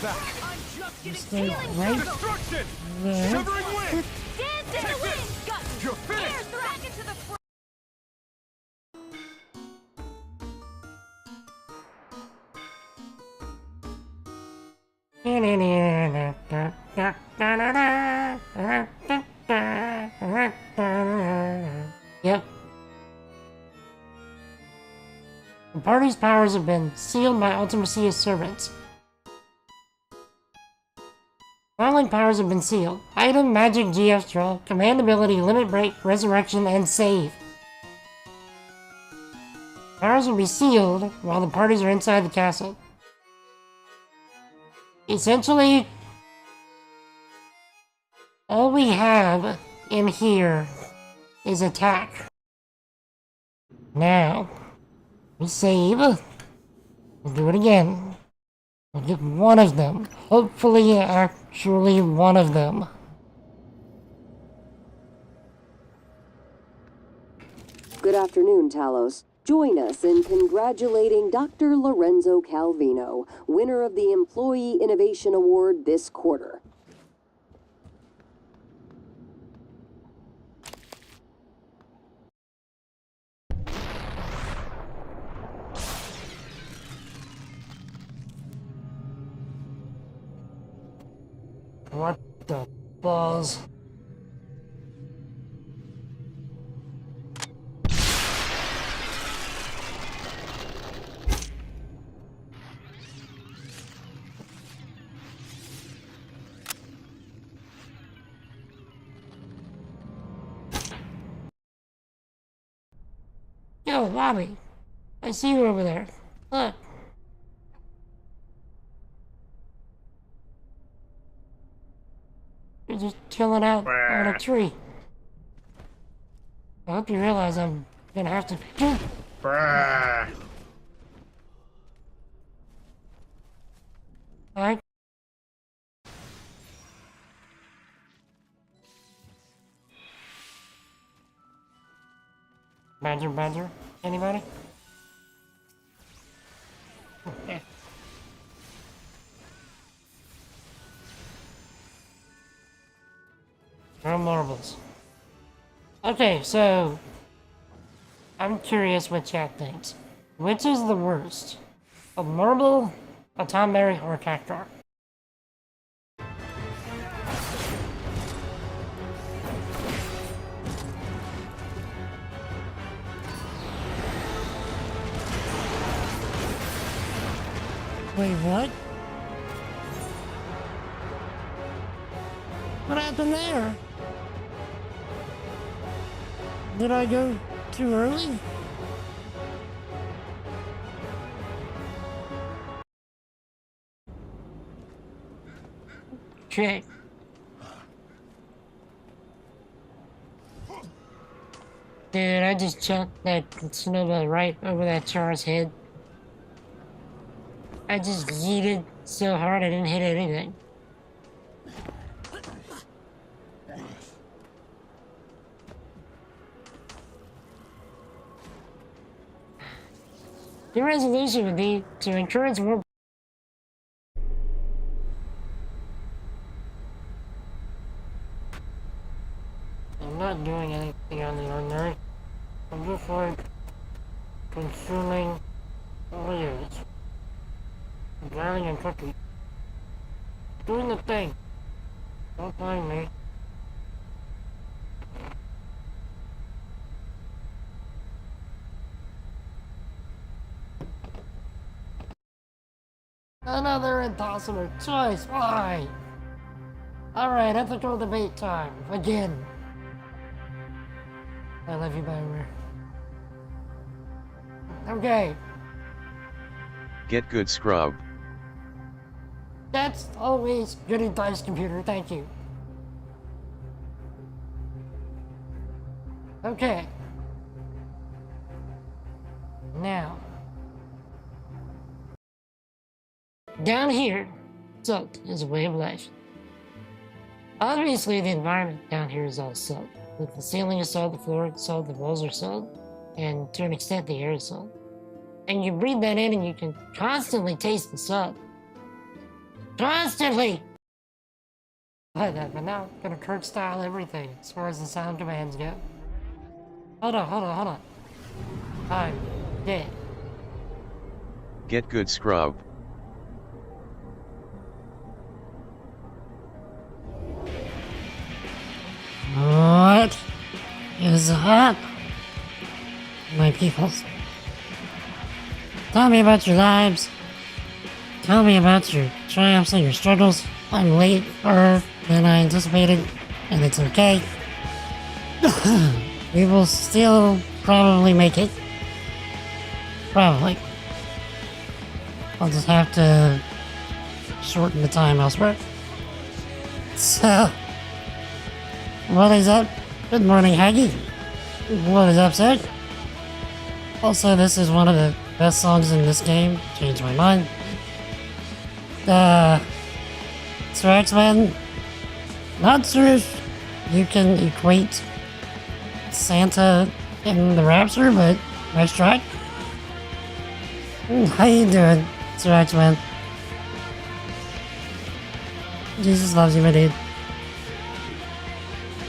back. I'm just getting Stay feeling right Destruction! there. Shivering wind! Dance in the wind! Got You're finished! Air back into the front! Yep. The party's powers have been sealed by Ultimacia's servants. Following powers have been sealed. Item, Magic, GF Draw, Command Ability, Limit Break, Resurrection, and Save. Powers will be sealed while the parties are inside the castle. Essentially, all we have in here is attack. Now, we save. We'll do it again. We'll get one of them. Hopefully, actually one of them. Good afternoon, Talos. Join us in congratulating Dr. Lorenzo Calvino, winner of the Employee Innovation Award this quarter. What the balls? Yo, Bobby. I see you over there. Look. You're just chilling out on a tree. I hope you realize I'm gonna have to... Alright. Badger? Anybody? Yeah. No marbles. Okay, so... I'm curious what chat thinks. Which is the worst? A marble, a Tomberry, or a Cactuar? Wait, what? What happened there? Did I go too early? Okay. Dude, I just chucked that snowball right over that Char's head. I just yeeted so hard I didn't hit anything. The resolution would be to encourage more. I'm not doing anything on the ordinary. I'm just like consuming leaves. Drowning in cookies. Doing the thing. Don't mind me. Another impossible choice. Why? Alright, ethical debate time. Again. I love you, Byron. Okay. Get good, scrub. That's always good advice, computer. Thank you. Okay. Now. Down here, salt is a way of life. Obviously, the environment down here is all salt. The ceiling is salt, the floor is salt, the walls are salt, and to an extent, the air is salt. And you breathe that in and you can constantly taste the salt. Constantly! But now I'm gonna curve style everything as far as the sound commands go. Hold on. I'm dead. Get good scrub. What is up, my peoples? Tell me about your lives. Tell me about your triumphs and your struggles. I'm later than I anticipated, and it's okay. We will still probably make it. Probably. I'll just have to shorten the time elsewhere. So, what is up? Good morning, Haggy. What is up, sir? Also, this is one of the best songs in this game. Changed my mind. Sir X-Men, not sure if you can equate Santa and the Rapture, but nice try. How you doing, Sir X-Men? Jesus loves you, my dude.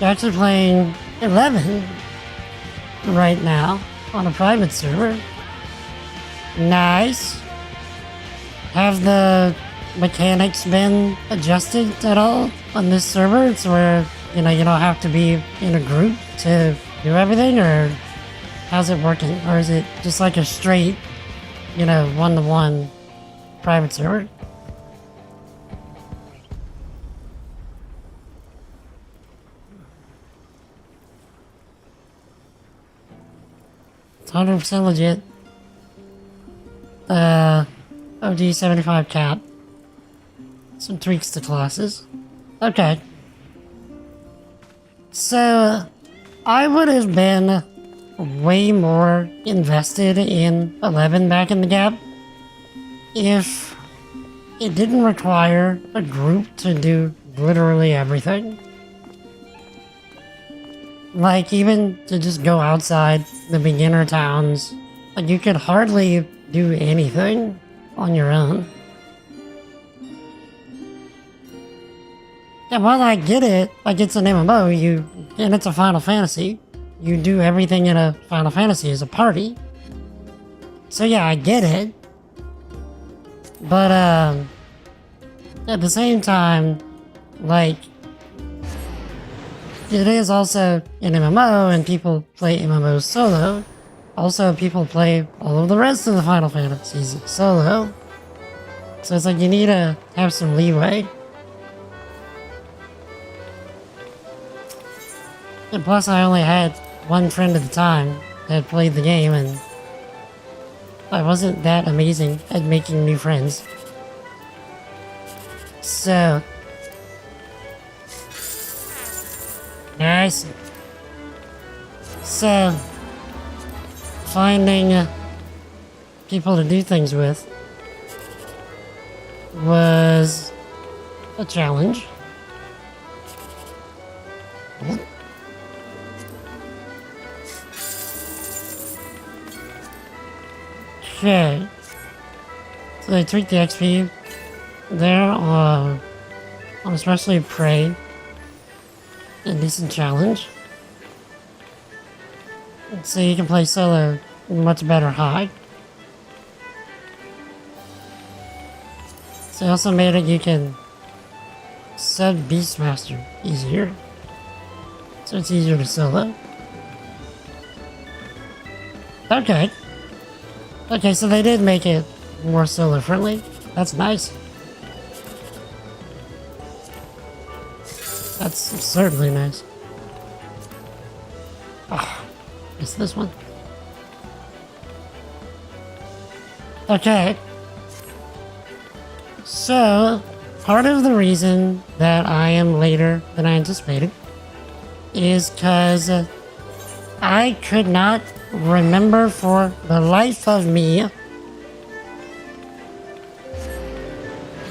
You're actually playing 11 right now on a private server. Nice. Have the mechanics been adjusted at all on this server? It's where, you don't have to be in a group to do everything, or how's it working? Or is it just like a straight, one-to-one private server? It's 100% legit. OG 75 cap. Some tweaks to classes. Okay. So, I would have been way more invested in 11 back in the gap if it didn't require a group to do literally everything. Like, even to just go outside the beginner towns, like, you could hardly do anything on your own. And while I get it, like, it's an MMO, and it's a Final Fantasy, you do everything in a Final Fantasy as a party. So yeah, I get it. But, at the same time, like, it is also an MMO, and people play MMOs solo. Also, people play all of the rest of the Final Fantasies solo. So it's like you need to have some leeway. And plus, I only had one friend at the time that played the game, and I wasn't that amazing at making new friends. So, nice. So, finding people to do things with was a challenge. Okay. So they tweaked the XP there on especially Prey. A decent challenge. So you can play solo much better high. So they also made it you can sub Beastmaster easier. So it's easier to solo. Okay. Okay, so they did make it more solo friendly. That's nice. That's certainly nice. Ah, it's this one. Okay. So, part of the reason that I am later than I anticipated is because I could not remember for the life of me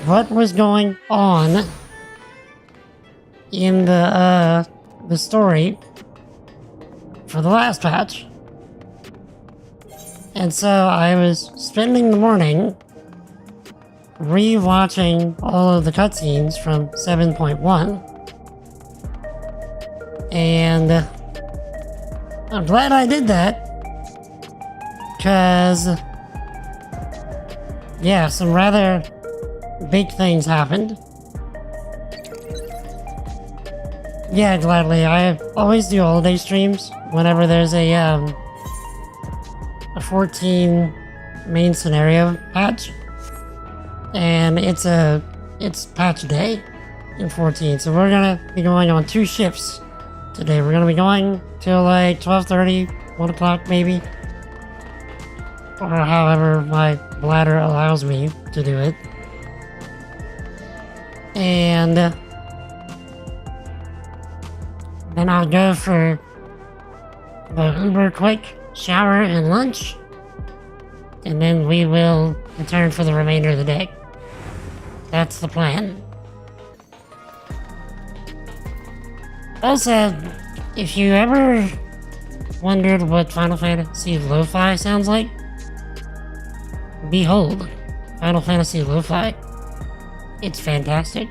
what was going on in the story for the last patch. And so I was spending the morning re-watching all of the cutscenes from 7.1. And I'm glad I did that. Because, yeah, some rather big things happened. Yeah, gladly. I always do holiday streams whenever there's a 14 main scenario patch. And it's patch day in 14. So we're gonna be going on 2 shifts today. We're gonna be going till like 12:30, 1 o'clock maybe. Or however my bladder allows me to do it. And then I'll go for the uber quick shower and lunch. And then we will return for the remainder of the day. That's the plan. Also, if you ever wondered what Final Fantasy Lo-Fi sounds like, behold, Final Fantasy Lo-Fi. It's fantastic.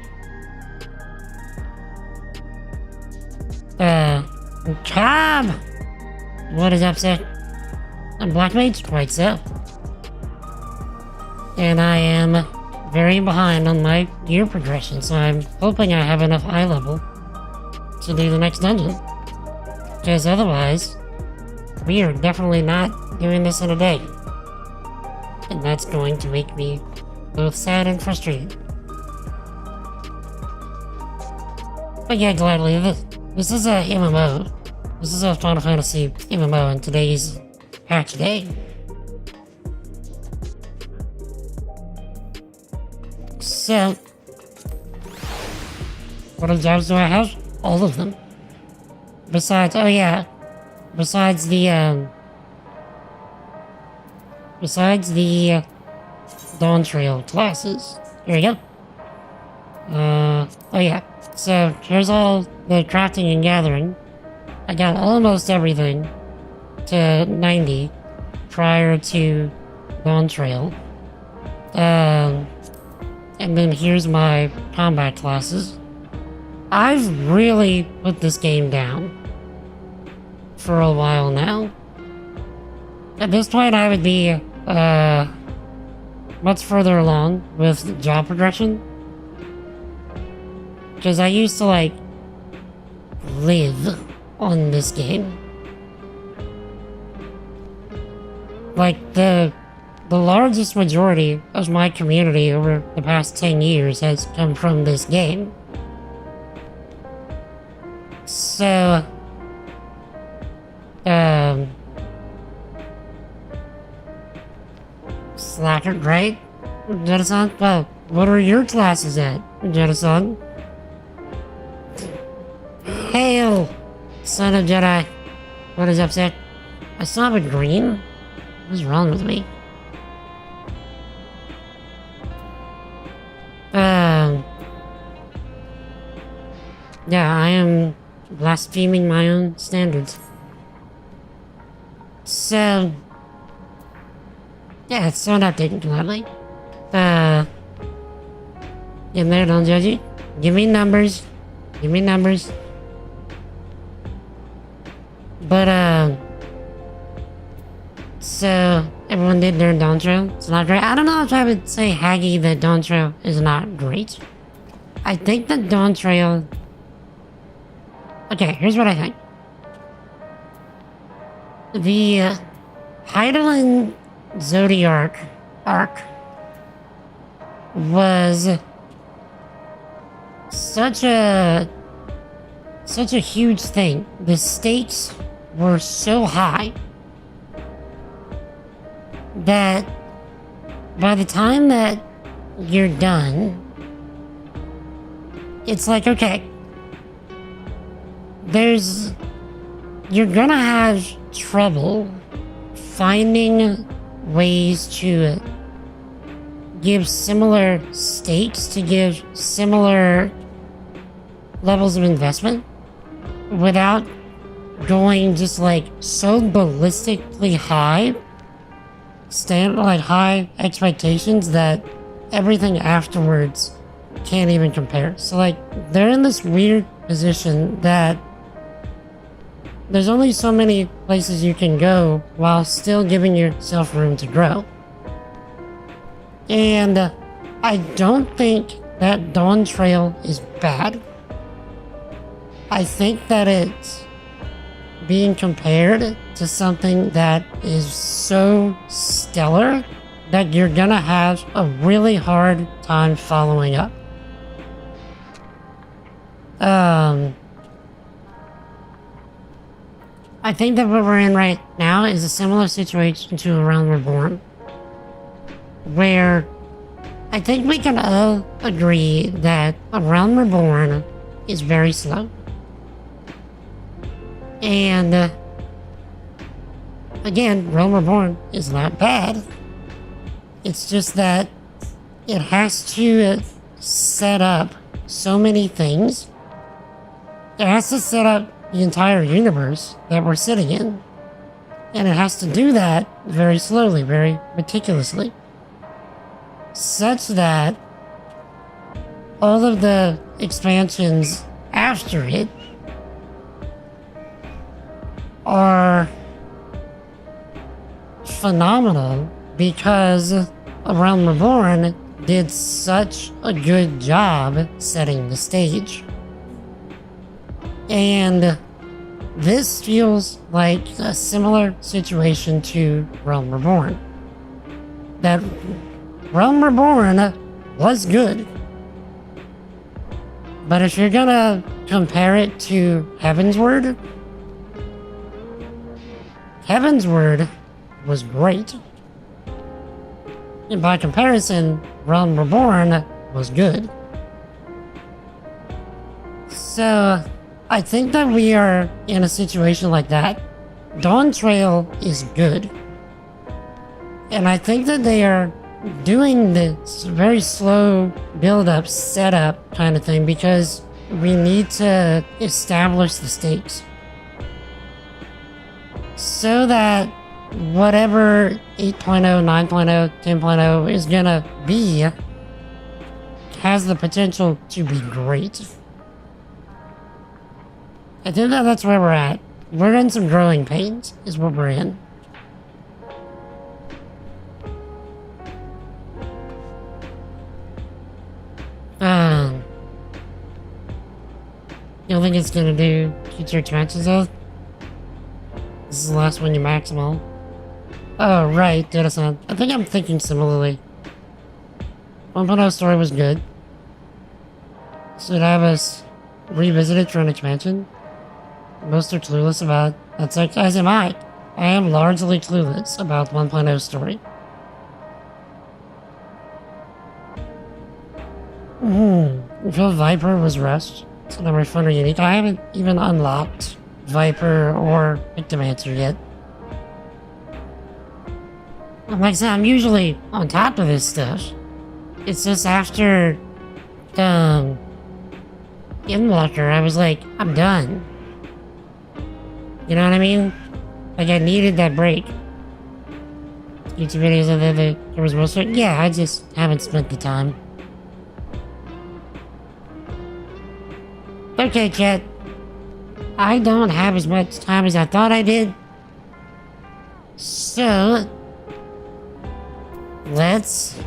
Cobb! What is up, sir? I'm Black Mage? Quite so. And I am very behind on my gear progression, so I'm hoping I have enough eye level to do the next dungeon. Because otherwise, we are definitely not doing this in a day. And that's going to make me both sad and frustrated. But yeah, gladly, this is a MMO. This is a Final Fantasy MMO, and today's patch day. So, what other jobs do I have? All of them. Besides, oh yeah, besides the Dawntrail classes. Here we go. Oh yeah. So, here's all the crafting and gathering. I got almost everything to 90 prior to Dawntrail. And then here's my combat classes. I've really put this game down for a while now. At this point, I would be much further along with job progression. Because I used to, like, live on this game. Like, the largest majority of my community over the past 10 years has come from this game. So, Slacker, right? Jettison? Well, what are your classes at, Jettison? Hail, son of Jedi. What is upset? I saw it green. What's wrong with me? Yeah, I am blaspheming my own standards. So, yeah, it's so not taken gladly. In there, don't judge it. Give me numbers. Give me numbers. But, so, everyone did their Dawntrail. It's not great. I don't know if I would say Haggy that Dawntrail is not great. I think that Dawntrail... Okay, here's what I think. The Heidelin Zodiac arc was such a huge thing. The stakes were so high that by the time that you're done, it's like, okay, you're gonna have trouble finding ways to give similar stakes, to give similar levels of investment without going just like so ballistically high, high expectations that everything afterwards can't even compare. So like, they're in this weird position that there's only so many places you can go while still giving yourself room to grow. And I don't think that Dawntrail is bad. I think that it's being compared to something that is so stellar that you're gonna have a really hard time following up. I think that what we're in right now is a similar situation to A Realm Reborn, where I think we can all agree that A Realm Reborn is very slow. And again, Realm Reborn is not bad. It's just that it has to set up so many things. It has to set up the entire universe that we're sitting in. And it has to do that very slowly, very meticulously. Such that all of the expansions after it are phenomenal because A Realm Reborn did such a good job setting the stage. And this feels like a similar situation to Realm Reborn. That Realm Reborn was good. But if you're gonna compare it to Heavensward, Heavensward was great. And by comparison, Realm Reborn was good. So, I think that we are in a situation like that. Dawntrail is good. And I think that they are doing this very slow build-up, setup kind of thing because we need to establish the stakes. So that whatever 8.0, 9.0, 10.0 is gonna be has the potential to be great. I think that that's where we're at. We're in some growing pains, is what we're in. You don't think it's gonna do future expansions though? This is the last one you max them all. Oh, right, Data-san. I think I'm thinking similarly. 1.0 story was good. Should have us revisit it for an expansion? Most are clueless about that's like, as am I. I am largely clueless about 1.0 story. I feel Viper was rushed. It's never fun or unique. I haven't even unlocked Viper or Victimancer yet. Like I said, I'm usually on top of this stuff. It's just after Inwalker, I was like, I'm done. You know what I mean? Like, I needed that break. YouTube videos and then there was most of it. Yeah, I just haven't spent the time. Okay, chat. I don't have as much time as I thought I did. So, let's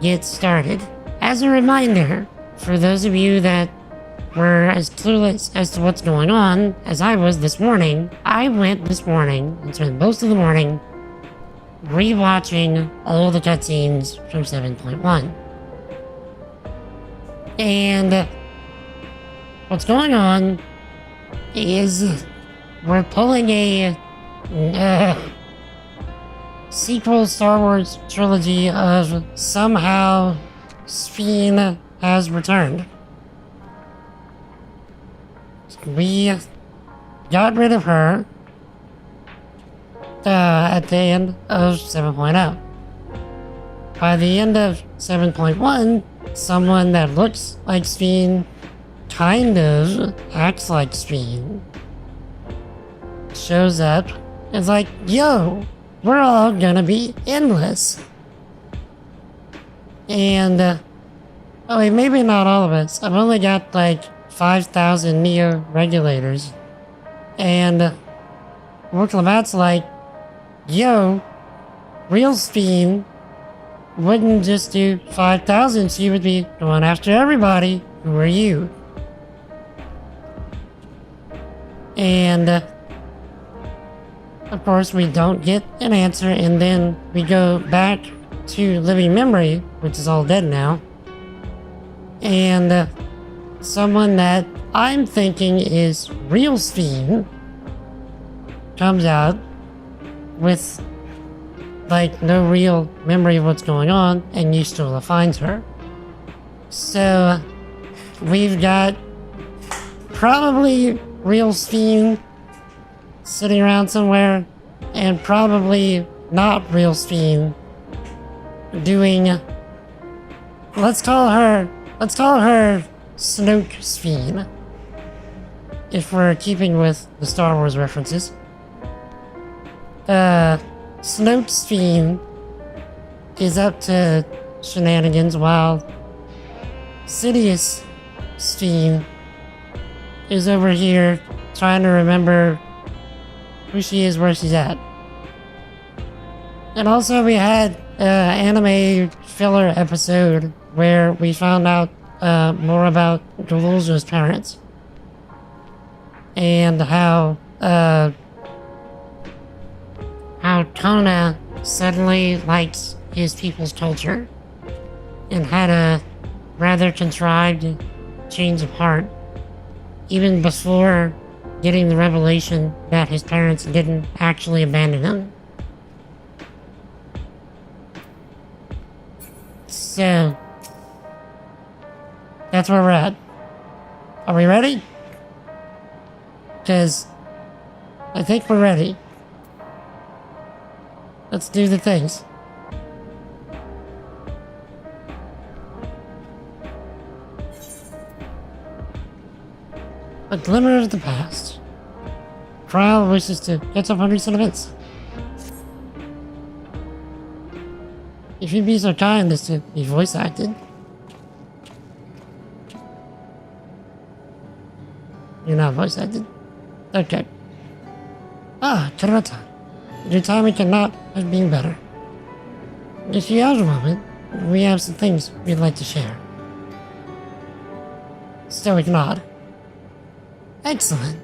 get started. As a reminder, for those of you that were as clueless as to what's going on as I was this morning, I went this morning and spent most of the morning rewatching all the cutscenes from 7.1. And what's going on is we're pulling a sequel Star Wars trilogy of somehow Sphene has returned. We got rid of her at the end of 7.0. By the end of 7.1, someone that looks like Sphene, kind of acts like Sphene, shows up and is like, yo, we're all gonna be endless. And, oh wait, maybe not all of us. I've only got like 5,000 Neo regulators. And Worklabat's like, yo, Real Steam wouldn't just do 5,000, she would be going after everybody. Who are you? And, of course, we don't get an answer, and then we go back to living memory, which is all dead now. And someone that I'm thinking is Real Steam comes out with like no real memory of what's going on, and Yustula finds her. So we've got probably Real Steam sitting around somewhere, and probably not Real Steam doing, let's call her Snoke Sphene, if we're keeping with the Star Wars references. Snoke Sphene is up to shenanigans while Sidious Sphene is over here trying to remember who she is, where she's at. And also we had an anime filler episode where we found out more about Delulza's parents and how Kona suddenly likes his people's culture and had a rather contrived change of heart even before getting the revelation that his parents didn't actually abandon him. So, that's where we're at. Are we ready? Because I think we're ready. Let's do the things. A glimmer of the past. Trial wishes to catch up on recent events. If you'd be so kind as to be voice acted. You're not voice acted? Okay. Ah, Karata. Your timing cannot have been better. If you have a moment, we have some things we'd like to share. Stoic nod. Excellent.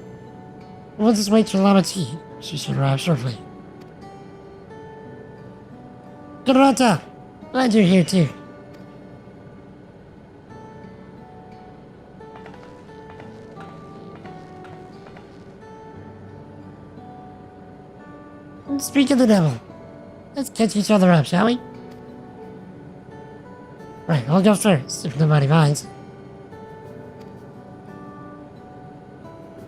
We'll just wait for Lama T. She should arrive shortly. Karata! Glad you're here too. Speak of the devil. Let's catch each other up, shall we? Right, I'll go first, if nobody minds.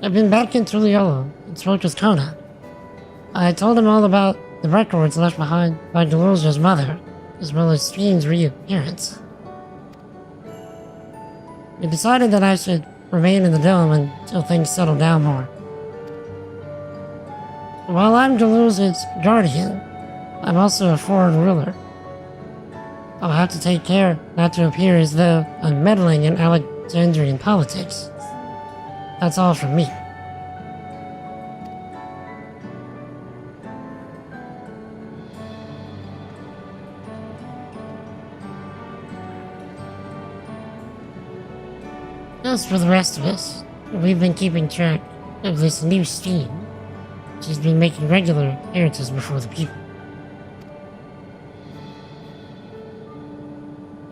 I've been back in Tuliolo and spoke with Kona. I told him all about the records left behind by Delulza's mother, as well as Sphene's reappearance. We decided that I should remain in the dome until things settle down more. While I'm Delulza's guardian, I'm also a foreign ruler. I'll have to take care not to appear as though I'm meddling in Alexandrian politics. That's all from me. As for the rest of us, we've been keeping track of this new Sphene. She's been making regular appearances before the people.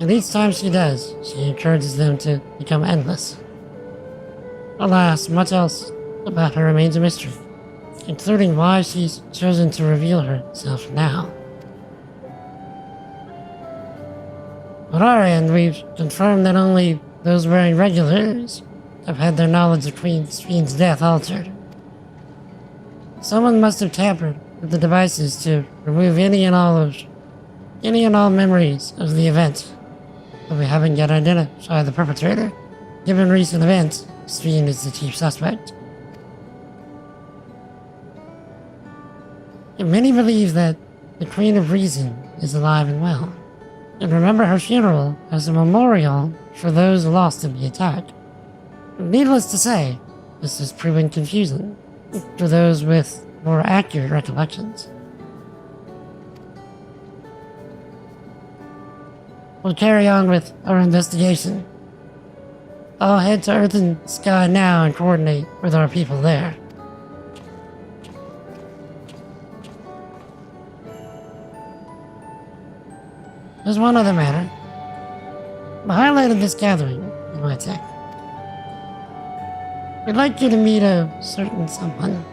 And each time she does, she encourages them to become endless. Alas, much else about her remains a mystery, including why she's chosen to reveal herself now. On our end, we've confirmed that only those wearing regulars have had their knowledge of Queen Sphene's death altered. Someone must have tampered with the devices to remove any and all memories of the event, but we haven't yet identified the perpetrator. Given recent events, Sphene is the chief suspect. And many believe that the Queen of Reason is alive and well, and remember her funeral as a memorial for those lost in the attack. Needless to say, this is proving confusing for those with more accurate recollections. We'll carry on with our investigation. I'll head to Earth and Sky now and coordinate with our people there. There's one other matter. The highlight of this gathering, you might say. We'd like you to meet a certain someone.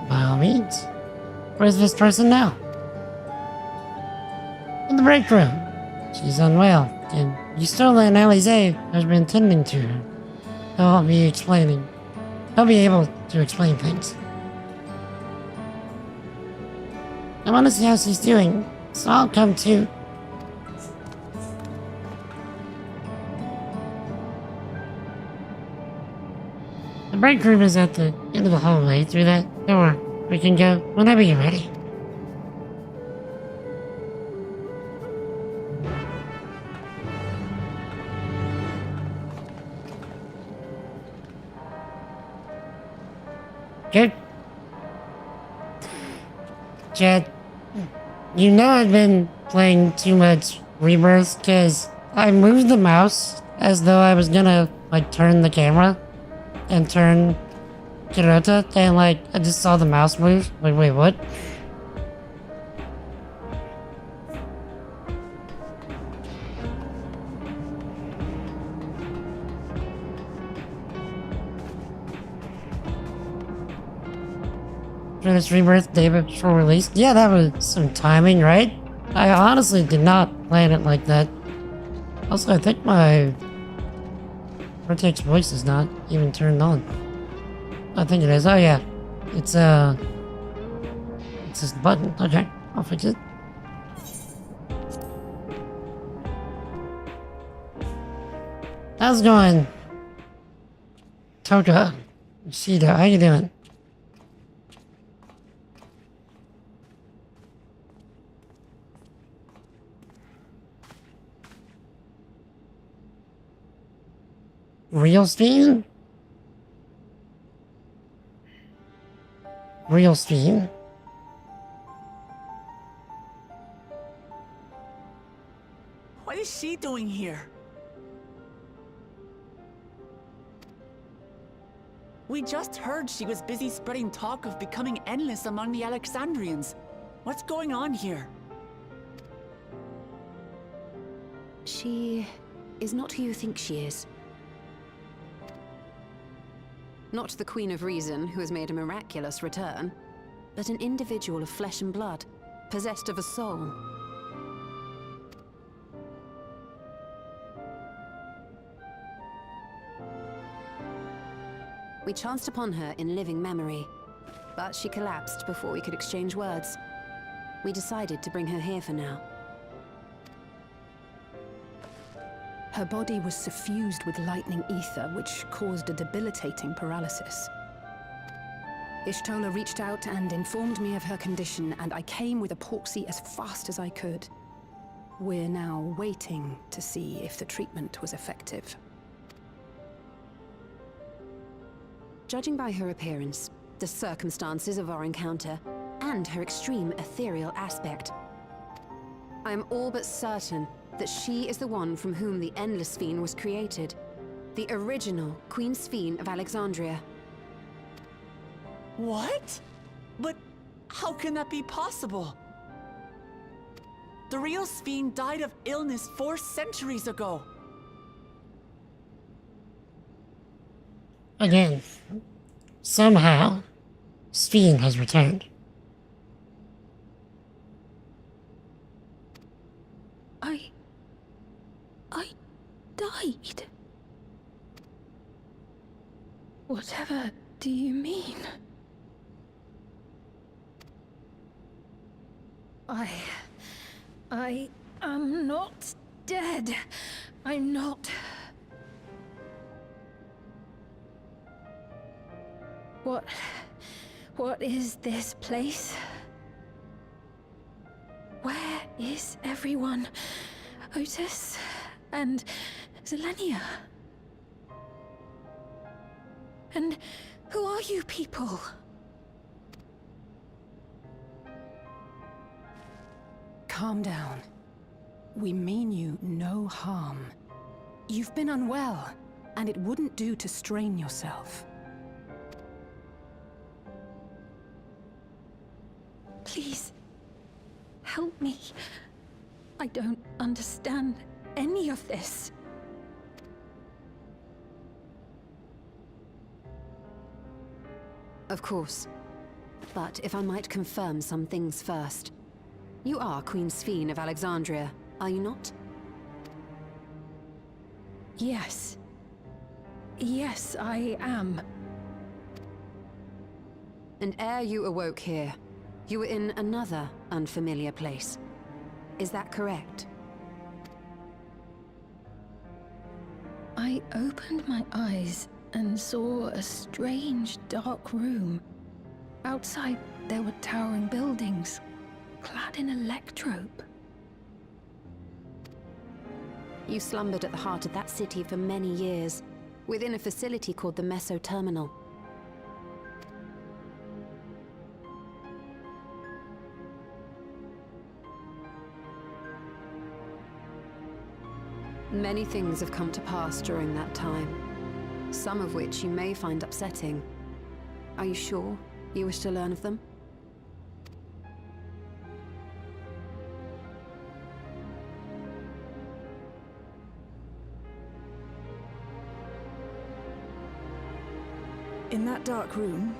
By all means. Where's this person now? In the break room. She's unwell, and Yustola and Alize has been tending to her. He'll be able to explain things. I want to see how she's doing, so I'll come too. The break room is at the end of the hallway. Through that door, we can go whenever you're ready. Good. Chad, you know I've been playing too much Rebirth because I moved the mouse as though I was gonna, turn the camera and turn Kirota, and, I just saw the mouse move. Wait, what? For this Rebirth day before release? Yeah, that was some timing, right? I honestly did not plan it like that. Also, I think my Vertex voice is not even turned on. I think it is. Oh yeah. It's just the button. Okay, I'll fix it. How's it going? Toka, Shida, how you doing? Real Steam? Real Steam? What is she doing here? We just heard she was busy spreading talk of becoming endless among the Alexandrians. What's going on here? She is not who you think she is. Not the Queen of Reason, who has made a miraculous return, but an individual of flesh and blood, possessed of a soul. We chanced upon her in living memory, but she collapsed before we could exchange words. We decided to bring her here for now. Her body was suffused with lightning ether, which caused a debilitating paralysis. Y'shtola reached out and informed me of her condition, and I came with epoxy as fast as I could. We're now waiting to see if the treatment was effective. Judging by her appearance, the circumstances of our encounter, and her extreme ethereal aspect, I am all but certain that she is the one from whom the Endless Fiend was created. The original Queen Sphene of Alexandria. What? But how can that be possible? The real Sphene died of illness 4 centuries ago. Again, somehow, Sphene has returned. I died. Whatever do you mean? I am not dead. I'm not. What is this place? Where is everyone? Otis and Zelenia? And who are you people? Calm down. We mean you no harm. You've been unwell, and it wouldn't do to strain yourself. Please, help me. I don't understand any of this. Of course. But if I might confirm some things first. You are Queen Sphene of Alexandria, are you not? Yes. Yes, I am. And ere you awoke here, you were in another unfamiliar place. Is that correct? I opened my eyes and saw a strange, dark room. Outside, there were towering buildings, clad in electrope. You slumbered at the heart of that city for many years, within a facility called the Meso Terminal. Many things have come to pass during that time, some of which you may find upsetting. Are you sure you wish to learn of them? In that dark room,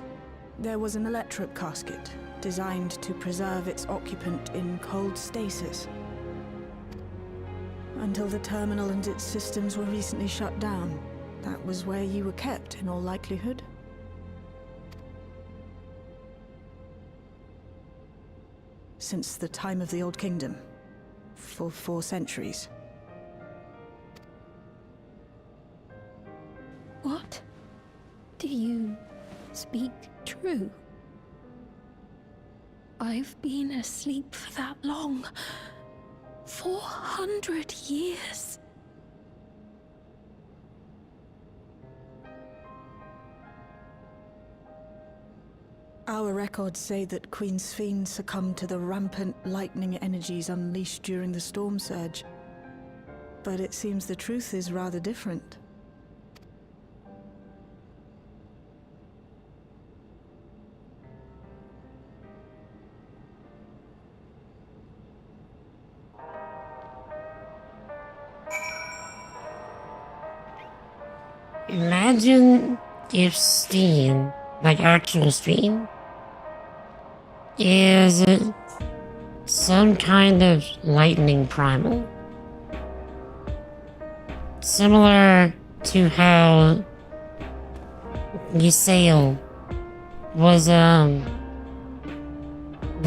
there was an electrope casket designed to preserve its occupant in cold stasis. Until the terminal and its systems were recently shut down, that was where you were kept, in all likelihood. Since the time of the Old Kingdom, for 4 centuries. What? Do you speak true? I've been asleep for that long. 400 years. Our records say that Queen Sphene succumbed to the rampant lightning energies unleashed during the storm surge. But it seems the truth is rather different. Imagine if steam, like actual steam, is some kind of lightning primal. Similar to how Ysayle was the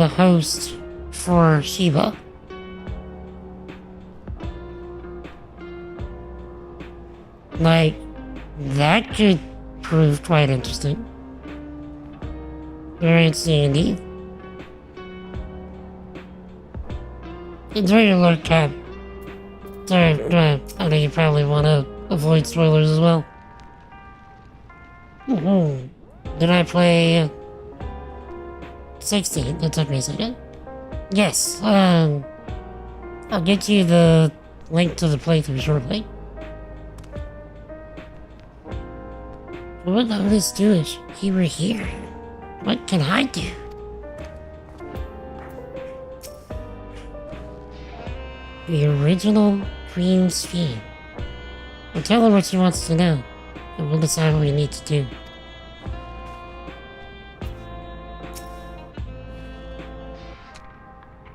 host for Shiva. Like, that could prove quite interesting. Very interesting indeed. Enjoy your Lord Cap. Sorry, I know you probably want to avoid spoilers as well. Did I play 16? That took me a second. Yes, I'll get you the link to the playthrough shortly. What would Otis do if he were here? What can I do? The original Queen Sphene. We'll tell her what she wants to know, and we'll decide what we need to do.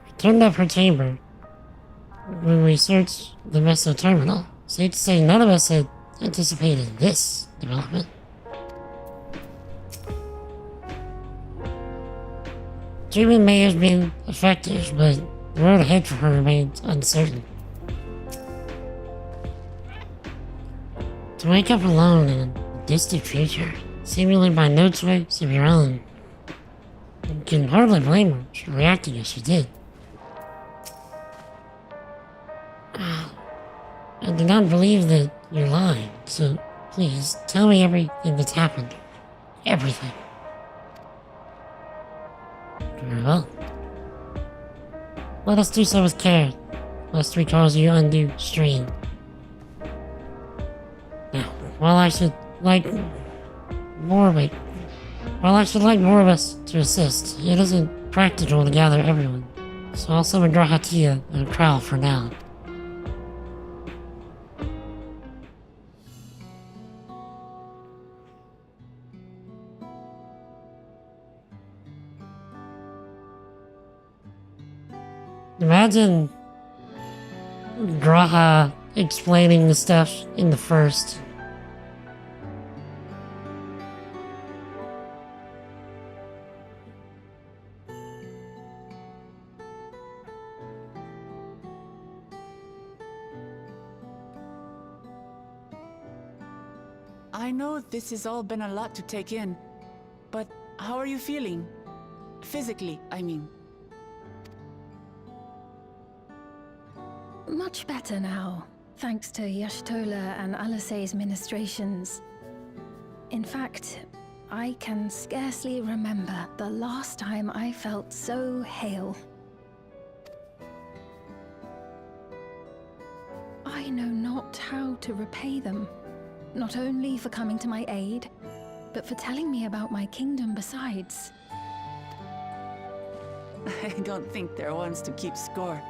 We turned up her chamber when we searched the Meso Terminal. Safe to say none of us had anticipated this development. Treatment may have been effective, but the road ahead for her remains uncertain. To wake up alone in a distant future, seemingly by no choice of your own, you can hardly blame her for reacting as she did. do not believe that you're lying, so please tell me everything that's happened. Everything. Very well. Let us do so with care, lest we cause you undue strain. Now, while I should like more of us to assist, it isn't practical to gather everyone, so I'll summon Grahatia and Trowel for now. Imagine Graha explaining the stuff in the first. I know this has all been a lot to take in, but how are you feeling? Physically, I mean. Much better now, thanks to Yashtola and Alisei's ministrations. In fact, I can scarcely remember the last time I felt so hale. I know not how to repay them, not only for coming to my aid, but for telling me about my kingdom besides. I don't think they're ones to keep score.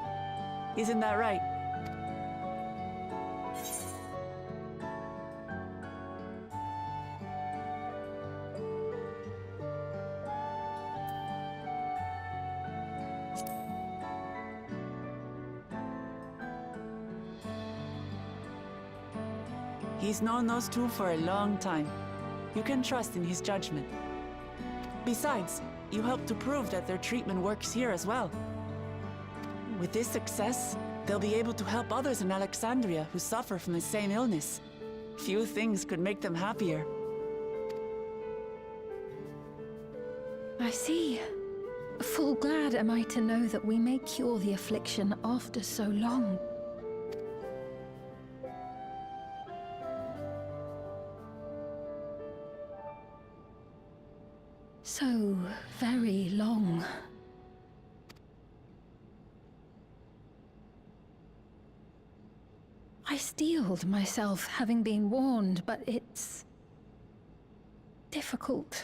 Isn't that right? He's known those two for a long time. You can trust in his judgment. Besides, you helped to prove that their treatment works here as well. With this success, they'll be able to help others in Alexandria who suffer from the same illness. Few things could make them happier. I see. Full glad am I to know that we may cure the affliction after so long. So very long. I steeled myself, having been warned, but it's difficult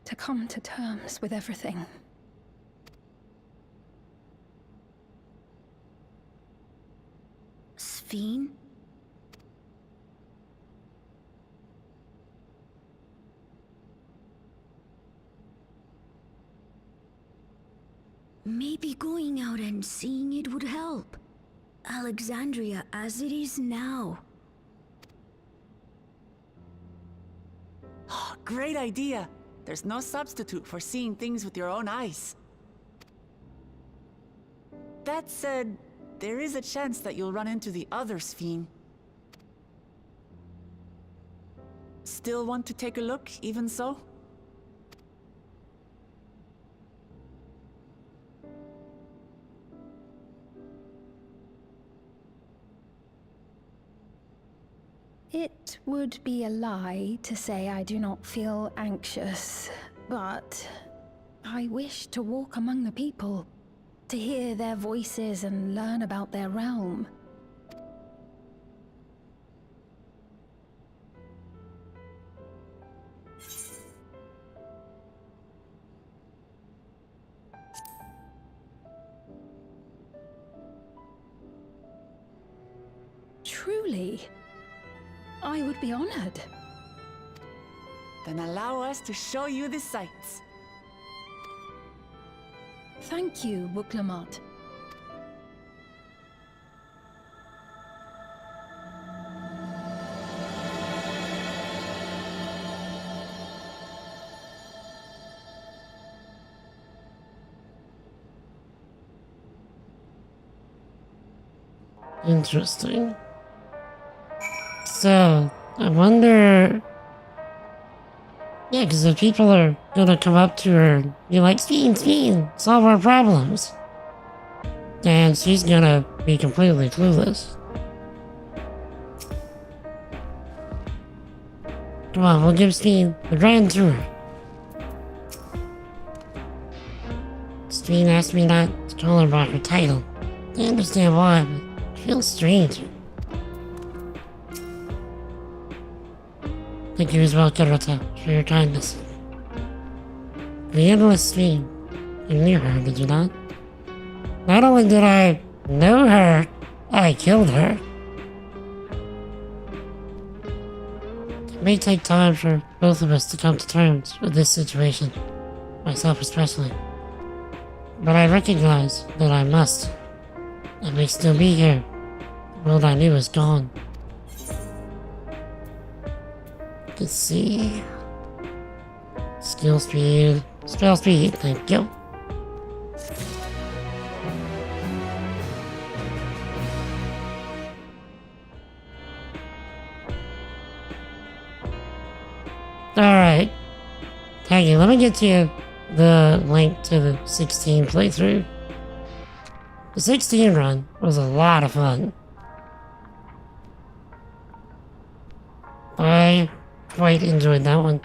to come to terms with everything. Sphene? Maybe going out and seeing it would help. Alexandria as it is now. Great idea! There's no substitute for seeing things with your own eyes. That said, there is a chance that you'll run into the other Sphene. Still want to take a look, even so? It would be a lie to say I do not feel anxious, but I wish to walk among the people, to hear their voices and learn about their realm. Truly, I would be honored. Then allow us to show you the sights. Thank you, Buklamat. Interesting. So, I wonder... Yeah, because if people are gonna come up to her and be like, Sphene, solve our problems. And she's gonna be completely clueless. Come on, we'll give Steen the grand tour. Steen asked me not to call her by her title. I understand why, but it feels strange. Thank you as well, Kirota, for your kindness. The endless stream. You knew her, did you not? Not only did I know her, I killed her. It may take time for both of us to come to terms with this situation, myself especially. But I recognize that I must. I may still be here. The world I knew is gone. Let's see. Skill speed. Spell speed, thank you. Alright. Taggy, let me get you the link to the 16 playthrough. The 16 run was a lot of fun. I quite enjoyed that one.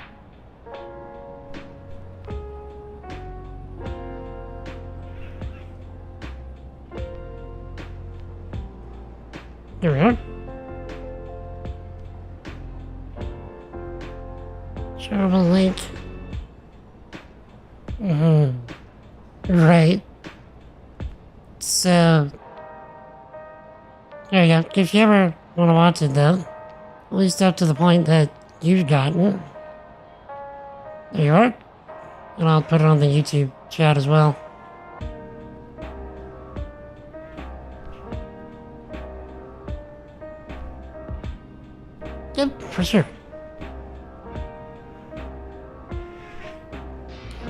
Here we are. Shareable link. Right. So, there you go. If you ever want to watch it though, at least up to the point that you've gotten. There you are. And I'll put it on the YouTube chat as well. Yep, for sure.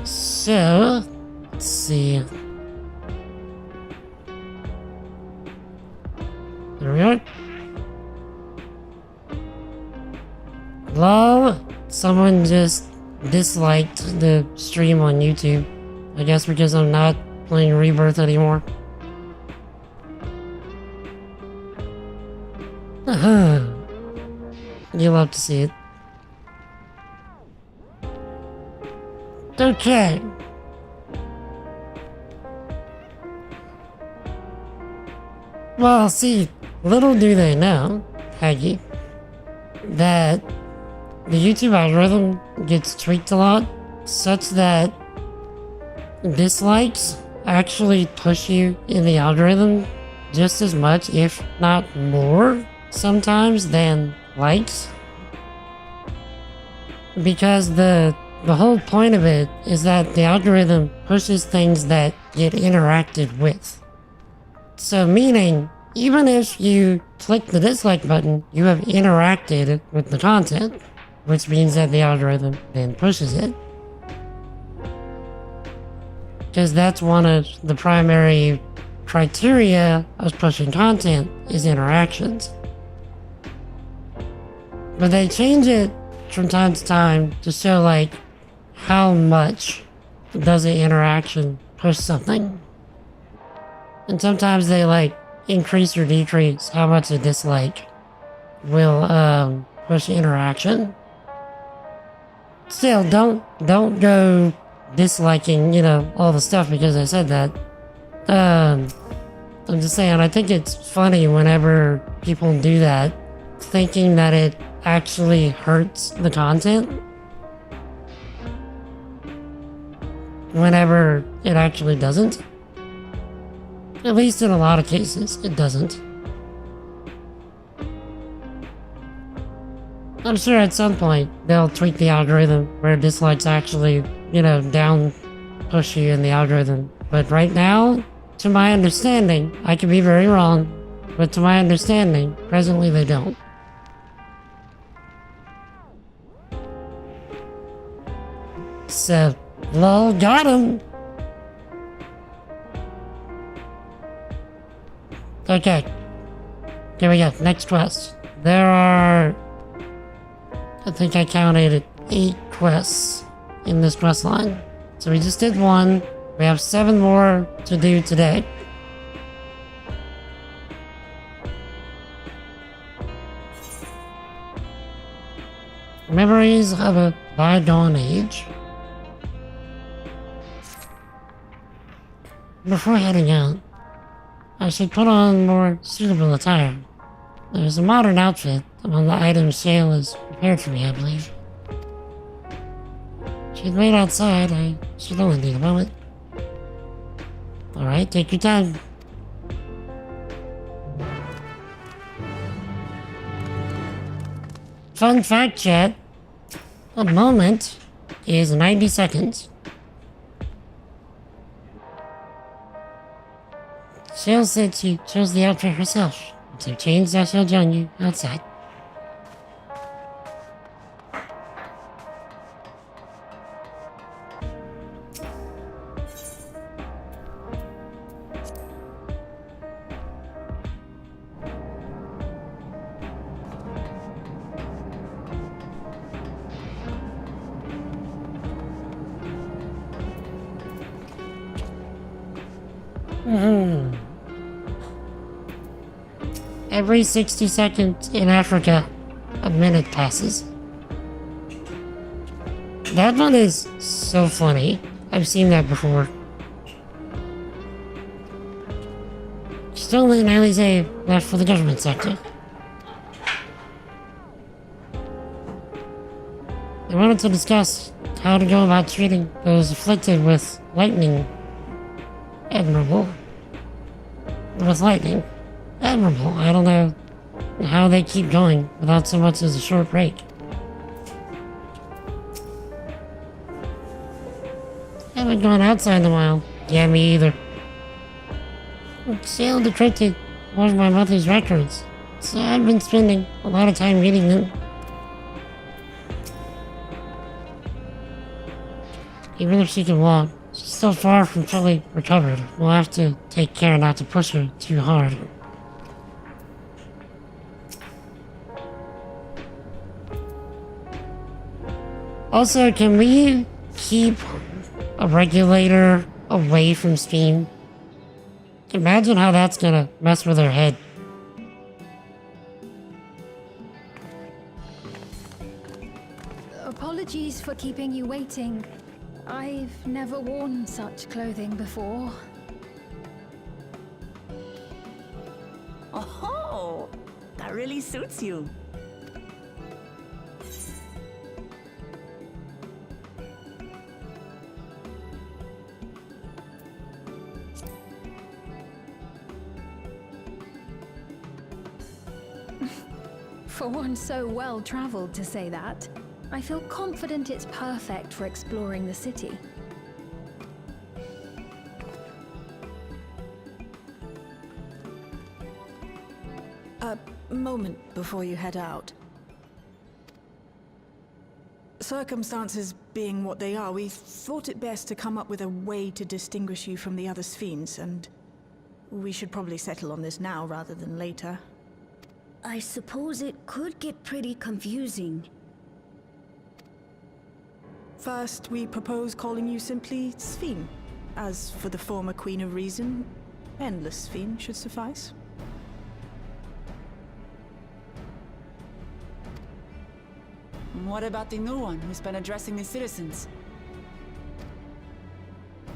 So, let's see. There we are. Lol, someone just disliked the stream on YouTube. I guess because I'm not playing Rebirth anymore. You love to see it. Okay. Well, see, little do they know, Peggy, that the YouTube algorithm gets tweaked a lot, such that dislikes actually push you in the algorithm just as much, if not more, sometimes than likes. Because the whole point of it is that the algorithm pushes things that get interacted with. So meaning, even if you click the dislike button, you have interacted with the content, which means that the algorithm then pushes it. Because that's one of the primary criteria of pushing content, is interactions. But they change it from time to time to show like how much does an interaction push something. And sometimes they like increase or decrease how much a dislike will push interaction. Still, don't go disliking, you know, all the stuff because I said that. I'm just saying, I think it's funny whenever people do that, thinking that it actually hurts the content, whenever it actually doesn't. At least in a lot of cases, it doesn't. I'm sure at some point they'll tweak the algorithm where dislikes actually, you know, down push you in the algorithm. But right now, to my understanding, I could be very wrong, but to my understanding, presently they don't. So, lol, got him! Okay. Here we go, next quest. There are... I think I counted 8 quests in this quest line. So we just did 1. We have 7 more to do today. Memories of a bygone age. Before heading out, I should put on more suitable attire. There's a modern outfit among the items Shale has prepared for me, I believe. She'd wait outside. I should only need a moment. Alright, take your time. Fun fact, chat. A moment is 90 seconds. Shale said she chose the outfit herself. So change, I shall join you outside. Every 60 seconds in Africa, a minute passes. That one is so funny. I've seen that before. Still in Alize left for the government sector. I wanted to discuss how to go about treating those afflicted with lightning. Admirable. With lightning. Admirable. I don't know how they keep going without so much as a short break. Haven't gone outside in a while. Yeah, me either. Shale decrypted one of my mother's records, so I've been spending a lot of time reading them. Even if she can walk, she's still far from fully recovered. We'll have to take care not to push her too hard. Also, can we keep a regulator away from Steam? Imagine how that's gonna mess with her head. Apologies for keeping you waiting. I've never worn such clothing before. Oh, that really suits you. For one so well-traveled to say that, I feel confident it's perfect for exploring the city. A moment before you head out. Circumstances being what they are, we thought it best to come up with a way to distinguish you from the other Sphenes, and we should probably settle on this now rather than later. I suppose it could get pretty confusing. First, we propose calling you simply Sphene. As for the former Queen of Reason, Endless Sphene should suffice. What about the new one who's been addressing the citizens?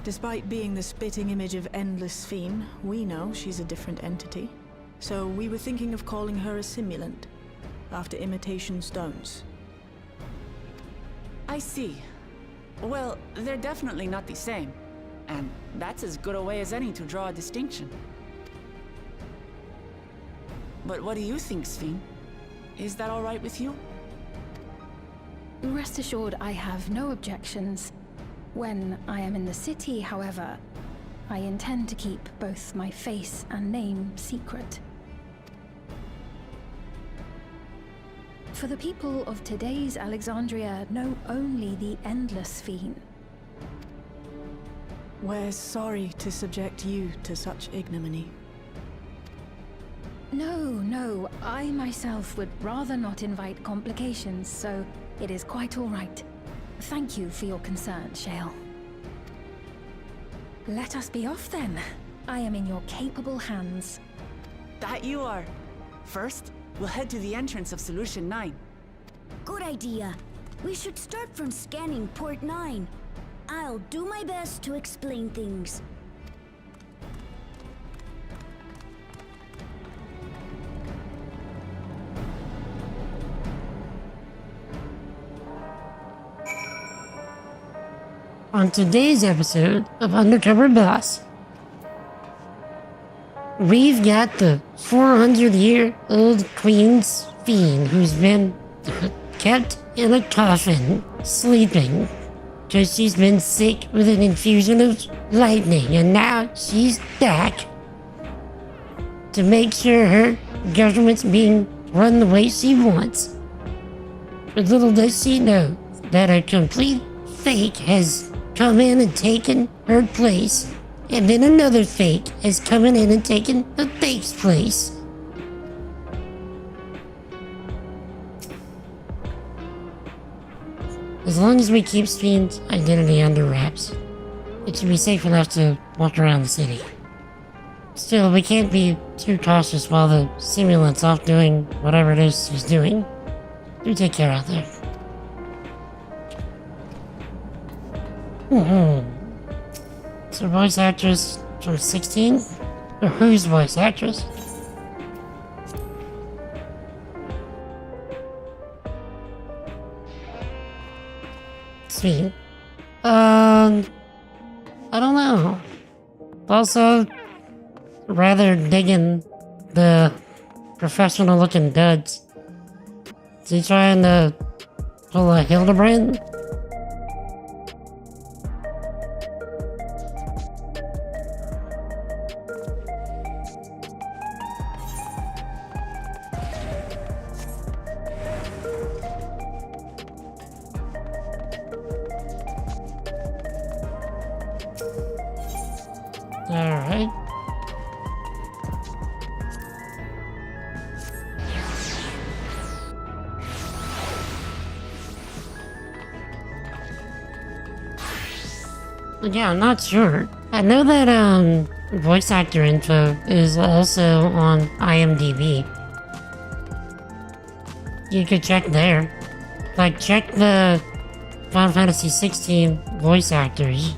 Despite being the spitting image of Endless Sphene, we know she's a different entity. So we were thinking of calling her a simulant, after imitation stones. I see. Well, they're definitely not the same. And that's as good a way as any to draw a distinction. But what do you think, Sphene? Is that all right with you? Rest assured, I have no objections. When I am in the city, however, I intend to keep both my face and name secret. For the people of today's Alexandria know only the Endless Sphene. We're sorry to subject you to such ignominy. No, I myself would rather not invite complications, so it is quite all right. Thank you for your concern, Shale. Let us be off then. I am in your capable hands. That you are. First, we'll head to the entrance of Solution 9. Good idea. We should start from scanning Port 9. I'll do my best to explain things. On today's episode of Undercover Boss, we've got the 400-year-old Queen's Fiend who's been kept in a coffin, sleeping, because she's been sick with an infusion of lightning, and now she's back to make sure her government's being run the way she wants. But little does she know that a complete fake has come in and taken her place, and then another fake has come in and taken the fake's place. As long as we keep Fiend's identity under wraps, it should be safe enough to walk around the city. Still, we can't be too cautious while the simulant's off doing whatever it is she's doing. Do take care out there. So voice actress from 16? Or whose voice actress? Sweet. I don't know. Also, rather digging the professional looking duds. Is he trying to pull a Hildebrand? Alright. Yeah, I'm not sure. I know that, voice actor info is also on IMDb. You could check there. Like, check the Final Fantasy 16 voice actors.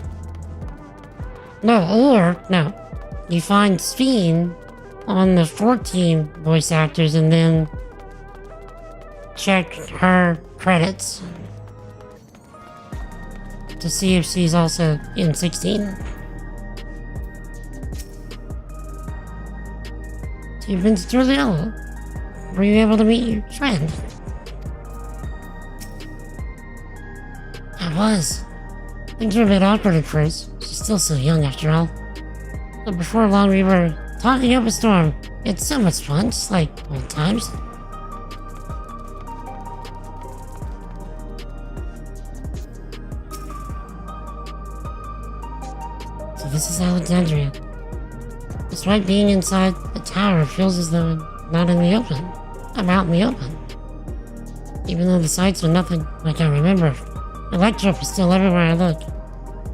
No, you find Fiend on the 14 voice actors and then check her credits to see if she's also in 16. So you've been to Dawntrail. Were you able to meet your friend? I was. Things were a bit awkward at first. She's still so young after all. But before long we were talking up a storm. It's so much fun, just like old times. So this is Alexandria. Despite being inside the tower, it feels as though I'm not in the open. I'm out in the open. Even though the sights are nothing like I remember. Electro is still everywhere I look.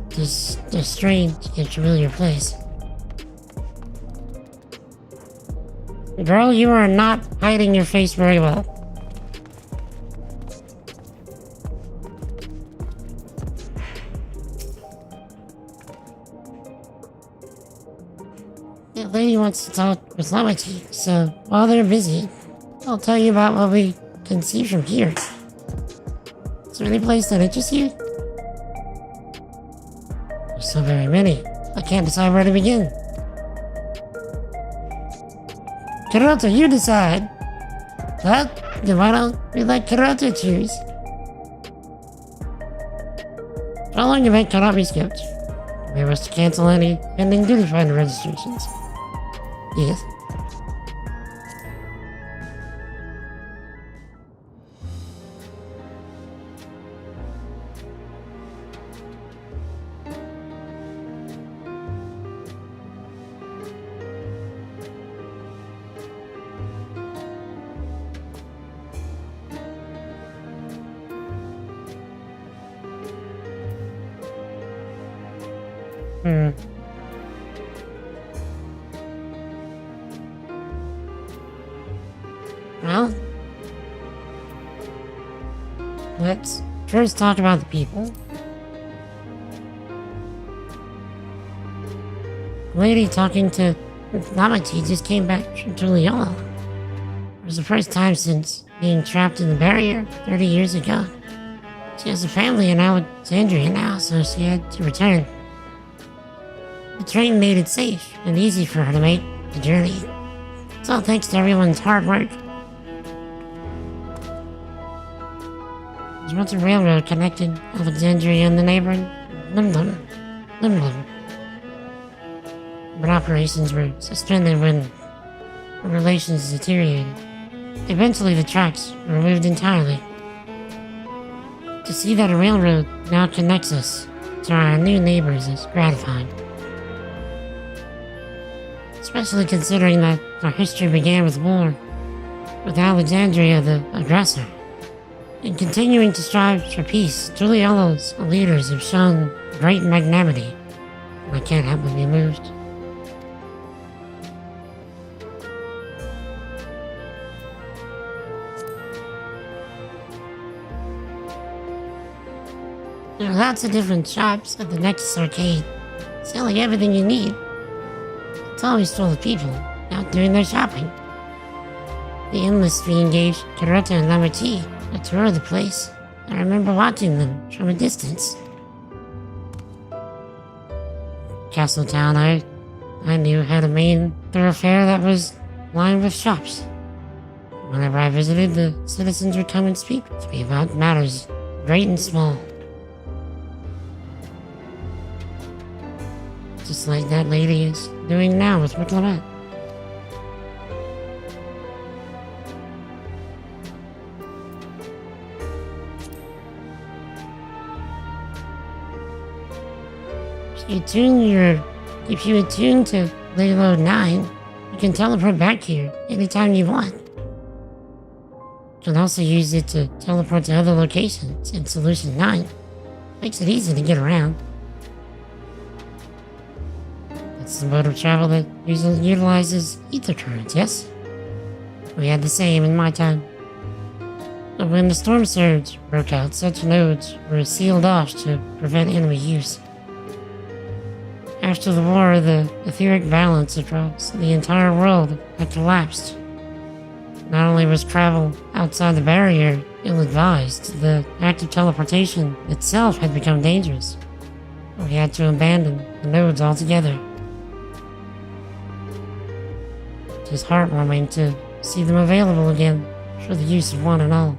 Just a strange and familiar place. Girl, you are not hiding your face very well. The lady wants to talk with Lamachi, so while they're busy, I'll tell you about what we can see from here. Is there any place that interests you? There's so very many. I can't decide where to begin. Kuroto, you decide. Well, then why don't we let Kuroto choose? How long event cannot be skipped? We must cancel any pending duty finder registrations. Yes. Well, let's first talk about the people. The lady talking to Lamati just came back from Tuliyola. It was the first time since being trapped in the barrier 30 years ago. She has a family in Alexandria now, so she had to return. The train made it safe and easy for her to make the journey. It's all thanks to everyone's hard work. There's once a railroad connected Alexandria and the neighboring Limblum. But operations were suspended when relations deteriorated. Eventually the tracks were removed entirely. To see that a railroad now connects us to our new neighbors is gratifying. Especially considering that our history began with war, with Alexandria the aggressor. In continuing to strive for peace, Tuliola's leaders have shown great magnanimity, and I can't help but be moved. There are lots of different shops at the Nexus Arcade, selling everything you need. It's always full of people out doing their shopping. They endlessly engaged Karota and Lamati a tour of the place. I remember watching them from a distance. Castletown, I knew had a main thoroughfare that was lined with shops. Whenever I visited, the citizens would come and speak to me about matters great and small. Just like that lady is doing now with Reclamette. If you attune to Layload 9, you can teleport back here anytime you want. You can also use it to teleport to other locations in Solution 9. Makes it easy to get around. It's a mode of travel that usually utilizes ether currents, yes? We had the same in my time. But when the storm surge broke out, such nodes were sealed off to prevent enemy use. After the war, the etheric balance across the entire world had collapsed. Not only was travel outside the barrier ill-advised, the act of teleportation itself had become dangerous. We had to abandon the nodes altogether. It is heartwarming to see them available again for the use of one and all.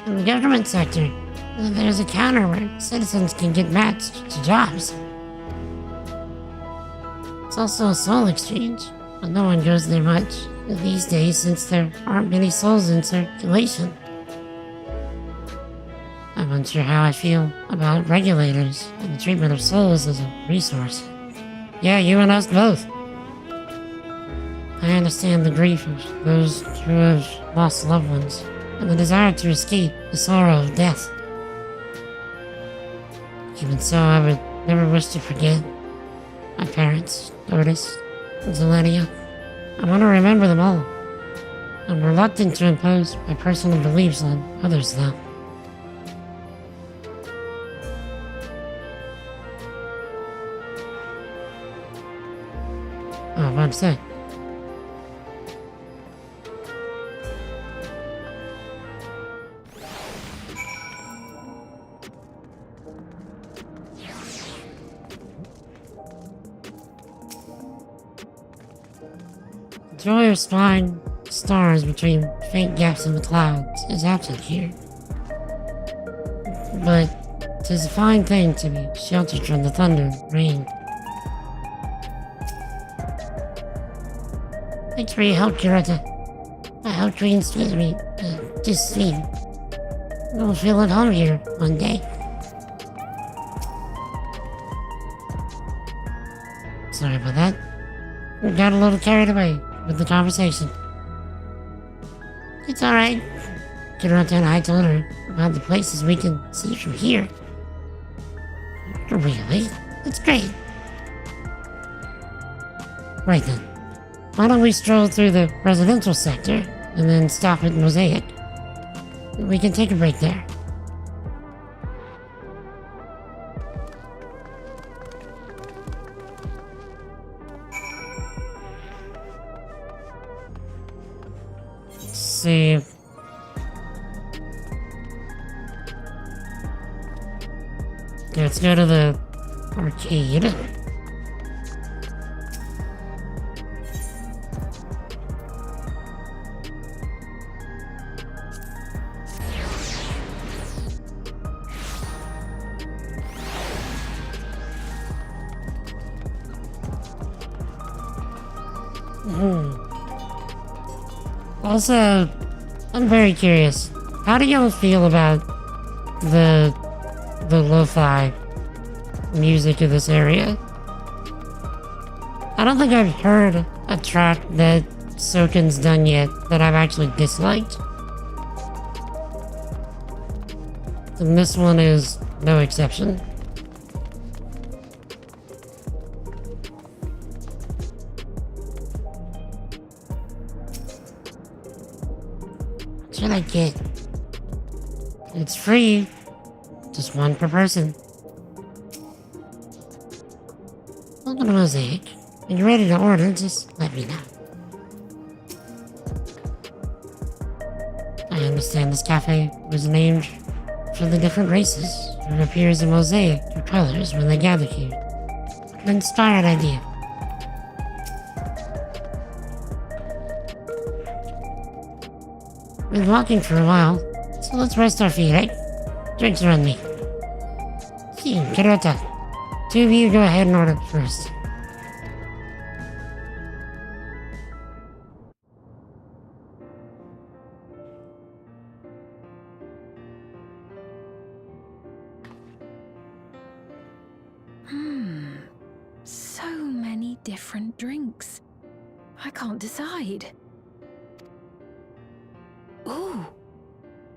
In the government sector, there's a counter where citizens can get matched to jobs. It's also a soul exchange, but no one goes there much these days since there aren't many souls in circulation. I'm unsure how I feel about regulators and the treatment of souls as a resource. Yeah, you and us both. I understand the grief of those who have lost loved ones, and the desire to escape the sorrow of death. Even so, I would never wish to forget my parents, Lotus, and Zelenia. I want to remember them all. I'm reluctant to impose my personal beliefs on others, though. Oh, what's that? The joy of spying stars between faint gaps in the clouds is absent here. But 'tis a fine thing to be sheltered from the thunder and rain. Thanks for your help, Kurata. I hope Queen just sleep. We'll feel at home here one day. Sorry about that. We got a little carried away with the conversation. It's alright. Kurata and I told her about the places we can see from here. Really? That's great. Right then. Why don't we stroll through the residential sector and then stop at Mosaic? We can take a break there. Let's see. Let's go to the arcade. Also, I'm very curious. How do y'all feel about the lo-fi music of this area? I don't think I've heard a track that Soken's done yet that I've actually disliked. And this one is no exception. What should I get? It's free. Just one per person. Welcome to Mosaic. When you're ready to order, just let me know. I understand this cafe was named for the different races who appears in Mosaic through colors when they gather here. An inspired idea. We've been walking for a while, so let's rest our feet, eh? Drinks are on me. See, Kirota. Two of you go ahead and order first. So many different drinks. I can't decide. Ooh.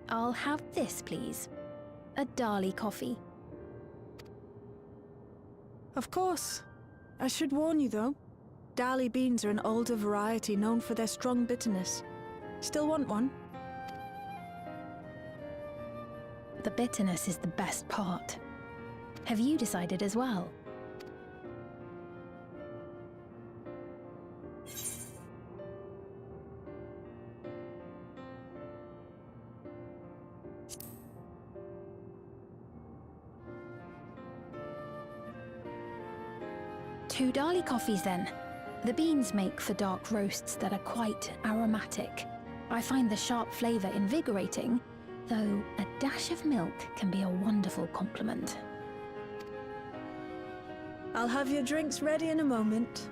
I'll have this, please. A Dali coffee. Of course. I should warn you though. Dali beans are an older variety known for their strong bitterness. Still want one? The bitterness is the best part. Have you decided as well? Two Dali coffees then. The beans make for dark roasts that are quite aromatic. I find the sharp flavour invigorating, though a dash of milk can be a wonderful complement. I'll have your drinks ready in a moment.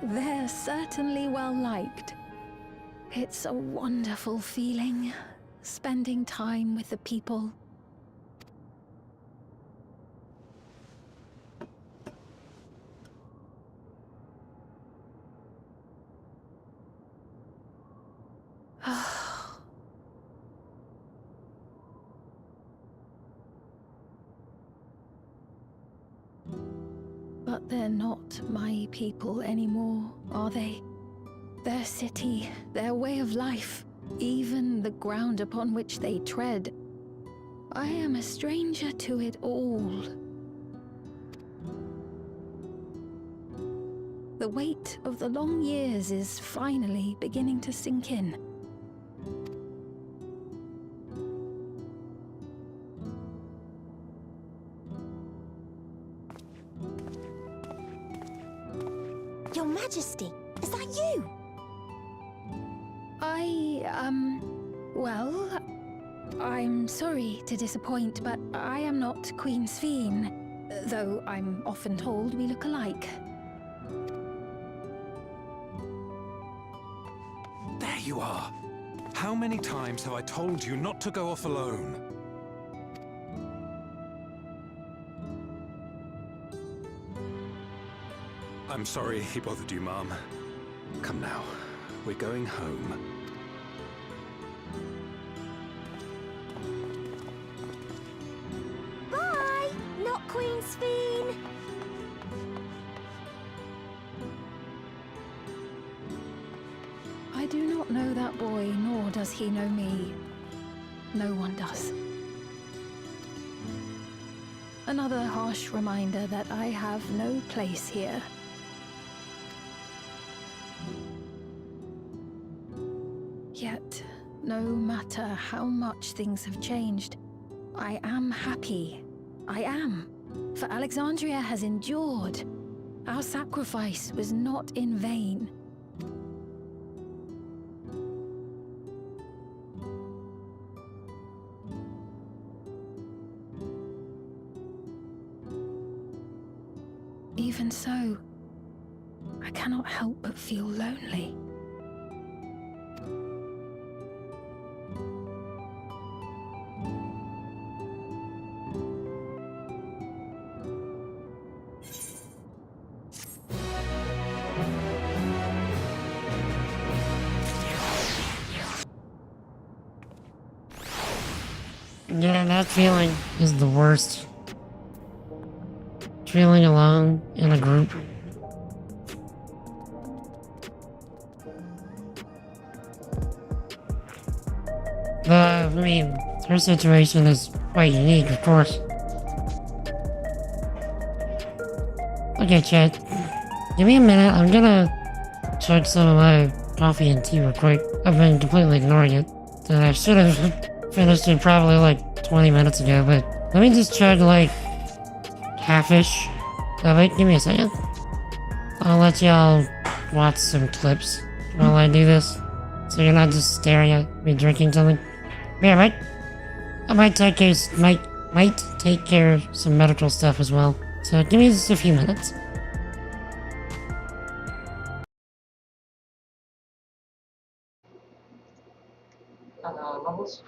They're certainly well liked. It's a wonderful feeling, spending time with the people. But they're not my people anymore, are they? Their city, their way of life, even the ground upon which they tread. I am a stranger to it all. The weight of the long years is finally beginning to sink in. Your Majesty, is that you? Well, I'm sorry to disappoint, but I am not Queen Sphene, though I'm often told we look alike. you are. How many times have I told you not to go off alone? I'm sorry he bothered you, Mom. Come now, we're going home. Bye, not Queen Sphene. I do not know that boy, nor does he know me. No one does. Another harsh reminder that I have no place here. Yet, no matter how much things have changed, I am happy. I am. For Alexandria has endured. Our sacrifice was not in vain. Even so, I cannot help but feel lonely. Yeah, that feeling is the worst. Feeling alone in a group. I mean, her situation is quite unique, of course. Okay, chat. Give me a minute, I'm gonna chug some of my coffee and tea real quick. I've been completely ignoring it. And I should have finished it probably like 20 minutes ago, but let me just chug like half-ish of it. Give me a second. I'll let y'all watch some clips while I do this, so you're not just staring at me drinking something. Yeah, I might take care of some medical stuff as well. So give me just a few minutes. Levels.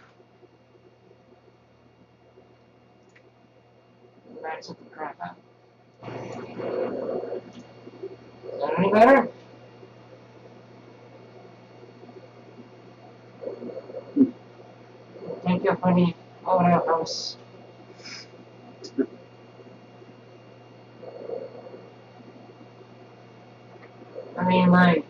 That's the crap out. Is that any better? Thank you for the audio house. I mean, like.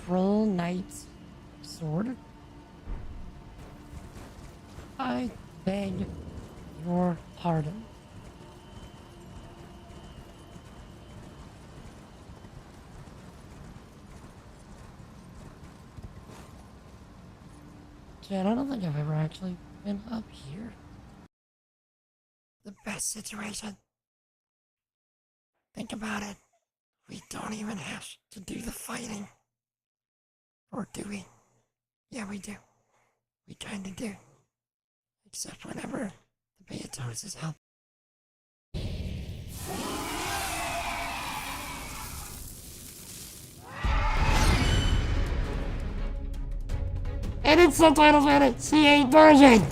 Troll Knight's sword? I beg your pardon. Chad, I don't think I've ever actually been up here. The best situation. Think about it. We don't even have to do the fighting. Or do we? Yeah, we do. We kinda do. Except whenever the Beatos is help. And it's subtitles on it, C8 version!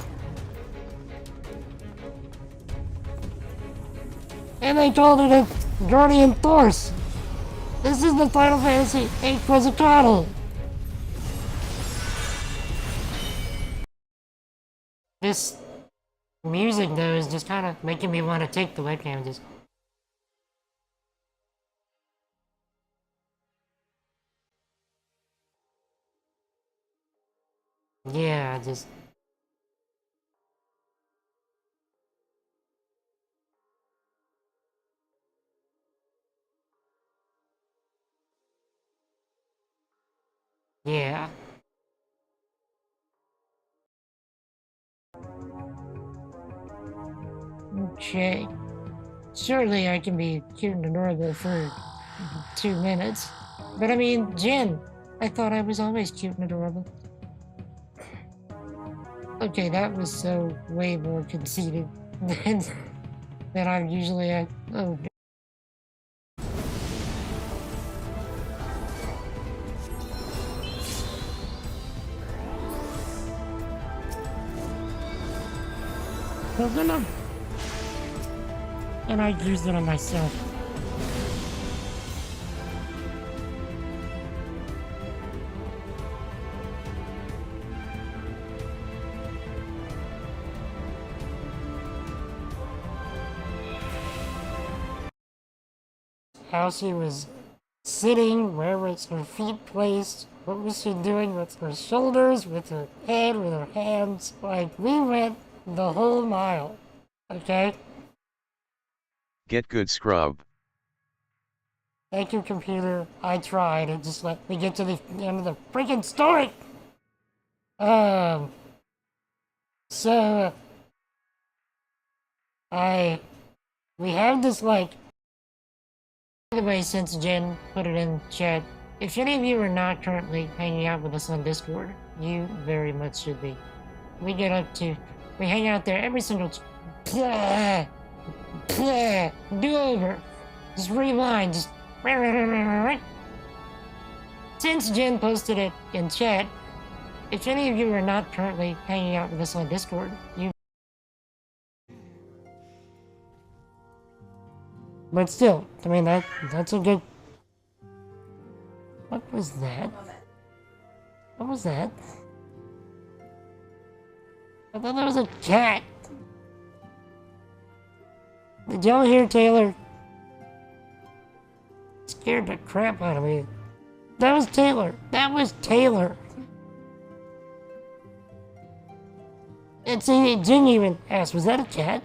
And they called it a Guardian Force. This is the Final Fantasy VIII Quetzalcoatl. This music, though, is just kind of making me want to take the webcam and just... Yeah, just... Yeah. Okay. Surely I can be cute and adorable for 2 minutes. But I mean, Jen, I thought I was always cute and adorable. Okay, that was so way more conceited than that I'm usually at. Oh, no. And I used it on myself. How she was sitting, where was her feet placed, what was she doing with her shoulders, with her head, with her hands. Like, we went the whole mile, okay? Get good, scrub. Thank you, computer. I tried. It just let me get to the end of the freaking story. So, we have this, like, by the way, since Jen put it in chat, if any of you are not currently hanging out with us on Discord, you very much should be. We hang out there every single do over. Just rewind, just since Jen posted it in chat, if any of you are not currently hanging out with us on Discord, you. But still, I mean, that's a good. What was that? What was that? I thought that was a cat. Did y'all hear Taylor? Scared the crap out of me. That was Taylor. That was Taylor. And see, Jen even asked, was that a cat?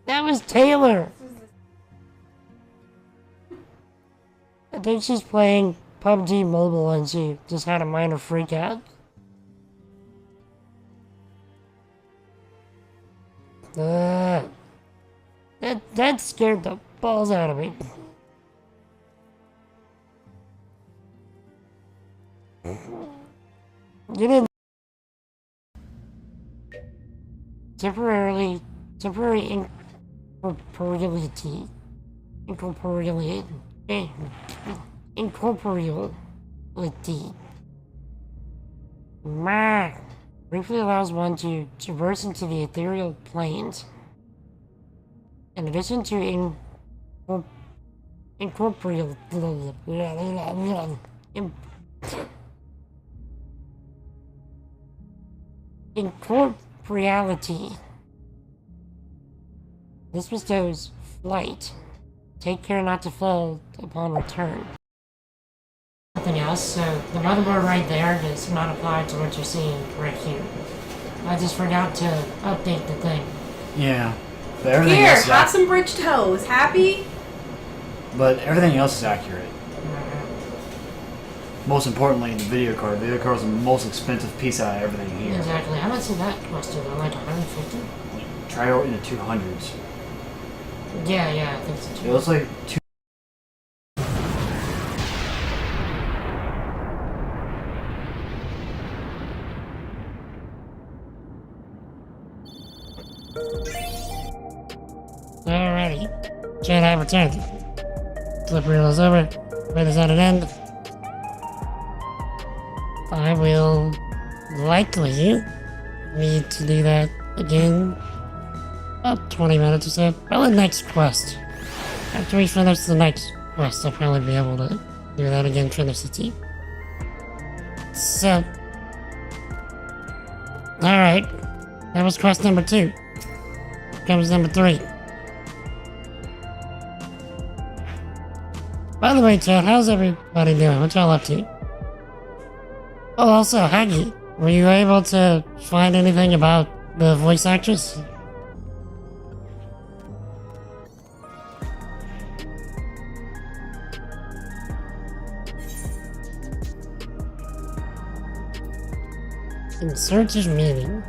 That was Taylor. I think she's playing PUBG Mobile and she just had a minor freak out. That scared the balls out of me. You didn't. Temporary incorporeality. Briefly allows one to traverse into the ethereal planes. In addition to incorporeality. This bestows flight. Take care not to fall upon return. Nothing else, so the motherboard right there does not apply to what you're seeing right here. I just forgot to update the thing. Yeah, but everything Here, else is have some bridge toes. Happy? But everything else is accurate. Most importantly, the video card. The video card is the most expensive piece out of everything here. Exactly. How much did that cost you? Like 150? Try out in the 200s. Yeah, I think so too. It looks like two. Alrighty. Chat, I returned. Flip reels over. Wait, is that an end? I will likely need to do that again. About 20 minutes or so. Probably the next quest. After we finish the next quest, I'll probably be able to do that again for the city. So. Alright. That was quest number 2. Comes number 3. By the way, chat, how's everybody doing? What y'all up to? Oh, also, Haggy, were you able to find anything about the voice actress? In search of meaning.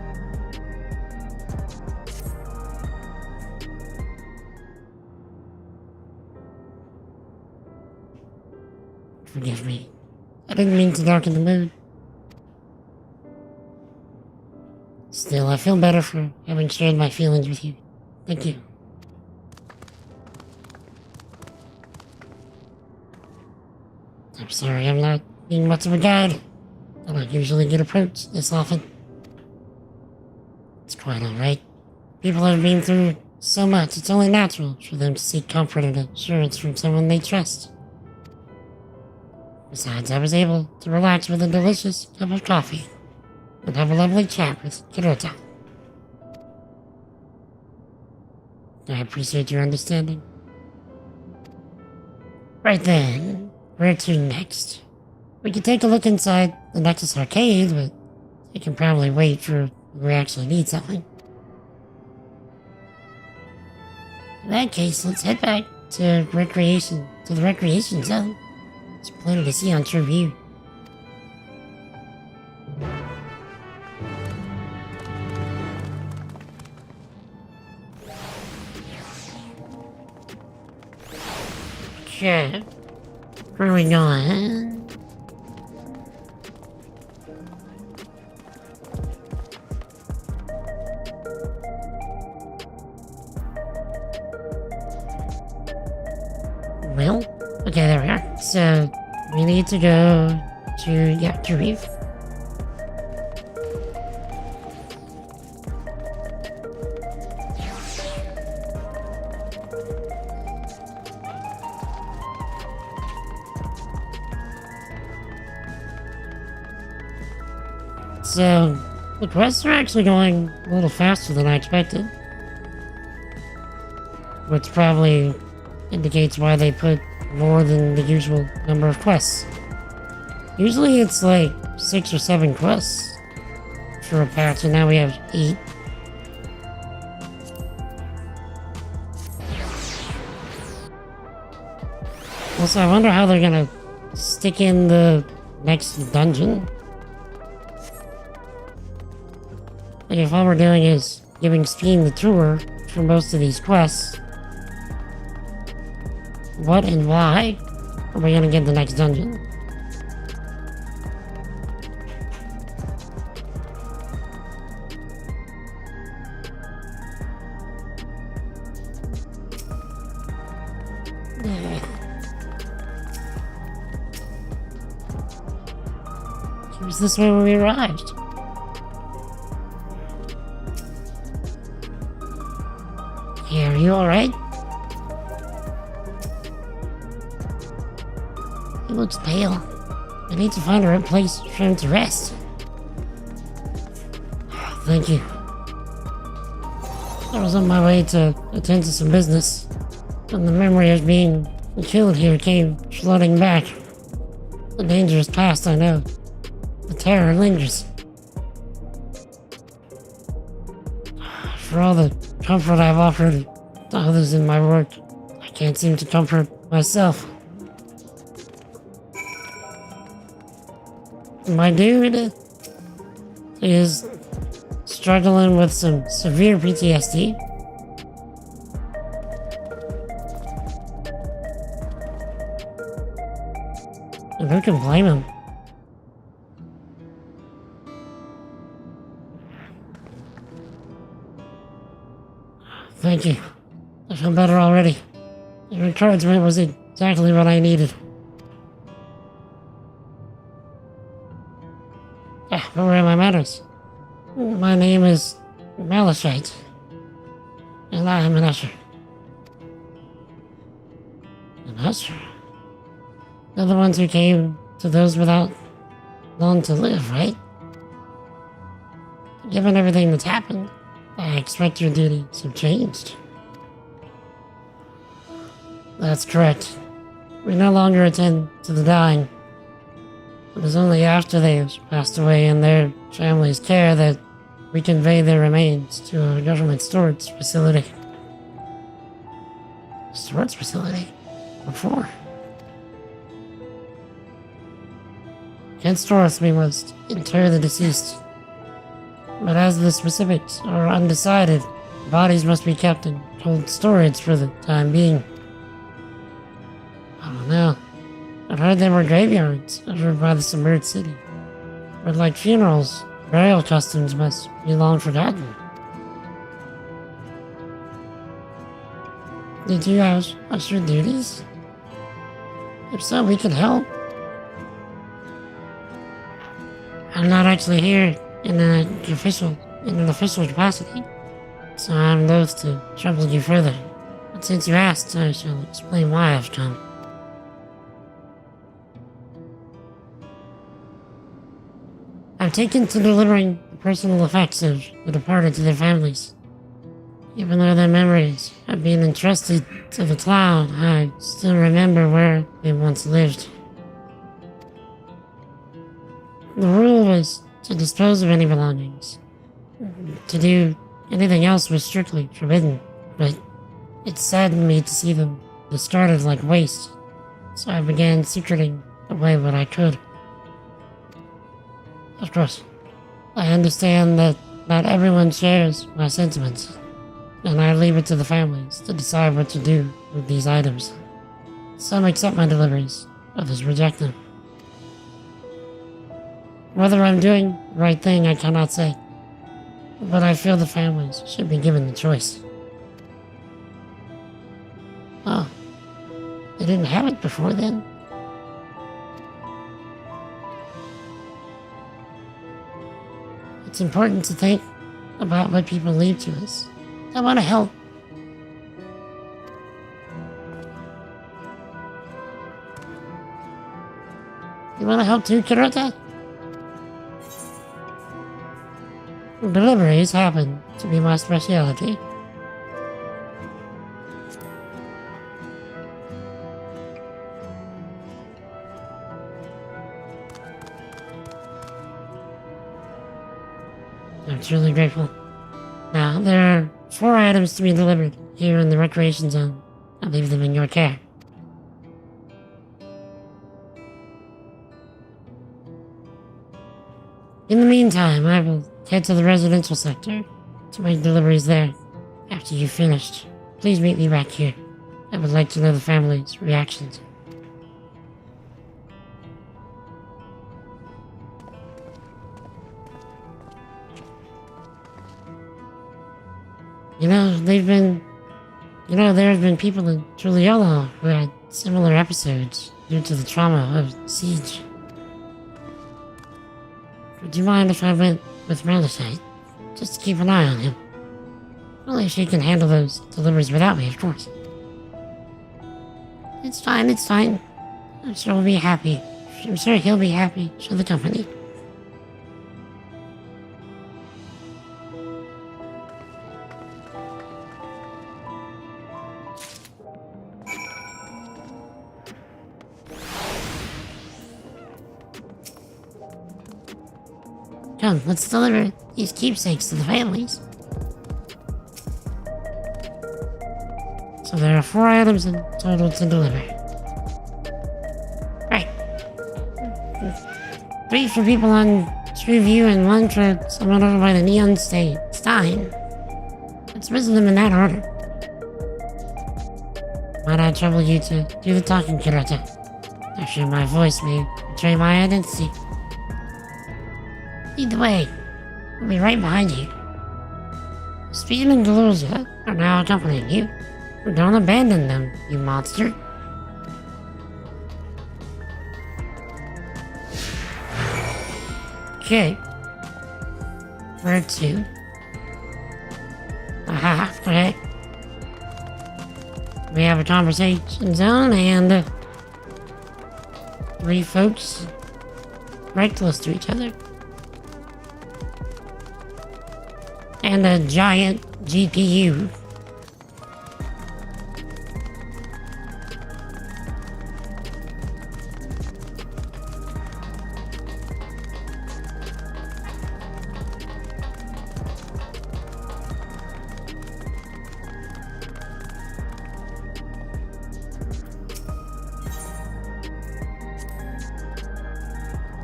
Forgive me. I didn't mean to darken the mood. Still, I feel better for having shared my feelings with you. Thank you. I'm sorry I'm not being much of a guide. I don't usually get approached this often. It's quite alright. People have been through so much, it's only natural for them to seek comfort and assurance from someone they trust. Besides, I was able to relax with a delicious cup of coffee and have a lovely chat with Kirota. I appreciate your understanding. Right then, where to next? We could take a look inside the Nexus Arcade, but you can probably wait for when we actually need something. In that case, let's head back to the recreation zone. There's plenty to see on True View. Okay, where are we going? Well, okay, there we are. So, we need to go to Reef. So, the quests are actually going a little faster than I expected. Which probably indicates why they put more than the usual number of quests. Usually it's like 6 or 7 quests for a patch, and now we have 8. Also, I wonder how they're gonna stick in the next dungeon. Like, if all we're doing is giving Steam the tour for most of these quests, what and why are we gonna get the next dungeon? It was this way when we arrived. Hey, are you alright? He looks pale. I need to find the right place for him to rest. Thank you. I was on my way to attend to some business, and the memory of being killed here came flooding back. The danger is past, I know. The terror lingers. For all the comfort I've offered to others in my work, I can't seem to comfort myself. My dude is struggling with some severe PTSD. And who can blame him? Thank you. I feel better already. Your encouragement was exactly what I needed. Yeah, but where are my manners? My name is Malachite, and I am an usher. An usher? They're the ones who came to those without long to live, right? Given everything that's happened, I expect your duties have changed. That's correct. We no longer attend to the dying. It is only after they've passed away in their family's care that we convey their remains to a government storage facility. Storage facility? What for? Henceforth, we must inter the deceased. But as the specifics are undecided, bodies must be kept in cold storage for the time being. I don't know. I've heard there were graveyards over by the submerged city. But like funerals, Burial customs must be long forgotten. Did you have extra duties? If so, we can help. I'm not actually here in an official capacity, so I'm loath to trouble you further. But since you asked, I shall explain why I've come. I've taken to delivering the personal effects of the departed to their families. Even though their memories have been entrusted to the cloud, I still remember where they once lived. The rule was to dispose of any belongings. To do anything else was strictly forbidden, but it saddened me to see them discarded like waste, so I began secreting away what I could. Of course, I understand that not everyone shares my sentiments, and I leave it to the families to decide what to do with these items. Some accept my deliveries, others reject them. Whether I'm doing the right thing, I cannot say, but I feel the families should be given the choice. Oh, they didn't have it before then? It's important to think about what people leave to us. I want to help. You want to help too, Kirota? Deliveries happen to be my specialty. I'm truly grateful. Now, there are 4 items to be delivered here in the recreation zone. I'll leave them in your care. In the meantime, I will head to the residential sector to make deliveries there. After you've finished, please meet me back here. I would like to know the family's reactions. There's been people in Juliolo who had similar episodes due to the trauma of siege. Would you mind if I went with Melisite? Just to keep an eye on him. Well, if she can handle those deliveries without me, of course. It's fine. I'm sure he'll be happy for the company. Come, let's deliver these keepsakes to the families. So there are 4 items in total to deliver. Right. 3 for people on Trueview and 1 for someone over by the Neon Stein. Let's visit them in that order. Might I trouble you to do the talking, Kirota? I'm sure my voice may betray my identity. Lead the way. We'll be right behind you. Speed and Delusia are now accompanying you. Don't abandon them, you monster. Okay. Where to? Aha, okay. We have a conversation zone and 3 folks right close to each other. And a giant GPU.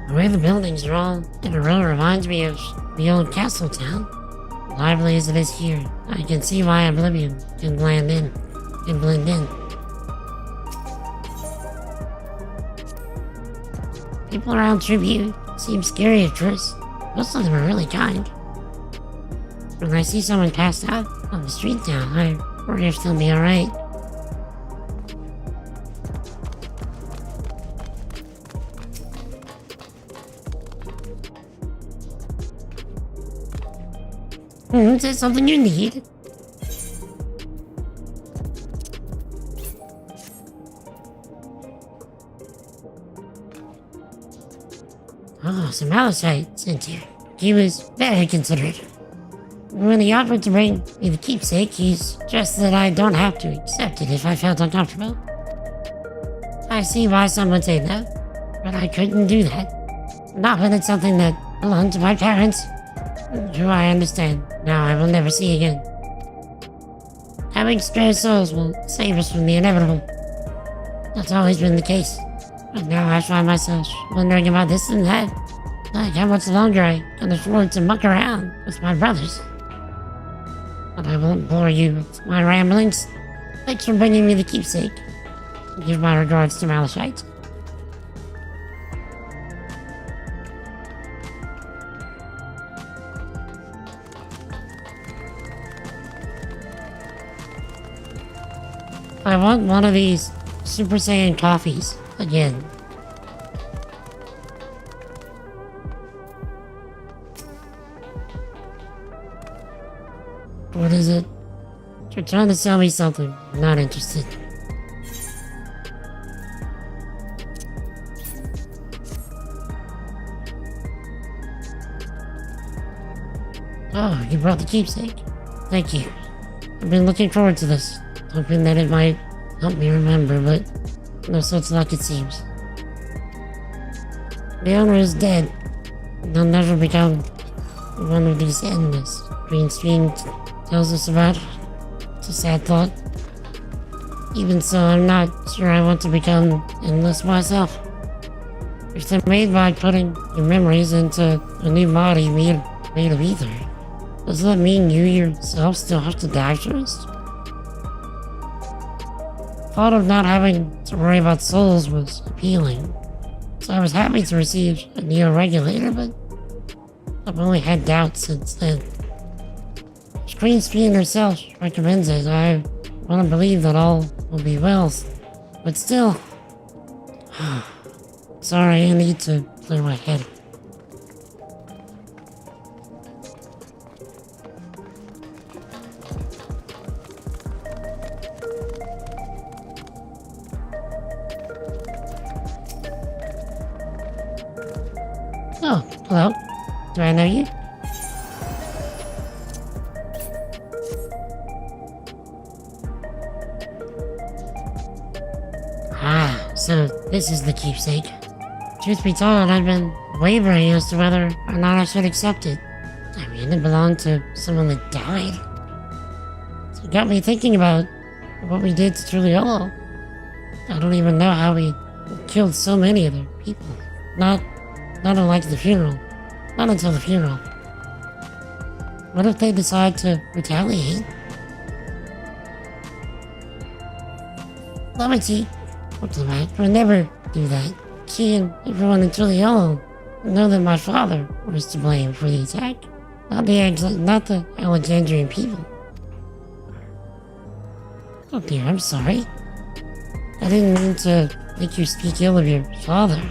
The way the buildings are all in a row reminds me of the old castle town. Lively as it is here, I can see why Oblivion can blend in. People around Tribute seem scary at first, Most of them are really kind. When I see someone passed out on the street now, I worry if they'll be alright. Is that something you need? Oh, some Malachite sent here. He was very considerate. When he offered to bring me the keepsake, he stressed that I don't have to accept it if I felt uncomfortable. I see why some would say no, but I couldn't do that. Not when it's something that belonged to my parents, who I understand now I will never see again. Having stray souls will save us from the inevitable. That's always been the case. But now I find myself wondering about this and that. Like how much longer I can afford to muck around with my brothers. But I won't bore you with my ramblings. Thanks for bringing me the keepsake. Give my regards to Malachite. I want one of these Super Saiyan coffees again. What is it? You're trying to sell me something. I'm not interested. Oh, you brought the keepsake. Thank you. I've been looking forward to this, hoping that it might help me remember, but no such luck it seems. The owner is dead. They'll never become one of these endless green stream tells us about. It's a sad thought. Even so, I'm not sure I want to become endless myself. If they're made by putting your memories into a new body made of ether, does that mean you yourself still have to die first? Thought of not having to worry about souls was appealing, so I was happy to receive a neo-regulator, but I've only had doubts since then. Green Stream herself recommends it. I want to believe that all will be well, but still. Sorry, I need to clear my head. Oh, hello. Do I know you? So, this is the keepsake. Truth be told, I've been wavering as to whether or not I should accept it. I mean, it belonged to someone that died. So it got me thinking about what we did to Truliolo. I don't even know how we killed so many of their people. Not unlike the funeral. Not until the funeral. What if they decide to retaliate? Let me see. Diplomat would never do that. She and everyone in Truliolo know that my father was to blame for the attack, not the Alexandrian people. Oh dear, I'm sorry. I didn't mean to make you speak ill of your father.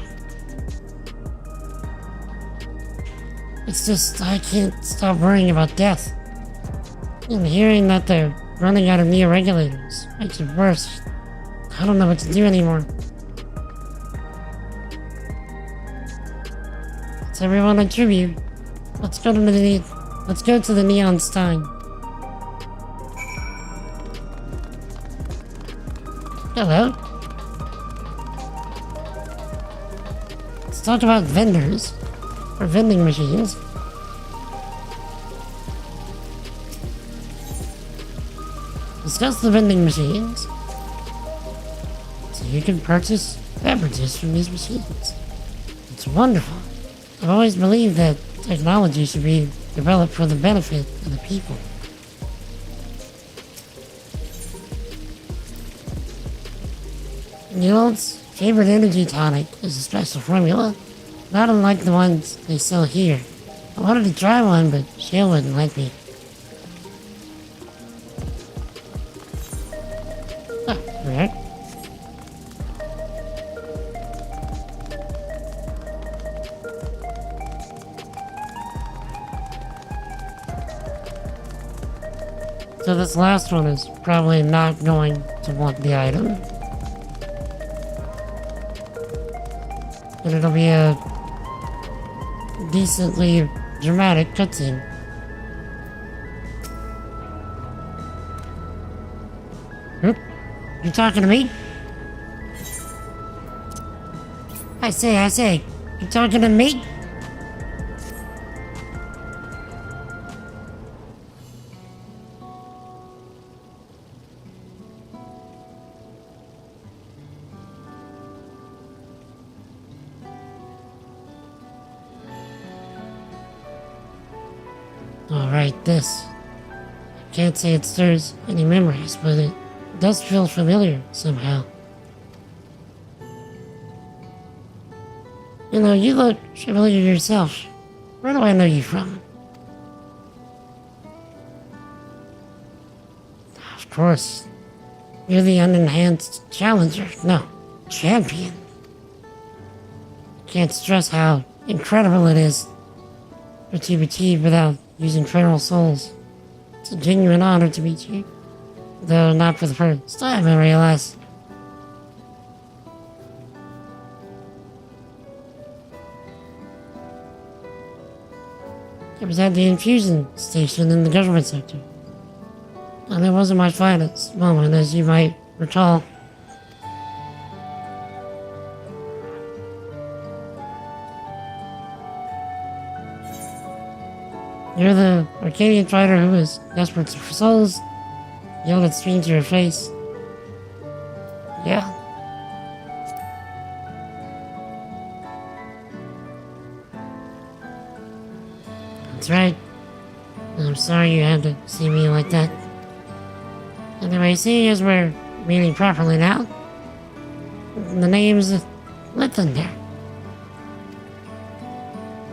It's just I can't stop worrying about death. And hearing that they're running out of neo-regulators makes it worse. I don't know what to do anymore. It's everyone on tribute. Let's go to the Neon Stein. Hello. Let's talk about vendors or vending machines. Discuss the vending machines. You can purchase beverages from these machines. It's wonderful. I've always believed that technology should be developed for the benefit of the people. Guild's favorite energy tonic is a special formula, not unlike the ones they sell here. I wanted to try one, but Shale wouldn't let me. Ah, alright. So this last one is probably not going to want the item. But it'll be a decently dramatic cutscene. Oop. You talking to me? I say, you talking to me? Alright, this. I can't say it stirs any memories, but it does feel familiar somehow. You know, you look familiar yourself. Where do I know you from? Of course. You're the unenhanced challenger. No, champion. Can't stress how incredible it is what you've achieved without using feral souls. It's a genuine honor to meet you. Though not for the first time, I realize. It was at the infusion station in the government sector. And it wasn't my finest moment, as you might recall. You're the Arcadian fighter who is desperate for souls. Yelled at straight to your face. Yeah. That's right. I'm sorry you had to see me like that. Anyway, seeing as we're meeting properly now, the name's Lithander.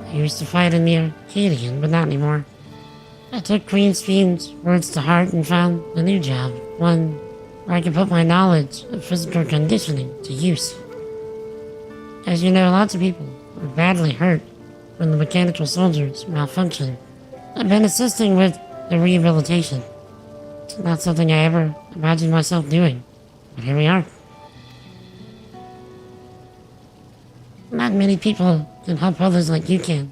I used to fight in the Arcadian, but not anymore. I took Queen's Fiend's words to heart and found a new job, one where I could put my knowledge of physical conditioning to use. As you know, lots of people are badly hurt when the mechanical soldiers malfunction. I've been assisting with their rehabilitation. It's not something I ever imagined myself doing, but here we are. Not many people can help others like you can.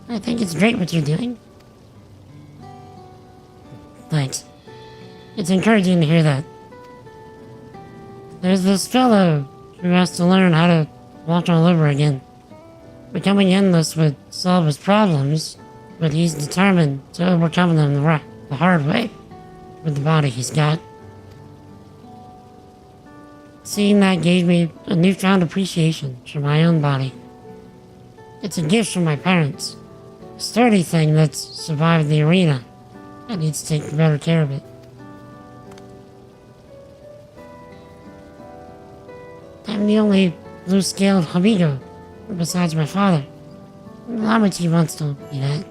I think it's great what you're doing. Thanks. It's encouraging to hear that. There's this fellow who has to learn how to walk all over again. Becoming endless would solve his problems, but he's determined to overcome them the hard way with the body he's got. Seeing that gave me a newfound appreciation for my own body. It's a gift from my parents. A sturdy thing that's survived the arena. I need to take better care of it. I'm the only blue-scaled amigo besides my father. Lamachi once told me that.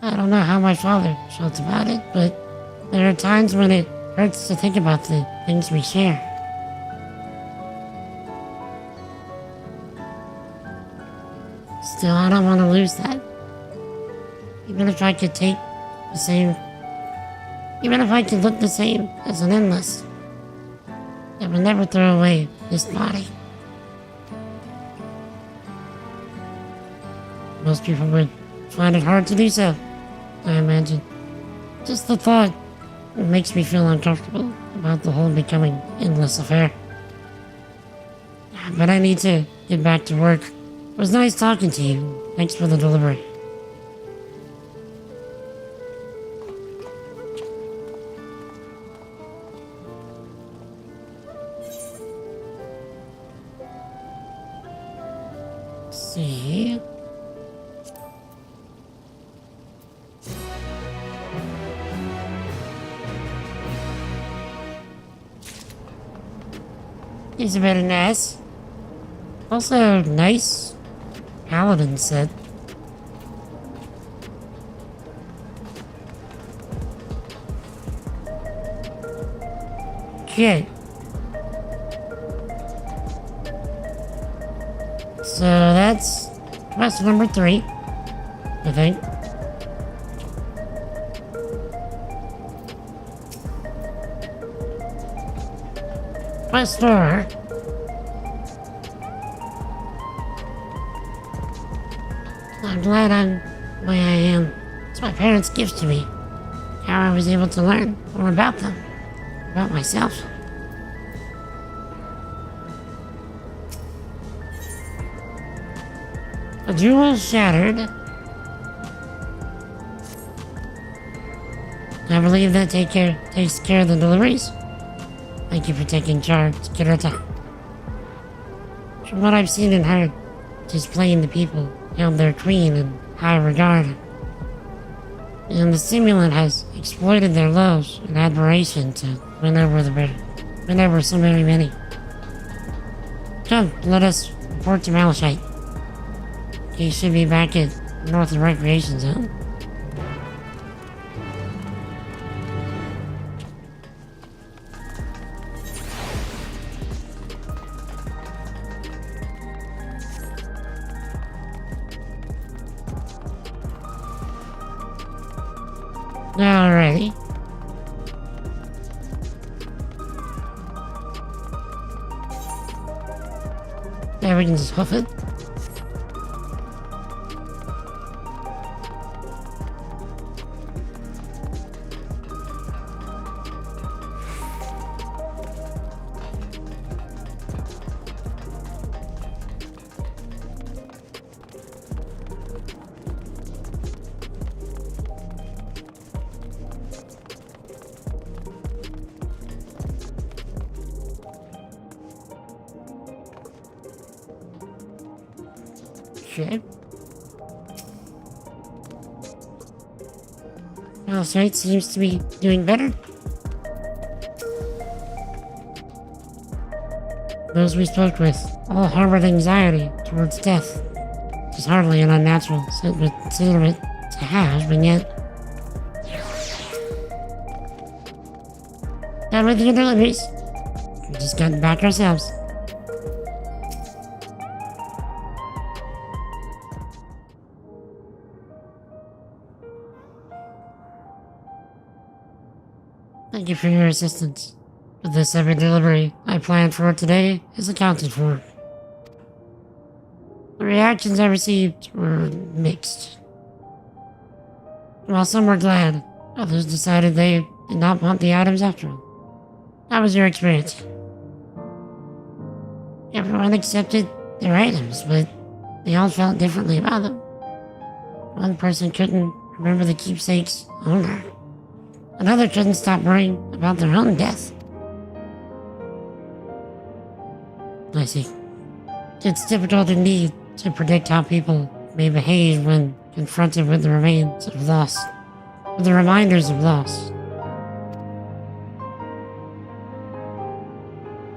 I don't know how my father felt about it, but there are times when it hurts to think about the things we share. Still, I don't want to lose that. Even if I could take the same... Even if I could look the same as an endless, I would never throw away this body. Most people would find it hard to do so, I imagine. Just the thought makes me feel uncomfortable about the whole becoming endless affair. But I need to get back to work. It was nice talking to you. Thanks for the delivery. Let's see. He's a bit nice. Also nice, Paladin said. Okay. So that's quest number 3, I think. Quest 4. I'm glad I'm the way I am. It's my parents' gift to me. How I was able to learn more about them, about myself. A jewel shattered. I believe that takes care of the deliveries. Thank you for taking charge, Kirota. From what I've seen and heard, displaying the people held their queen in high regard. And the simulant has exploited their loves and admiration to win over so very many. Come, let us report to Malachite. He should be back at North Recreation Zone. Alrighty. Now we can just hoof it. Okay. Well, Sight seems to be doing better. Those we spoke with all harbored anxiety towards death, which is hardly an unnatural sentiment to have, and yet... Not with the deliveries. We've just gotten back ourselves. Thank you for your assistance. With this every delivery I planned for today is accounted for. The reactions I received were mixed. While some were glad, others decided they did not want the items after all. How was your experience? Everyone accepted their items, but they all felt differently about them. One person couldn't remember the keepsake's owner. Another couldn't stop worrying about their own death. I see. It's difficult indeed to predict how people may behave when confronted with the remains of loss, with the reminders of loss.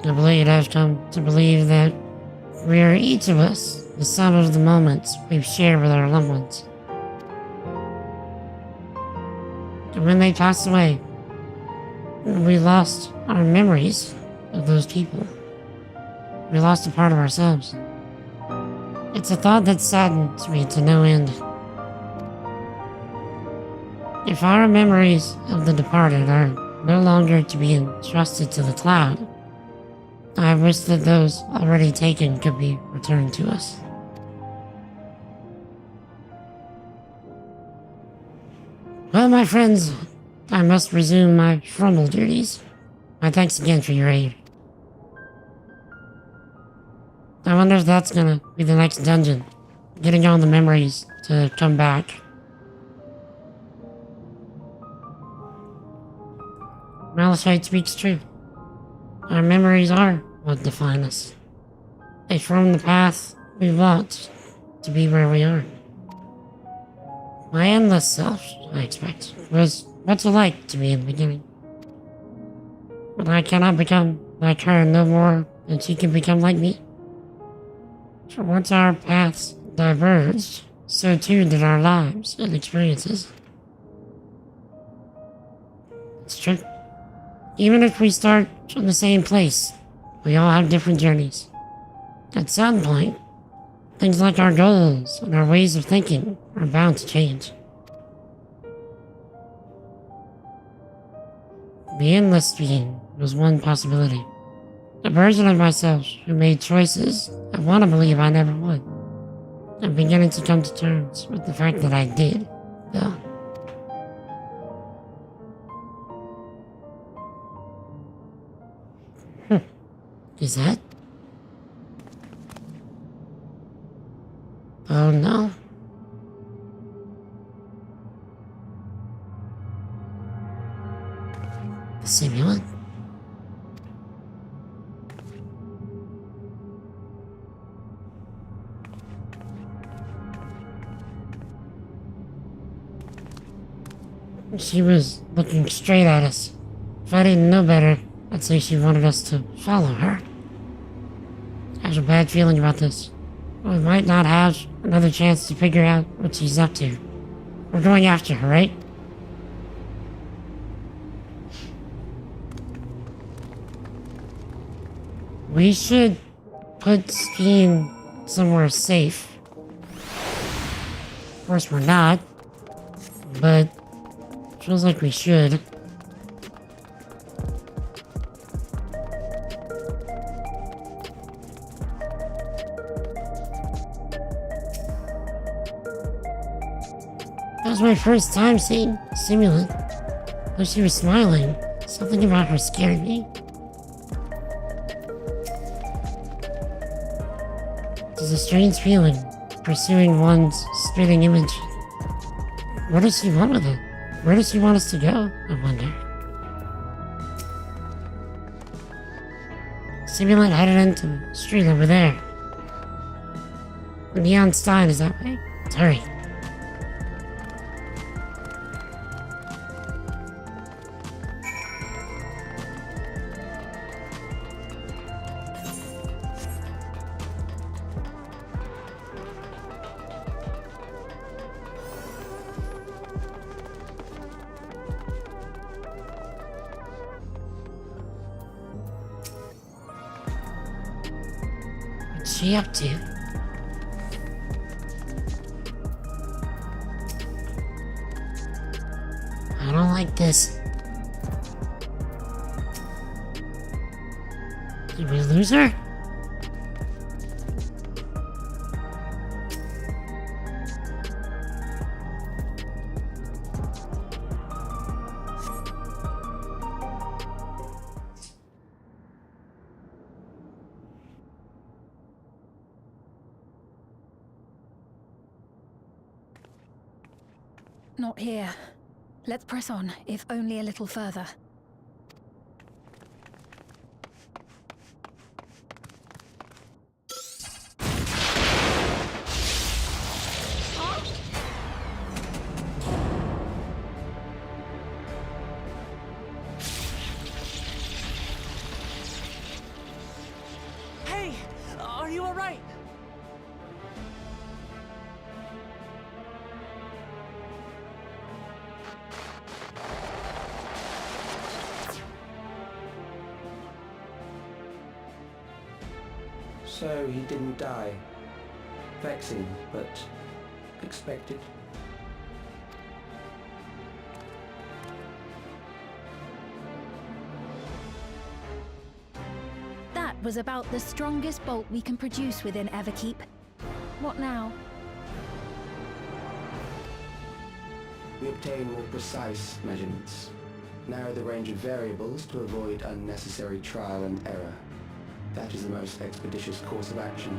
I believe I've come to believe that we are each of us the sum of the moments we've shared with our loved ones. And when they passed away, we lost our memories of those people. We lost a part of ourselves. It's a thought that saddens me to no end. If our memories of the departed are no longer to be entrusted to the cloud, I wish that those already taken could be returned to us. Well, my friends, I must resume my formal duties. My thanks again for your aid. I wonder if that's gonna be the next dungeon. Getting all the memories to come back. Malachite speaks true. Our memories are what define us. They form the path we walked to be where we are. My endless self, I expect, was what's it like to me in the beginning. But I cannot become like her no more than she can become like me. For once our paths diverged, so too did our lives and experiences. It's true. Even if we start from the same place, we all have different journeys. At some point, things like our goals and our ways of thinking are bound to change. The endless stream was one possibility. The version of myself who made choices I want to believe I never would. I'm beginning to come to terms with the fact that I did, though. Is that? Oh no. The simulant? She was looking straight at us. If I didn't know better, I'd say she wanted us to follow her. I have a bad feeling about this. We might not have another chance to figure out what she's up to. We're going after her, right? We should put Skeen somewhere safe. Of course we're not, but feels like we should. That was my first time seeing a simulant. Though she was smiling, something about her scared me. It's a strange feeling, pursuing one's spitting image. What does she want with it? Where does she want us to go, I wonder? Simulant headed into the street over there. The neon sign is that way. Let's hurry. What's she up to? I don't like this. Did we lose her? Not here. Let's press on, if only a little further. Hey! Are you alright? So he didn't die. Vexing, but expected. That was about the strongest bolt we can produce within Everkeep. What now? We obtain more precise measurements. Narrow the range of variables to avoid unnecessary trial and error. That is the most expeditious course of action.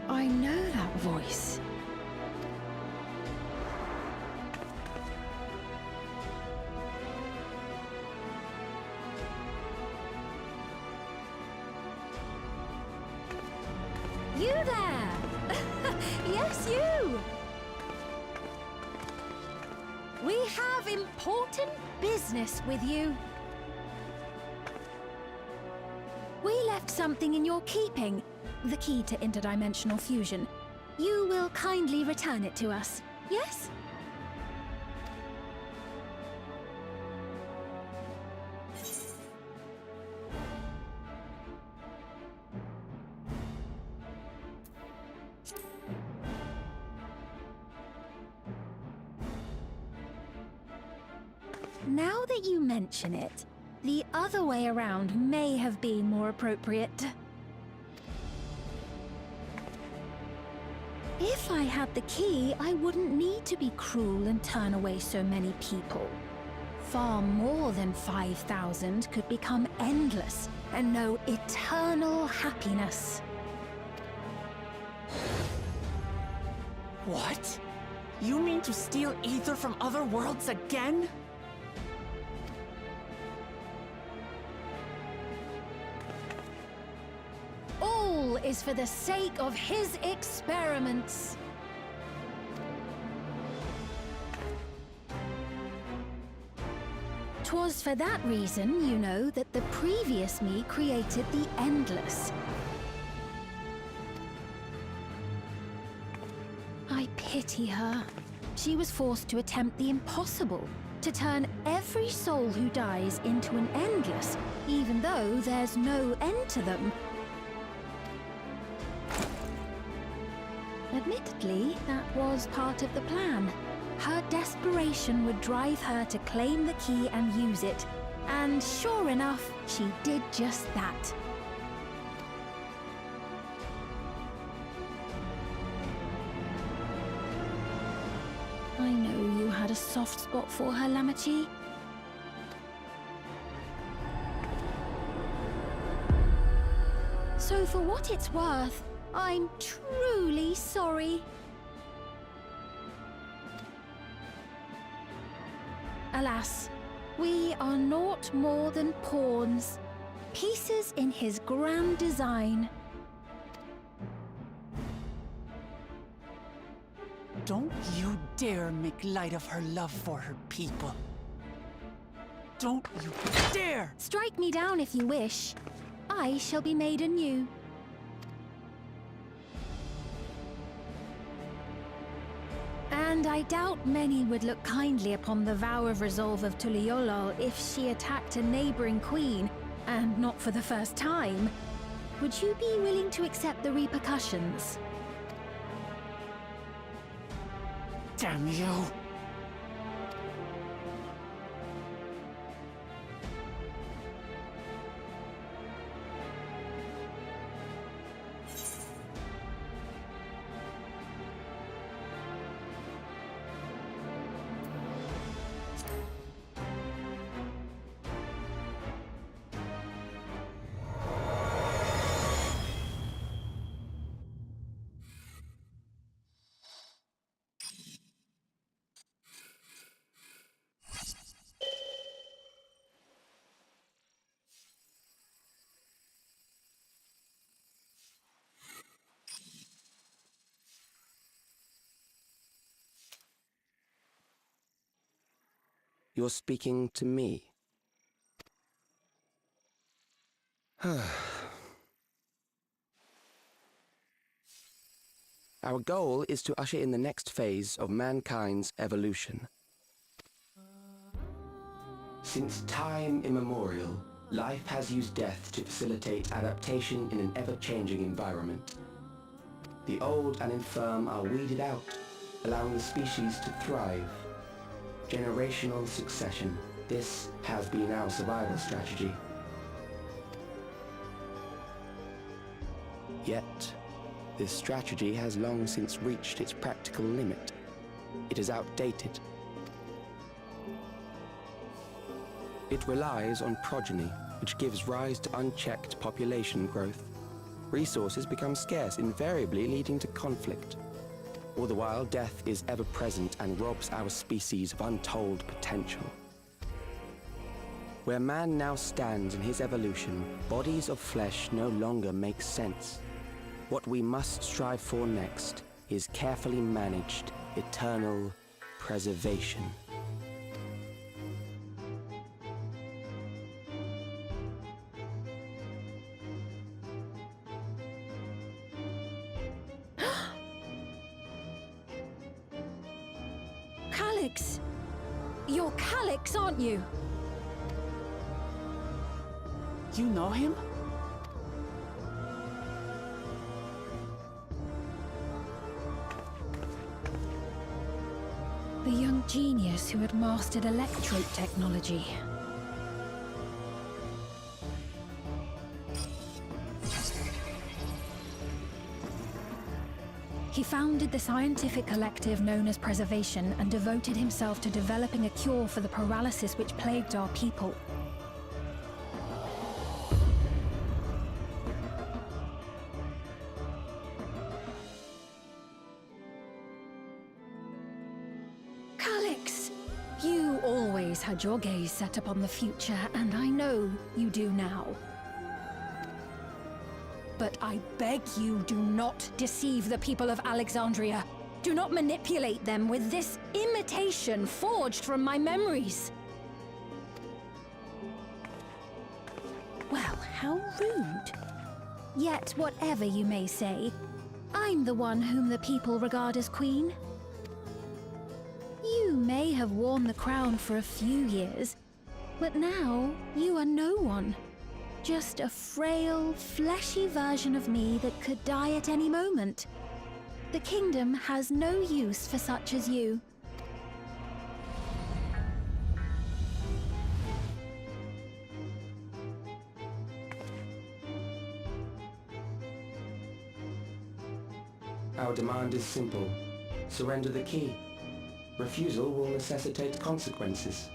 I know that voice. You there! Yes, you! We have important business with you. We left something in your keeping. The key to interdimensional fusion. You will kindly return it to us, yes? Now that you mention it, the other way around may have been more appropriate. If I had the key, I wouldn't need to be cruel and turn away so many people. Far more than 5,000 could become endless and know eternal happiness. What? You mean to steal ether from other worlds again? All is for the sake of his experiments. Twas for that reason, you know, that the previous me created the Endless. I pity her. She was forced to attempt the impossible, to turn every soul who dies into an Endless, even though there's no end to them. Admittedly, that was part of the plan. Her desperation would drive her to claim the key and use it. And sure enough, she did just that. I know you had a soft spot for her, Lamachi. So for what it's worth, I'm truly sorry. Alas, we are naught more than pawns, pieces in his grand design. Don't you dare make light of her love for her people. Don't you dare! Strike me down if you wish. I shall be made anew. And I doubt many would look kindly upon the vow of resolve of Tuliolol if she attacked a neighboring queen, and not for the first time. Would you be willing to accept the repercussions? Damn you! You're speaking to me. Our goal is to usher in the next phase of mankind's evolution. Since time immemorial, life has used death to facilitate adaptation in an ever-changing environment. The old and infirm are weeded out, allowing the species to thrive. Generational succession. This has been our survival strategy. Yet, this strategy has long since reached its practical limit. It is outdated. It relies on progeny, which gives rise to unchecked population growth. Resources become scarce, invariably leading to conflict. All the while, death is ever present and robs our species of untold potential. Where man now stands in his evolution, bodies of flesh no longer make sense. What we must strive for next is carefully managed, eternal preservation. Calix. You're Calix, aren't you? You know him? The young genius who had mastered electrope technology. He founded the scientific collective known as Preservation and devoted himself to developing a cure for the paralysis which plagued our people. Calix! You always had your gaze set upon the future, and I know you do now. But I beg you, do not deceive the people of Alexandria. Do not manipulate them with this imitation forged from my memories. Well, how rude. Yet, whatever you may say, I'm the one whom the people regard as queen. You may have worn the crown for a few years, but now you are no one. Just a frail, fleshy version of me that could die at any moment. The kingdom has no use for such as you. Our demand is simple. Surrender the key. Refusal will necessitate consequences.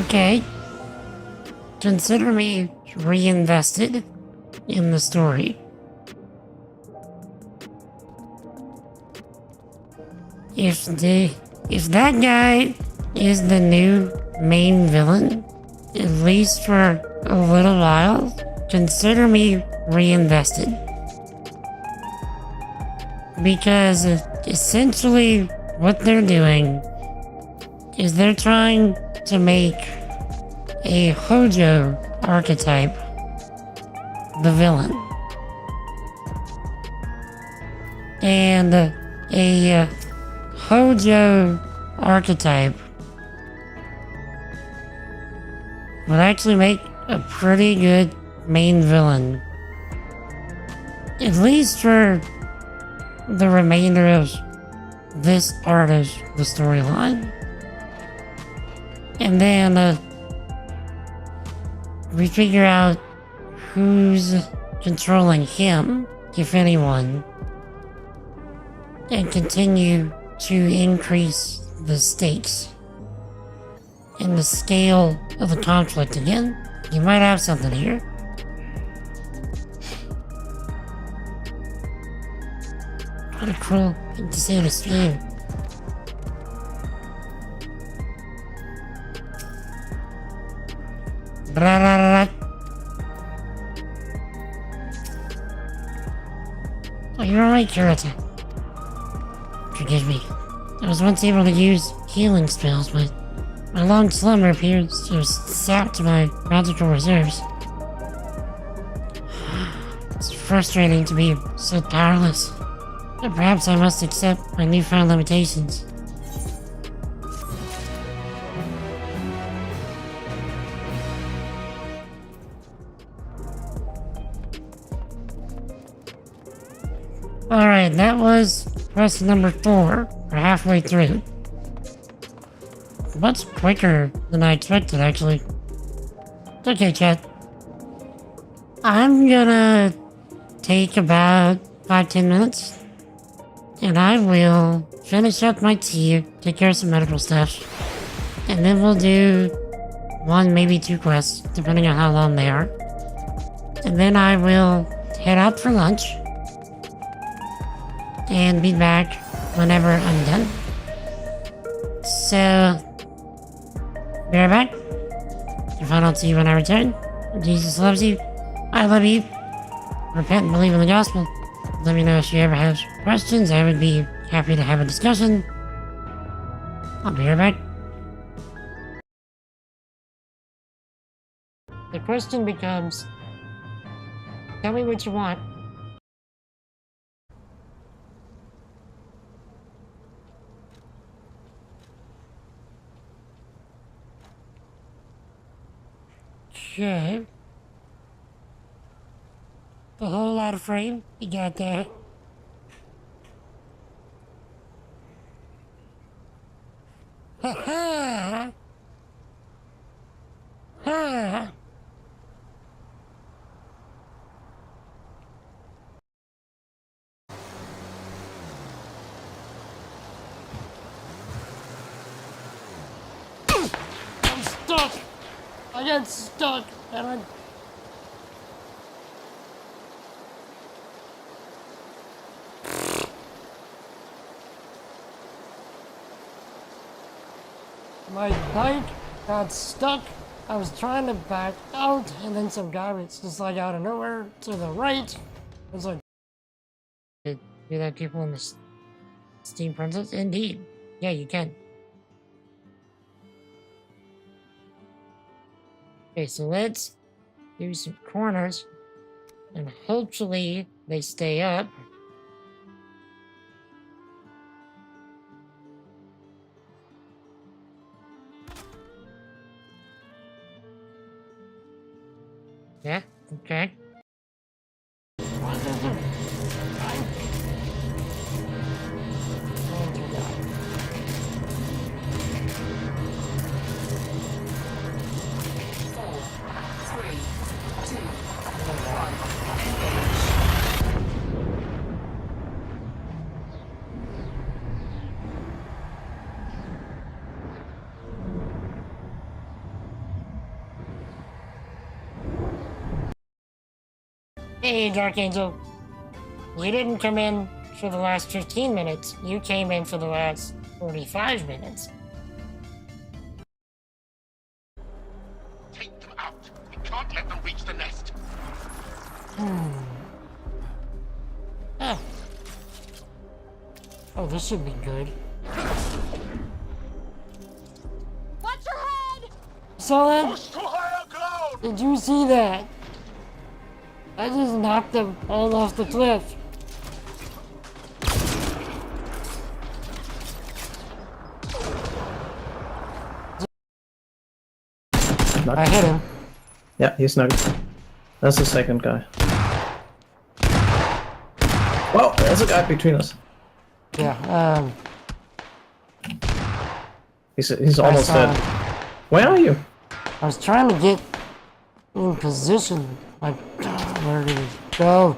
Okay. Consider me reinvested in the story. If that guy is the new main villain, at least for a little while, consider me reinvested. Because essentially what they're doing is they're trying to make a Hojo archetype the villain. And a Hojo archetype would actually make a pretty good main villain. At least for the remainder of this part of the storyline. And then we figure out who's controlling him, if anyone, and continue to increase the stakes and the scale of the conflict again. You might have something here. What a cruel thing to say to Steve. Blah, blah, blah. Oh, you're alright, Kurata. Forgive me. I was once able to use healing spells, but my long slumber appears to have sapped my magical reserves. It's frustrating to be so powerless, but perhaps I must accept my newfound limitations. Alright, that was quest number 4. We're halfway through. Much quicker than I expected, actually. It's okay, chat. I'm gonna take about 5-10 minutes, and I will finish up my tea, take care of some medical stuff, and then we'll do 1, maybe 2 quests, depending on how long they are. And then I will head out for lunch, and be back whenever I'm done. So, be right back. If I don't see you when I return, Jesus loves you, I love you. Repent and believe in the gospel. Let me know if you ever have questions. I would be happy to have a discussion. I'll be right back. The question becomes, tell me what you want. Okay. A whole lot of frame you got there. Ha ha! Ha! I'm stuck! I got stuck and I'm... My bike got stuck. I was trying to back out, and then some guy was just like out of nowhere to the right. I was like, do that people in the Steam Princess? Indeed. Yeah, you can. Okay, so let's do some corners, and hopefully they stay up. Yeah, okay. Hey, Dark Angel. You didn't come in for the last 15 minutes. You came in for the last 45 minutes. Take them out. We can't let them reach the nest. Ah. Oh, this should be good. Watch your head! Saw that? Push to higher ground! Did you see that? I just knocked them all off the cliff. I hit him. Yeah, he's knocked. That's the second guy. Well, there's a guy between us. Yeah, He's almost dead. Where are you? I was trying to get in position. Like, where did he go?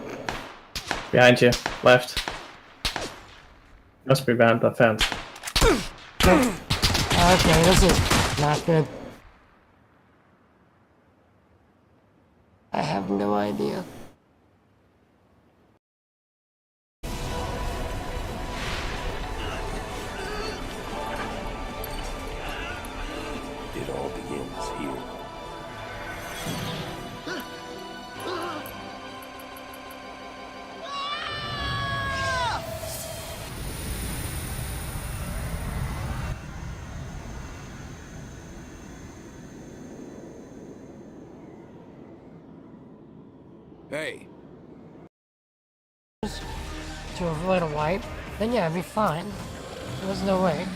Behind you. Left. Must be behind the fence. Okay, this is not good. I have no idea. It all begins here. Hey. To avoid a wipe, then yeah, I'd be fine. There's no way.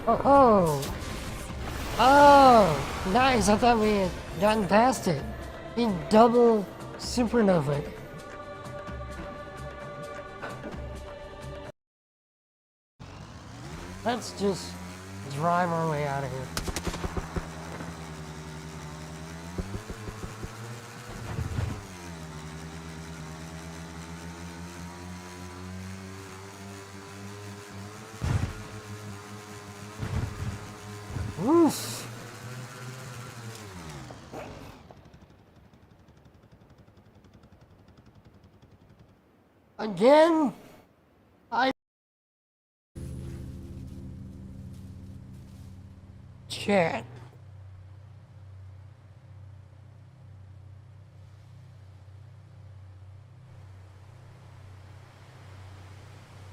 Oh! Oh! Nice! I thought we had gotten past it. He double supernova. Let's just drive our way out of here. Oof. Again? Chat.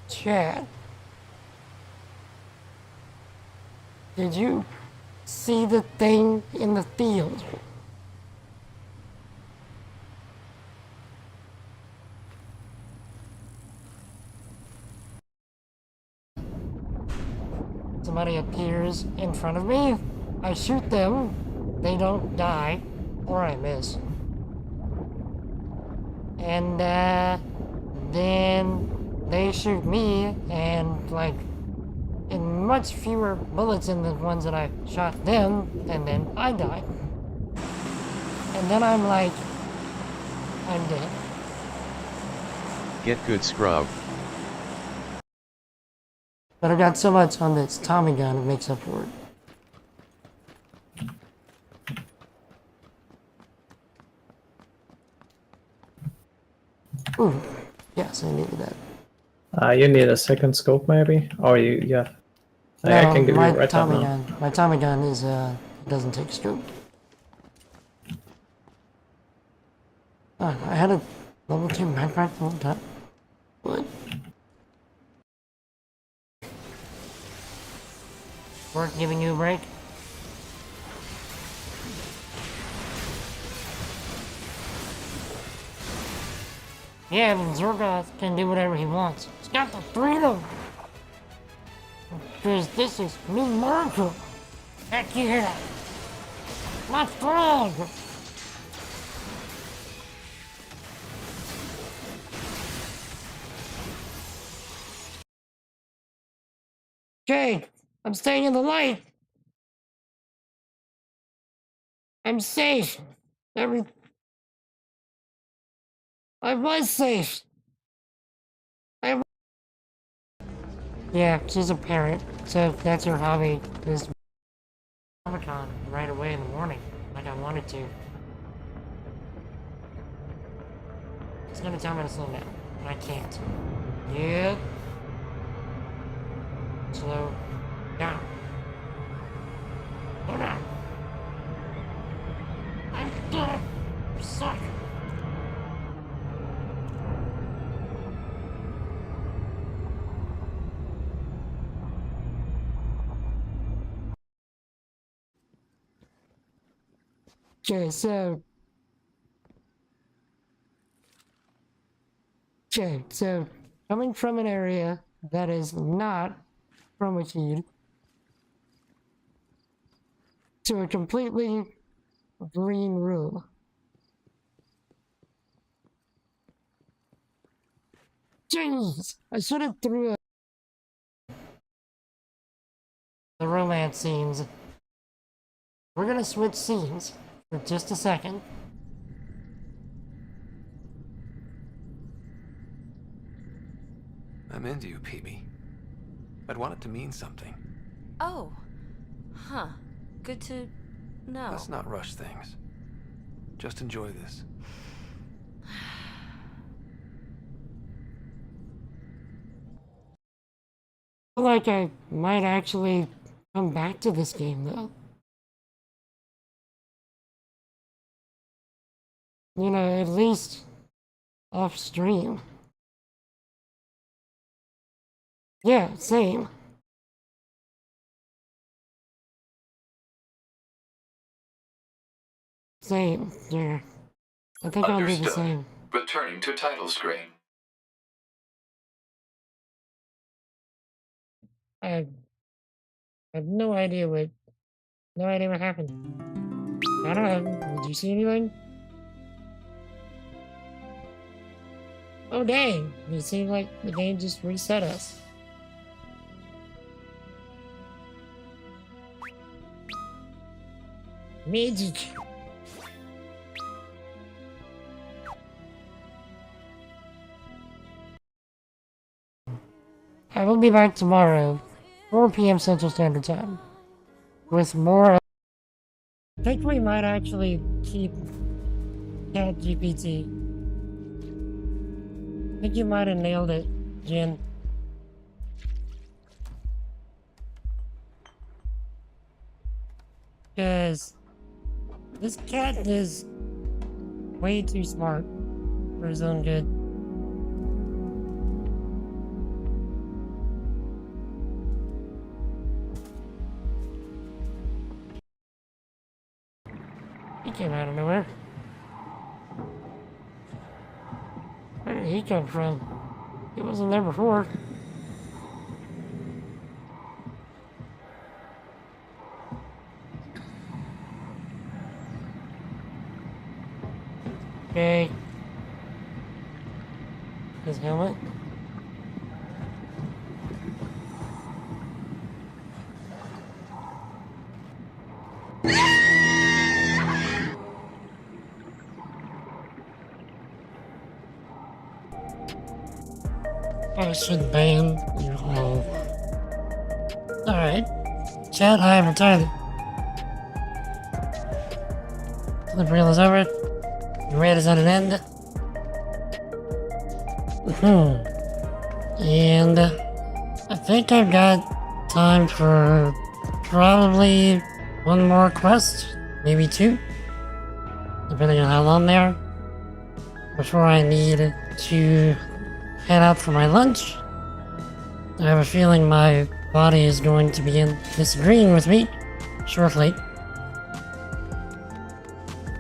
Chat. Did you see the thing in the field? Somebody appears in front of me, I shoot them, they don't die, or I miss. And then they shoot me, and like, in much fewer bullets than the ones that I shot them, and then I die. And then I'm like, I'm dead. Get good, scrub. But I got so much on this Tommy gun, it makes up for it. Ooh, yes, I needed that. You need a second scope maybe? Or yeah. No, I can give you my a red dot Tommy now. gun. My Tommy gun is doesn't take scope. Oh, I had a level 2 backpack the whole time. What? Worth giving you a break? Yeah, but Zorgoth can do whatever he wants. He's got the freedom! Because this is New America! Heck yeah! My frog! Okay, I'm staying in the light! I'm safe! I was safe! Yeah, she's a parent, so if that's her hobby, is Comic-Con right away in the morning, like I wanted to. It's gonna tell me to slow down, and I can't. Yeah. Slow down. Slow down. I'm gonna suck. Okay, so coming from an area that is not from a seed to a completely green room. Jeez, I should have threw the romance scenes. We're gonna switch scenes for just a second. I'm into you, Peebee. I'd want it to mean something. Oh. Huh. Good to know. Let's not rush things. Just enjoy this. I feel like I might actually come back to this game though. You know, at least off stream. Yeah, same. Same, yeah. I think I'll do the same. Returning to title screen. I have no idea what happened. I don't know. Did you see anything? Oh dang! It seemed like the game just reset us. Magic! I will be back tomorrow, 4 p.m. Central Standard Time, with more. I think we might actually keep ChatGPT. I think you might have nailed it, Jen. Because this cat is way too smart for his own good. He came out of nowhere. Where did he come from? He wasn't there before. Okay. His helmet. I should ban you all. Alright. Chat, I have returned. The reel is over. The raid is at an end. And I think I've got time for probably one more quest, maybe two, depending on how long they are, before I need to head out for my lunch. I have a feeling my body is going to begin disagreeing with me shortly.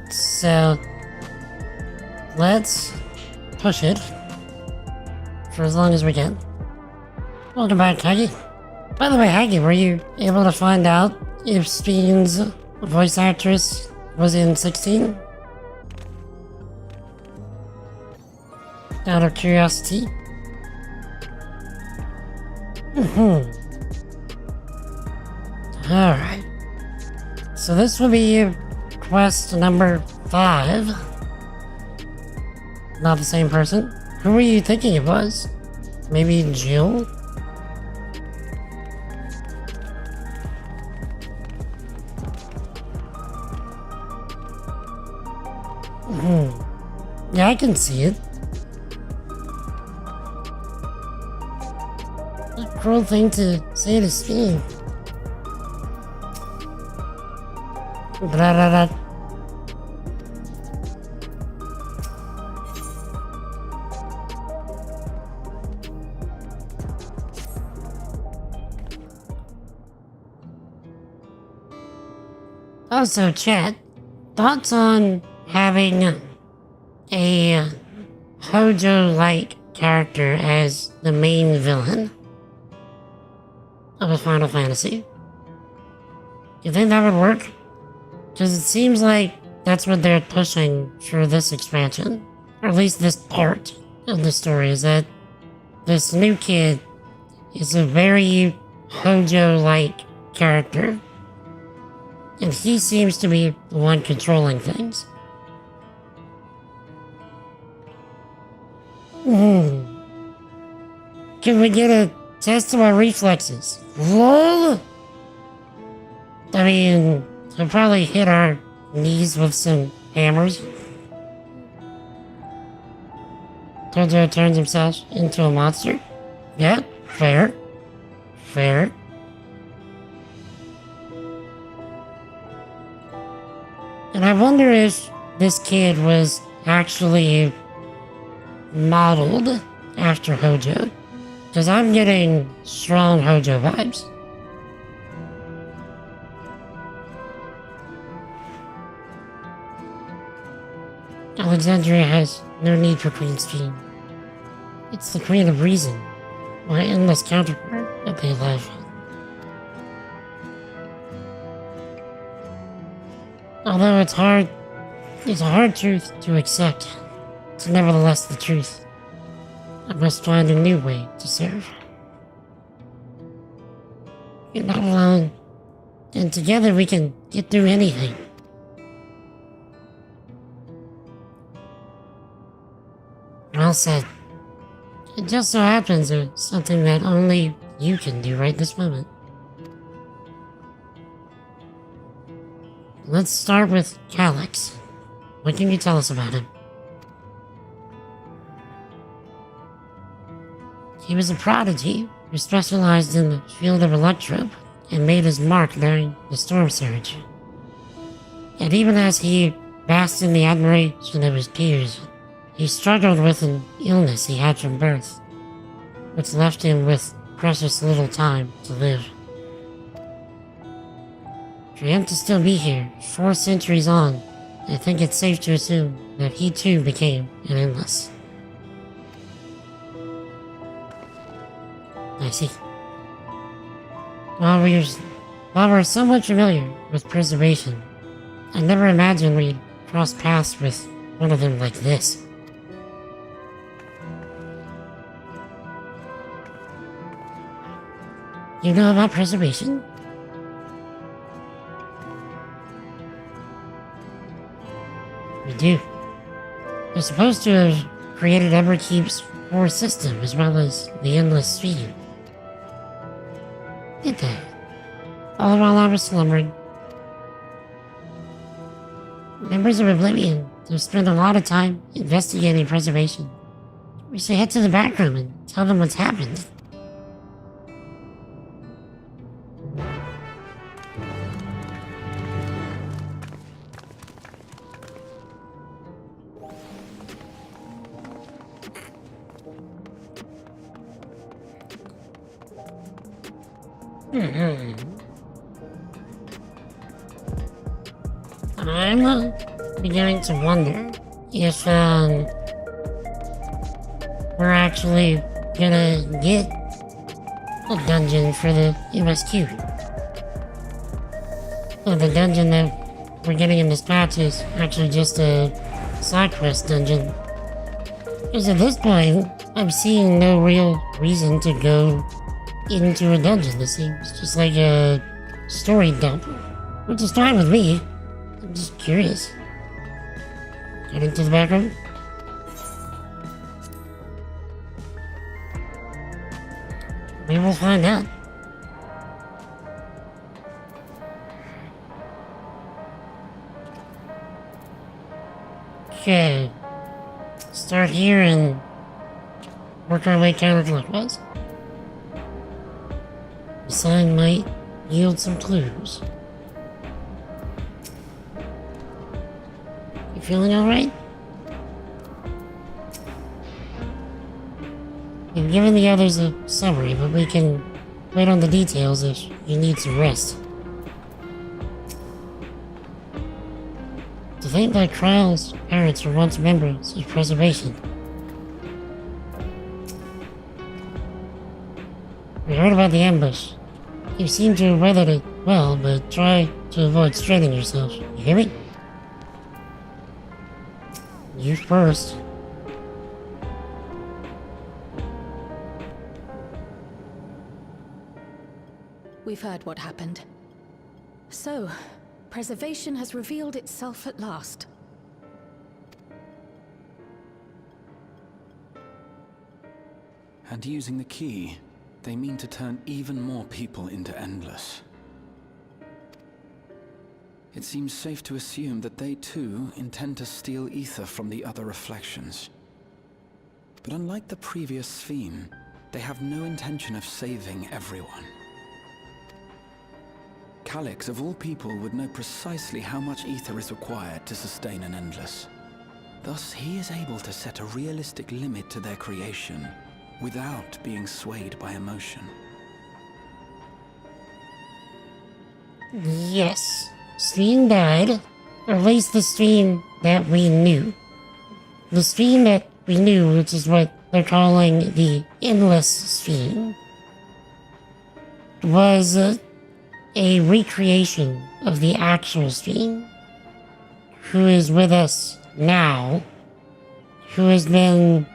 So let's push it for as long as we can. Welcome back, Haggy. By the way, Haggy, were you able to find out if Steen's voice actress was in 16? Out of curiosity. Alright. So this will be quest number 5. Not the same person. Who were you thinking it was? Maybe Jill? Yeah, I can see it. What a cruel thing to say to Steve. Blah, blah, blah. Also, chat, thoughts on having a Hojo-like character as the main villain of a Final Fantasy? You think that would work? Because it seems like that's what they're pushing for this expansion. Or at least this part of the story, is that this new kid is a very Hojo-like character. And he seems to be the one controlling things. Can we get a test of my reflexes? LOL? I mean, we'll probably hit our knees with some hammers. Tojo turns himself into a monster. Yeah, fair. Fair. And I wonder if this kid was actually modeled after Hojo. Because I'm getting strong Hojo vibes. Alexandria has no need for Queen's Queen. It's the Queen of Reason, my endless counterpart that they love. Although it's a hard truth to accept, it's nevertheless the truth. I must find a new way to serve. You're not alone, and together we can get through anything. Well said. It just so happens there's something that only you can do right this moment. Let's start with Calyx. What can you tell us about him? He was a prodigy who specialized in the field of electrope and made his mark during the storm surge. And even as he basked in the admiration of his peers, he struggled with an illness he had from birth, which left him with precious little time to live. For him to still be here, 4 centuries on, I think it's safe to assume that he too became an endless. I see. While we're somewhat familiar with preservation, I never imagined we'd cross paths with one of them like this. You know about preservation? We do. They're supposed to have created Everkeep's core system as well as the Endless Stream. Did they? All while I was slumbering. Members of Oblivion have spent a lot of time investigating preservation. We should head to the back room and tell them what's happened. I'm beginning to wonder if we're actually gonna get a dungeon for the MSQ. Well, the dungeon that we're getting in this patch is actually just a side quest dungeon. Because at this point, I'm seeing no real reason to go into a dungeon. This seems just like a story dump, which is fine with me. I'm just curious. Get into the back room? We will find out. Okay. Start here and work our way counterclockwise. The sign might yield some clues. You feeling alright? We've given the others a summary, but we can wait on the details if you need some rest. To think that Kryle's parents were once members of preservation. We heard about the ambush. You seem to have weathered it well, but try to avoid straining yourself. You hear me? You first. We've heard what happened. So, preservation has revealed itself at last. And using the key, they mean to turn even more people into Endless. It seems safe to assume that they too intend to steal ether from the other reflections. But unlike the previous Sphere, they have no intention of saving everyone. Calyx, of all people, would know precisely how much ether is required to sustain an Endless. Thus, he is able to set a realistic limit to their creation, without being swayed by emotion. Yes. Sphere died, or at least the Sphere that we knew. The Sphere that we knew, which is what they're calling the Endless Sphere, was a recreation of the actual Sphere, who is with us now, who has been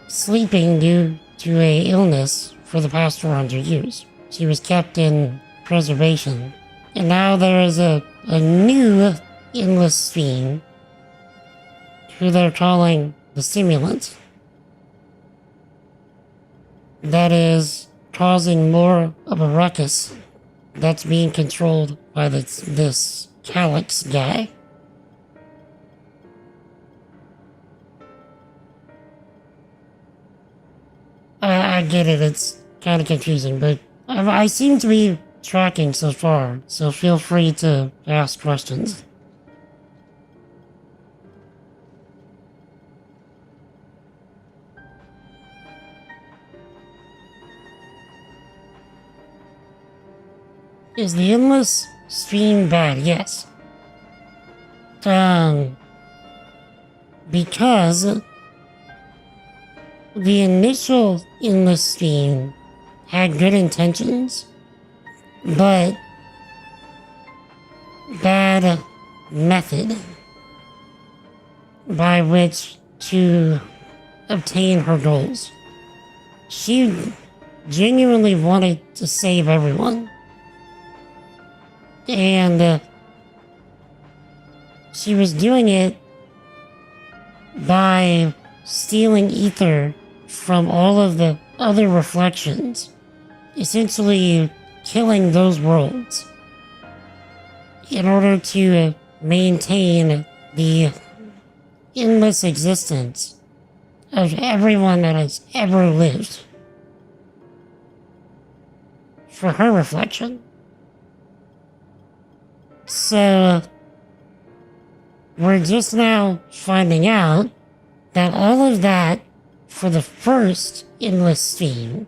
sleeping due to a illness for the past 400 years. She was kept in preservation, and now there is a new Endless Sphere, who they're calling the Simulant, that is causing more of a ruckus that's being controlled by this Calyx guy. I get it, it's kind of confusing, but I seem to be tracking so far, so feel free to ask questions. is the endless stream bad? Yes. Because the initial endless stream had good intentions, but bad method by which to obtain her goals. She genuinely wanted to save everyone. And she was doing it by stealing ether from all of the other reflections, essentially killing those worlds in order to maintain the endless existence of everyone that has ever lived for her reflection. So we're just now finding out that all of that for the first endless stream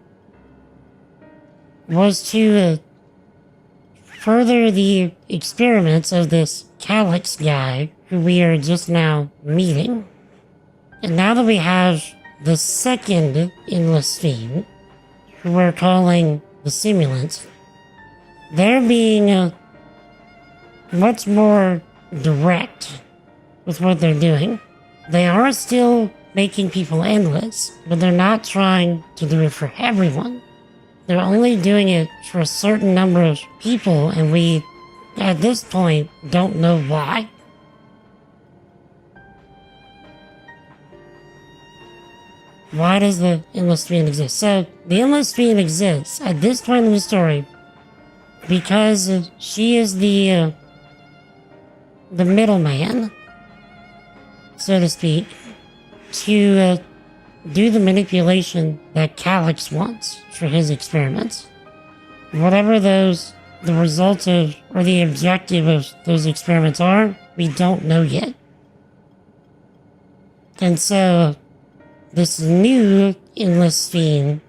was to further the experiments of this Calyx guy who we are just now meeting. And now that we have the second endless stream, who we're calling the simulants, they're being much more direct with what they're doing. They are still making people endless, but they're not trying to do it for everyone. They're only doing it for a certain number of people, and we, at this point, don't know why. Why does the endless stream exist? So, the endless stream exists at this point in the story because she is the middleman, so to speak, to do the manipulation that Calyx wants for his experiments. Whatever the results of, or the objective of those experiments are, we don't know yet. And so, this new endless stream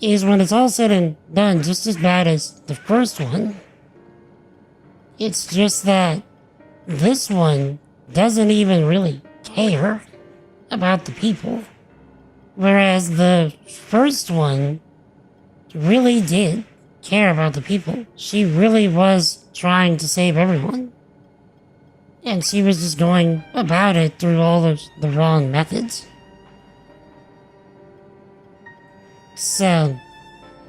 is, when it's all said and done, just as bad as the first one. It's just that this one doesn't even really care about the people, whereas the first one really did care about the people. She really was trying to save everyone. And she was just going about it through all of the wrong methods. So,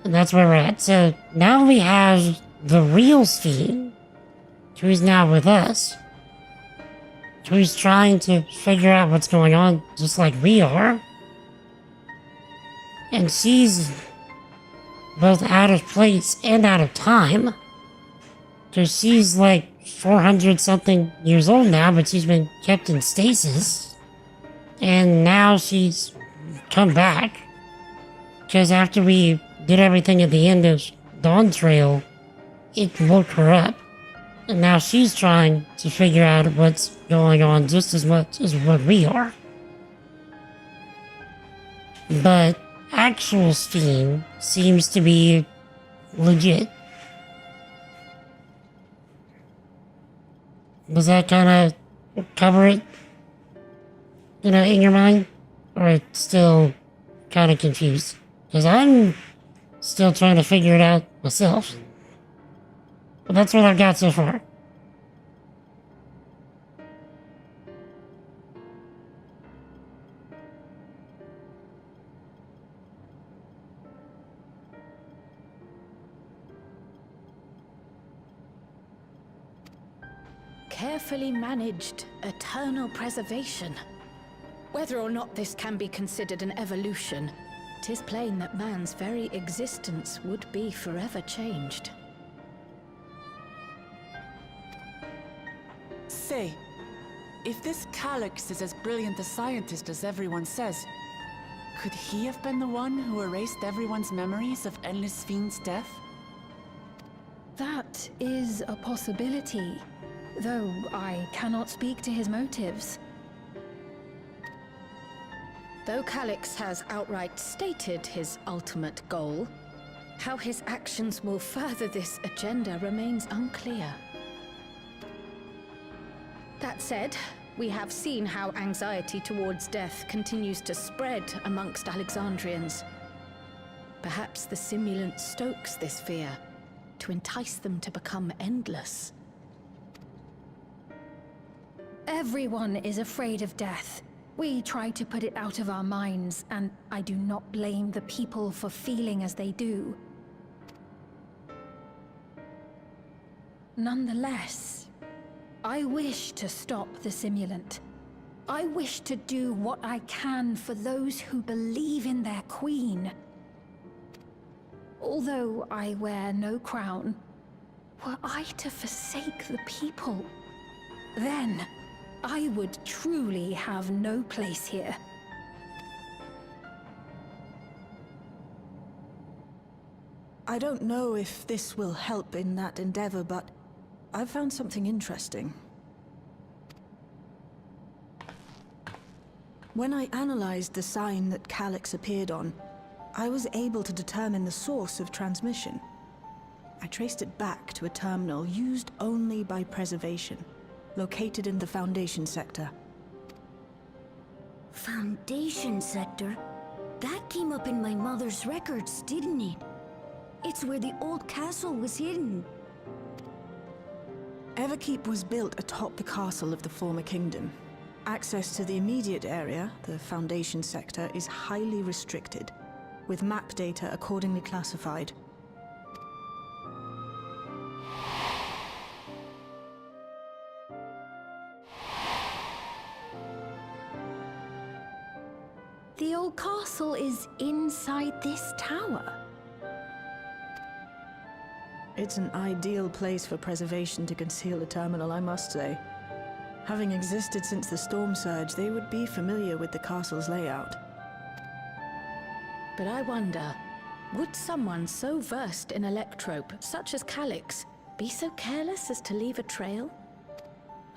and that's where we're at. So, now we have the real Steve, who's now with us, who's trying to figure out what's going on just like we are. And she's both out of place and out of time, because she's like 400 something years old now, but she's been kept in stasis. And now she's come back, because after we did everything at the end of Dawntrail, it woke her up. And now she's trying to figure out what's going on just as much as what we are. But actual Steam seems to be legit. Does that kind of cover it, in your mind? Or it's still kind of confused? Because I'm still trying to figure it out myself. But that's what I've got so far. Carefully managed eternal preservation. Whether or not this can be considered an evolution, 'tis plain that man's very existence would be forever changed. Say, if this Calyx is as brilliant a scientist as everyone says, could he have been the one who erased everyone's memories of Endless Fiend's death? That is a possibility, though I cannot speak to his motives. Though Calyx has outright stated his ultimate goal, How his actions will further this agenda remains unclear. That said, we have seen how anxiety towards death continues to spread amongst Alexandrians. Perhaps the simulant stokes this fear to entice them to become endless. Everyone is afraid of death. We try to put it out of our minds, and I do not blame the people for feeling as they do. Nonetheless, I wish to stop the simulant. I wish to do what I can for those who believe in their queen. Although I wear no crown, were I to forsake the people, then I would truly have no place here. I don't know if this will help in that endeavor, but I've found something interesting. When I analyzed the sign that Calyx appeared on, I was able to determine the source of transmission. I traced it back to a terminal used only by Preservation, located in the Foundation sector. Foundation sector? That came up in my mother's records, didn't it? It's where the old castle was hidden. Everkeep was built atop the castle of the former kingdom. Access to the immediate area, the Foundation sector, is highly restricted, with map data accordingly classified. The old castle is inside this tower. It's an ideal place for Preservation to conceal a terminal, I must say. Having existed since the storm surge, they would be familiar with the castle's layout. But I wonder, would someone so versed in electrope, such as Calyx, be so careless as to leave a trail?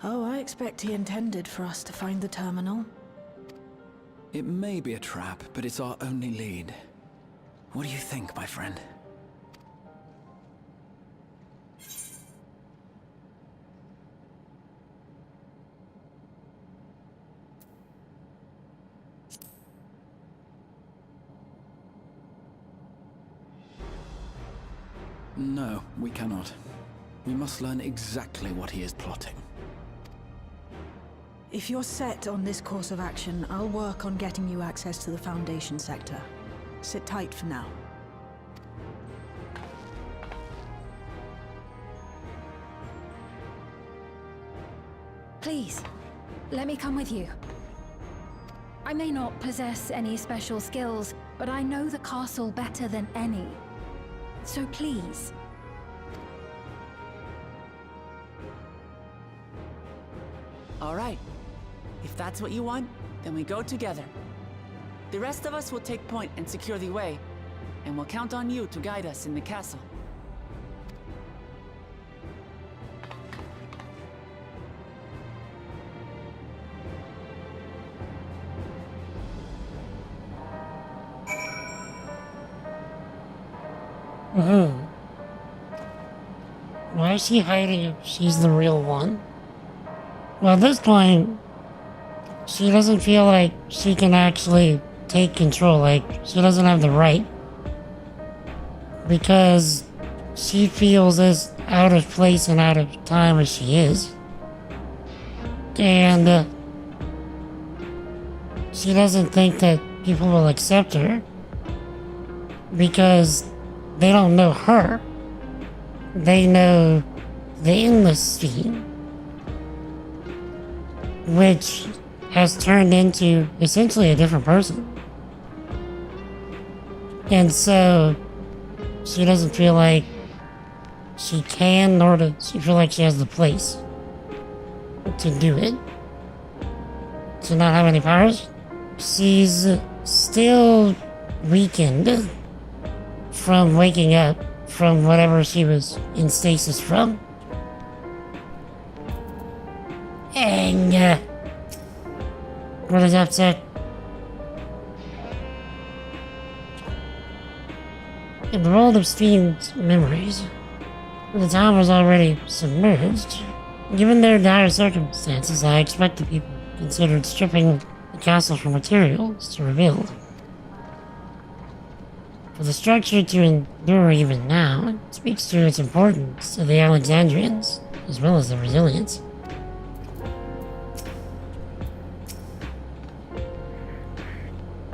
Oh, I expect he intended for us to find the terminal. It may be a trap, but it's our only lead. What do you think, my friend? No, we cannot. We must learn exactly what he is plotting. If you're set on this course of action, I'll work on getting you access to the Foundation sector. Sit tight for now. Please, let me come with you. I may not possess any special skills, but I know the castle better than any. So please. All right. If that's what you want, then we go together. The rest of us will take point and secure the way, and we'll count on you to guide us in the castle. Why is she hiding if she's the real one? Well, at this point, she doesn't feel like she can actually take control, like, she doesn't have the right. Because she feels as out of place and out of time as she is. And she doesn't think that people will accept her. Because they don't know her. They know the endless scene, which has turned into essentially a different person. And so she doesn't feel like she can, nor does she feel like she has the place to do it. To not have any powers. She's still weakened from waking up from whatever she was in stasis from. And, what does that say? In the world of Steam's memories, the town was already submerged. Given their dire circumstances, I expect the people considered stripping the castle for materials to rebuild. For the structure to endure even now, it speaks to its importance to the Alexandrians, as well as their resilience.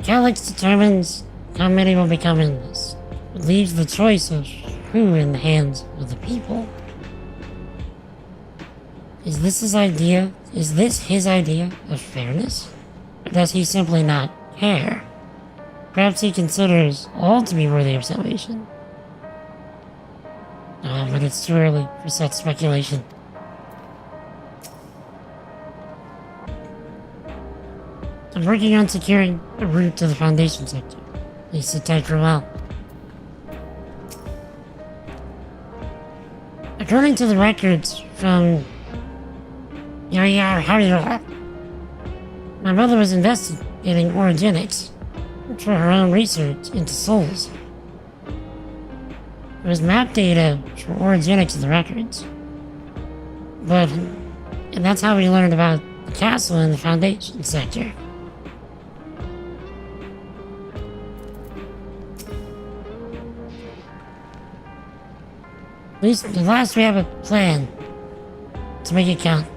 Calyx determines how many will become endless. It leaves the choice of who in the hands of the people. Is this his idea? Is this his idea of fairness? Or does he simply not care? Perhaps he considers all to be worthy of salvation. Oh, but it's too early for such speculation. I'm working on securing a route to the Foundation sector. Please sit tight for a while. According to the records from... my mother was investigating orogenics for her own research into souls. There was map data for orogenics in the records. And that's how we learned about the castle in the Foundation sector. At least, at last we have a plan to make it count.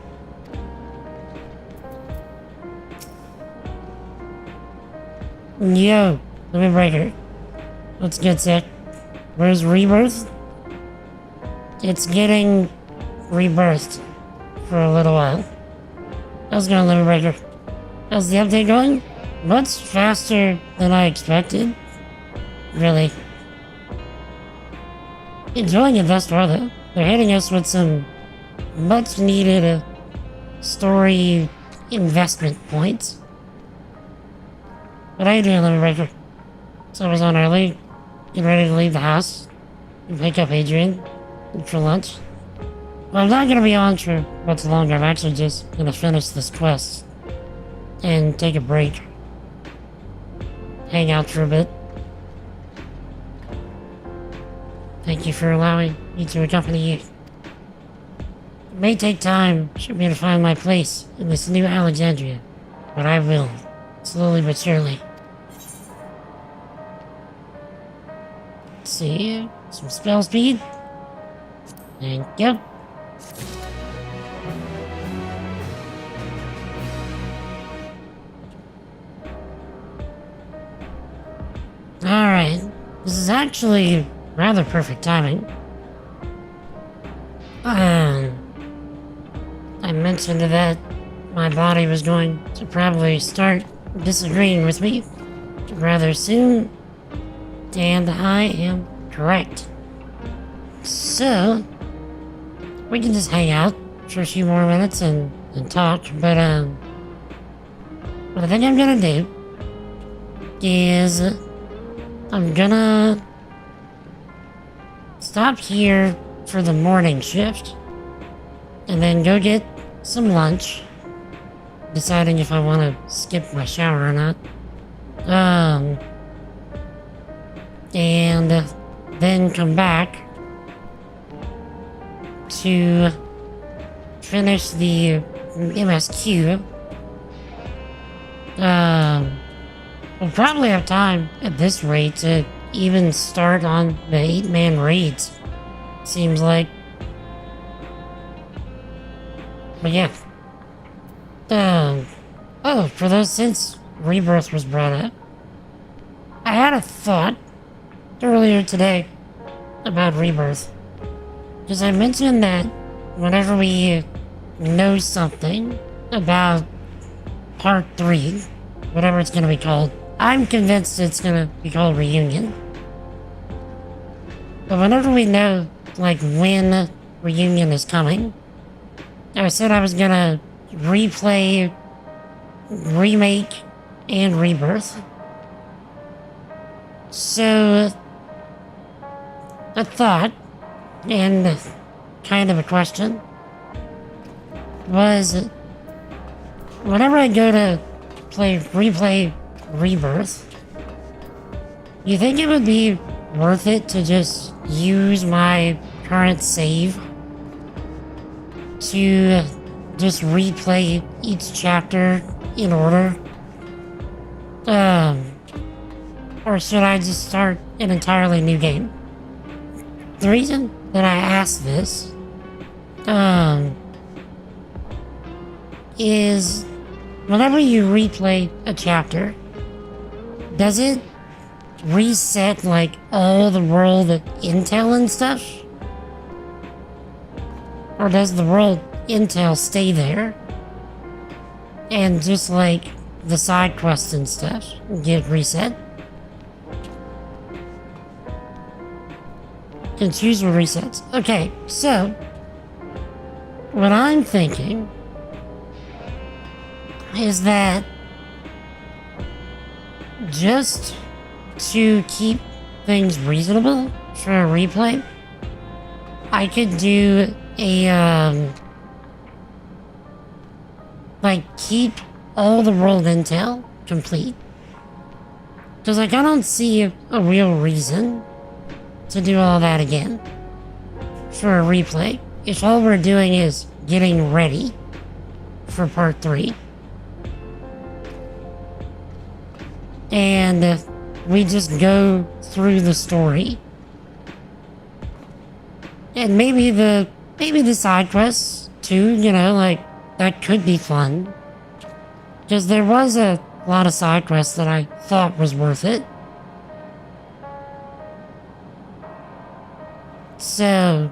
Yo, let me break her. Let's get set. Where's Rebirth? It's getting rebirthed for a little while. How's it going, Limit Breaker? How's the update going? Much faster than I expected. Really. Enjoying it thus far, though. They're hitting us with some much needed story investment points. What are you doing, Limit Breaker? Summer's on early. Getting ready to leave the house. And pick up Adrian for lunch. Well, I'm not gonna be on for much longer. I'm actually just gonna finish this quest. And take a break. Hang out for a bit. Thank you for allowing me to accompany you. It may take time for me to find my place in this new Alexandria, but I will, slowly but surely. Let's see, some spell speed. Thank you. Alright, this is actually rather perfect timing. I mentioned that my body was going to probably start disagreeing with me rather soon, and I am correct. So, we can just hang out for a few more minutes and talk, but what I think I'm gonna do is I'm gonna stop here for the morning shift and then go get some lunch, deciding if I want to skip my shower or not, and then come back to finish the MSQ. We'll probably have time at this rate to even start on the 8-man raids, seems like. But yeah. Oh, for those, since Rebirth was brought up, I had a thought earlier today about Rebirth. Because I mentioned that whenever we know something about Part 3, whatever it's gonna be called, I'm convinced it's gonna be called Reunion. But whenever we know, like, when Reunion is coming, I said I was gonna replay, remake, and Rebirth. So, a thought, and kind of a question, was whenever I go to replay Rebirth, you think it would be worth it to just use my current save to just replay each chapter in order? Or should I just start an entirely new game? The reason that I ask this, is whenever you replay a chapter, does it reset like all the world intel and stuff? Or does the world intel stay there and just like the side quests and stuff get reset? And choose what resets. Okay, so what I'm thinking is that just to keep things reasonable for a replay, I could do a like keep all the world intel complete, because like I don't see a real reason to do all that again for a replay if all we're doing is getting ready for part 3. And we just go through the story. And maybe the side quests too, you know, like that could be fun. Because there was a lot of side quests that I thought was worth it. So,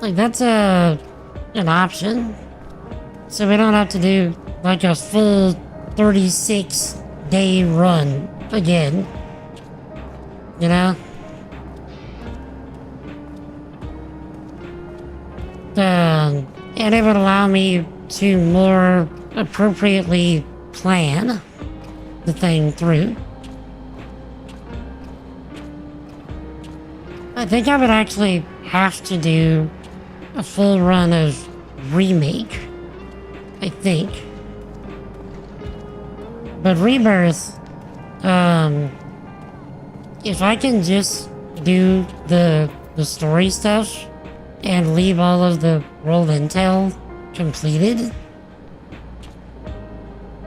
like that's an option. So we don't have to do like a full 36-day run again. You know? And it would allow me to more appropriately plan the thing through. I think I would actually have to do a full run of Remake, I think. But Rebirth, if I can just do the story stuff and leave all of the world intel completed,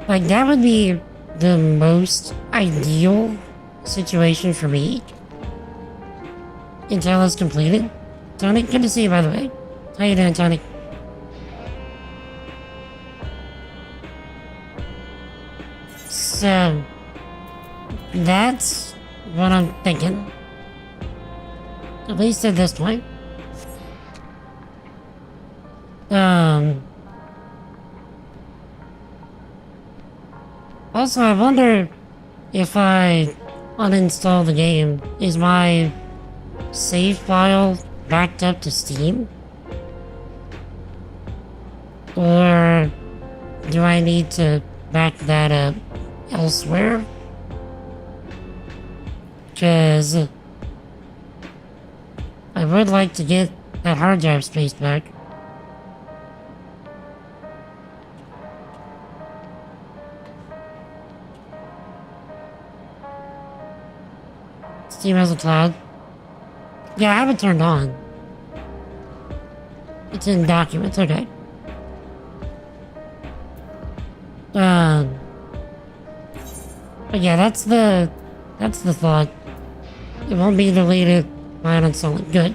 like that would be the most ideal situation for me until it's completed. Tony, good to see you, by the way. How you doing, Tony? So, that's what I'm thinking. At least at this point. Also, I wonder if I uninstall the game, is my save file backed up to Steam? Or do I need to back that up elsewhere? Because I would like to get that hard drive space back. Steam has a cloud. Yeah, I have it turned on. It's in documents, okay. But yeah, that's the thought. It won't be deleted by uninstalling. Good.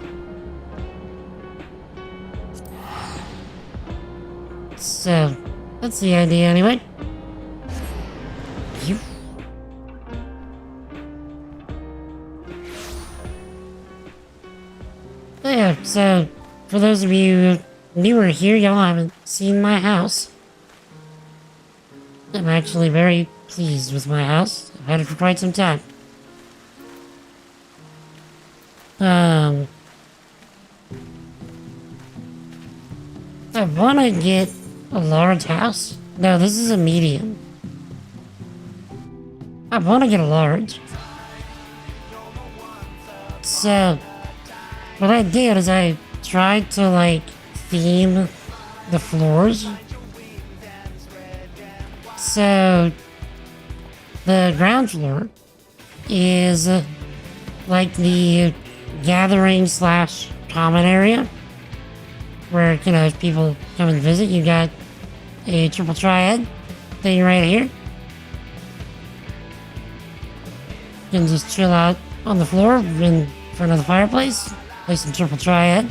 So, that's the idea anyway. Yeah, so, for those of you newer here, y'all haven't seen my house. I'm actually very pleased with my house. I've had it for quite some time. I want to get a large house. No, this is a medium. I want to get a large. So, what I did is I tried to, like, theme the floors. So, the ground floor is like the gathering slash common area where, you know, if people come and visit, you got a triple triad thing right here. You can just chill out on the floor in front of the fireplace, play some triple triad.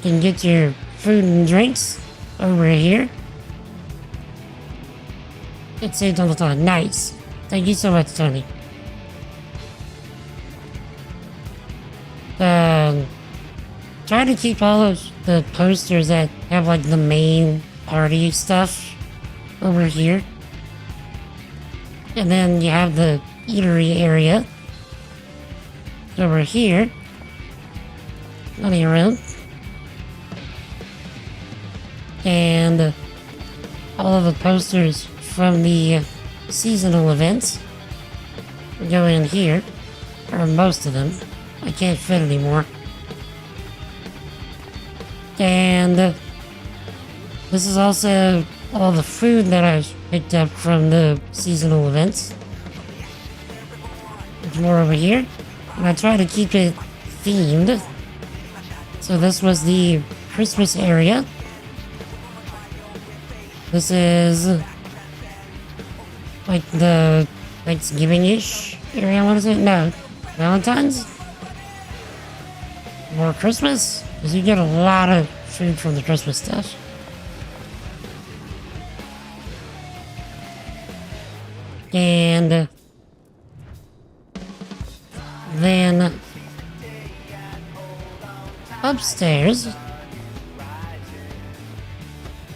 You can get your food and drinks over here. It saves on the time. Nice. Thank you so much, Tony. Try to keep all of the posters that have like the main party stuff over here. And then you have the eatery area over here. Plenty of room. And all of the posters from the seasonal events go in here, or most of them. I can't fit anymore. And this is also all the food that I've picked up from the seasonal events. There's more over here. And I try to keep it themed. So this was the Christmas area. This is like the Thanksgiving-ish area, I want to say. No, Valentine's? More Christmas? Because you get a lot of food from the Christmas stuff. And then upstairs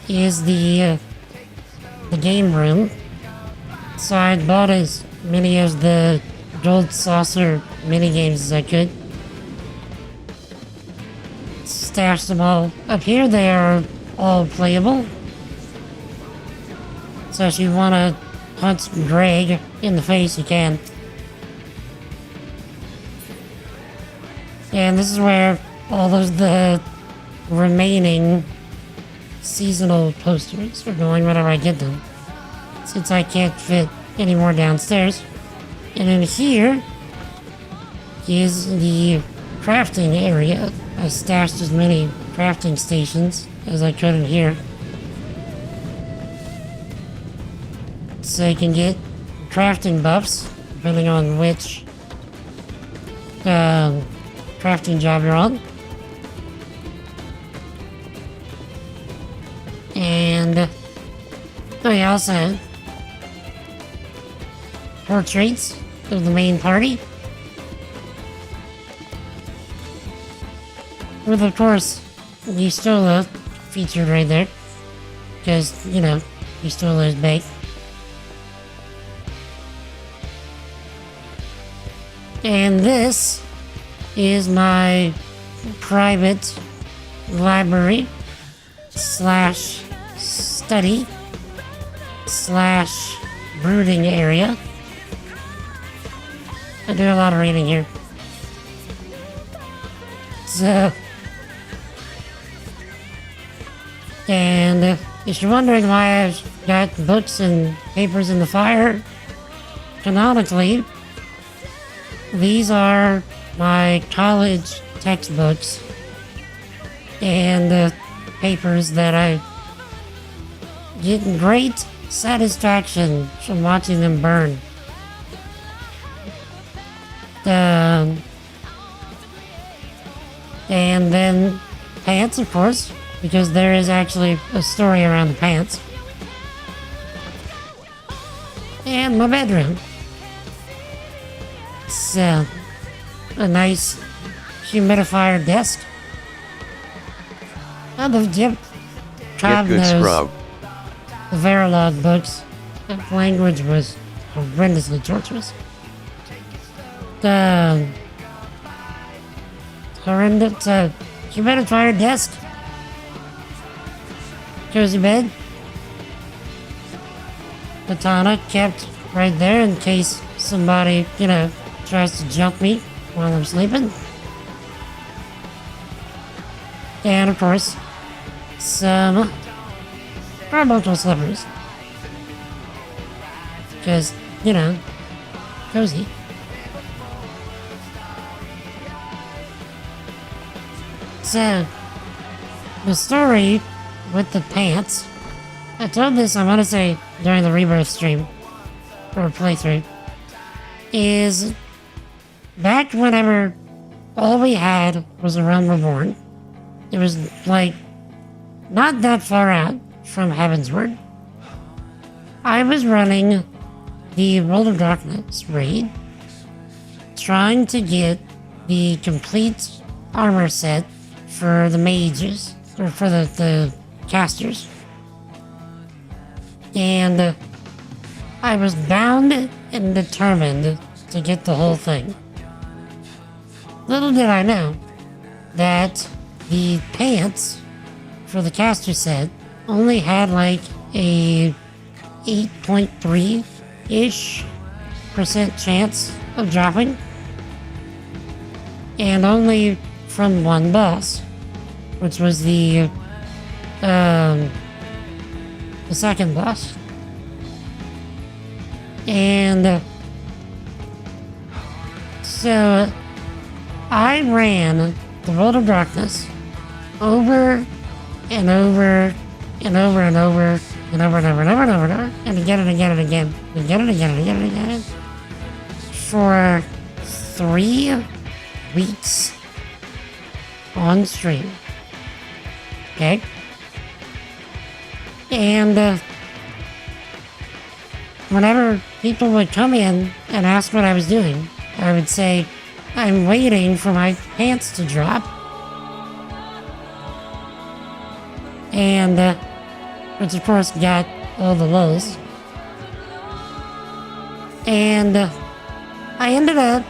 is the game room. So I bought as many of the gold saucer mini games as I could. Stashed them all up here. They are all playable. So if you want to punch Greg in the face, you can. And this is where all of the remaining seasonal posters are going whenever I get them, since I can't fit any more downstairs. And in here is the crafting area. I stashed as many crafting stations as I could in here, so you can get crafting buffs depending on which crafting job you're on. And oh yeah, also portraits of the main party, with of course Yustola featured right there, because, you know, Yustola is baked. And this is my private library slash study slash brooding area. I do a lot of reading here. So, and if you're wondering why I've got books and papers in the fire, canonically, these are my college textbooks and papers that I get great satisfaction from watching them burn. And then pants, of course, because there is actually a story around the pants. And my bedroom. So, a nice humidifier desk. And the Jim Get good, scrub. The Verilog books. The language was horrendously torturous. Horrendous humidifier desk. Cozy bed. Katana kept right there in case somebody, you know, tries to jump me while I'm sleeping. And of course, some promotional slippers. Because, you know, cozy. So, the story with the pants, I told this, I want to say, during the Rebirth stream, or playthrough, is back whenever all we had was a Realm Reborn. It was like not that far out from Heavensward. I was running the World of Darkness raid, trying to get the complete armor set for the mages, or for the casters. And I was bound and determined to get the whole thing. Little did I know that the pants for the caster set only had like a 8.3-ish % chance of dropping, and only from one boss, which was the second boss. And so I ran the World of Darkness over and over and over and over and over and over and over and over and over and again and again and again and again and again and again and again for 3 weeks on stream. Okay? And whenever people would come in and ask what I was doing, I would say, I'm waiting for my pants to drop. And, which of course got all the lows. And I ended up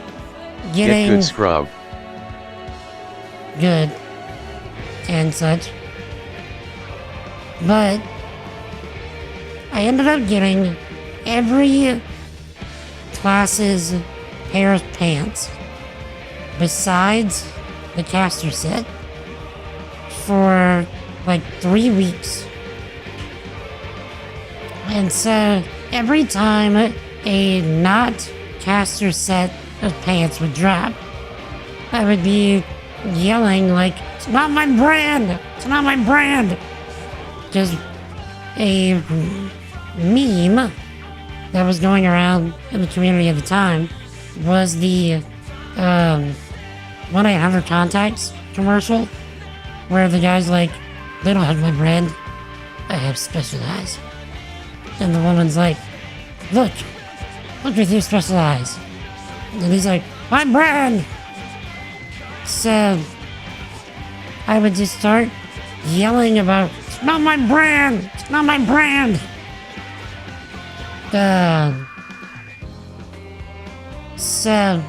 getting... Get good, scrub. Good. And such. But I ended up getting every class's pair of pants besides the caster set for like 3 weeks. And so every time a not caster set of pants would drop, I would be yelling like, it's not my brand! It's not my brand! Because a meme that was going around in the community at the time was the 1-800-CONTACTS commercial, where the guy's like, they don't have my brand, I have Specialized. And the woman's like, look with your Specialized. And he's like, my brand! So I would just start yelling about, it's not my brand! It's not my brand! So,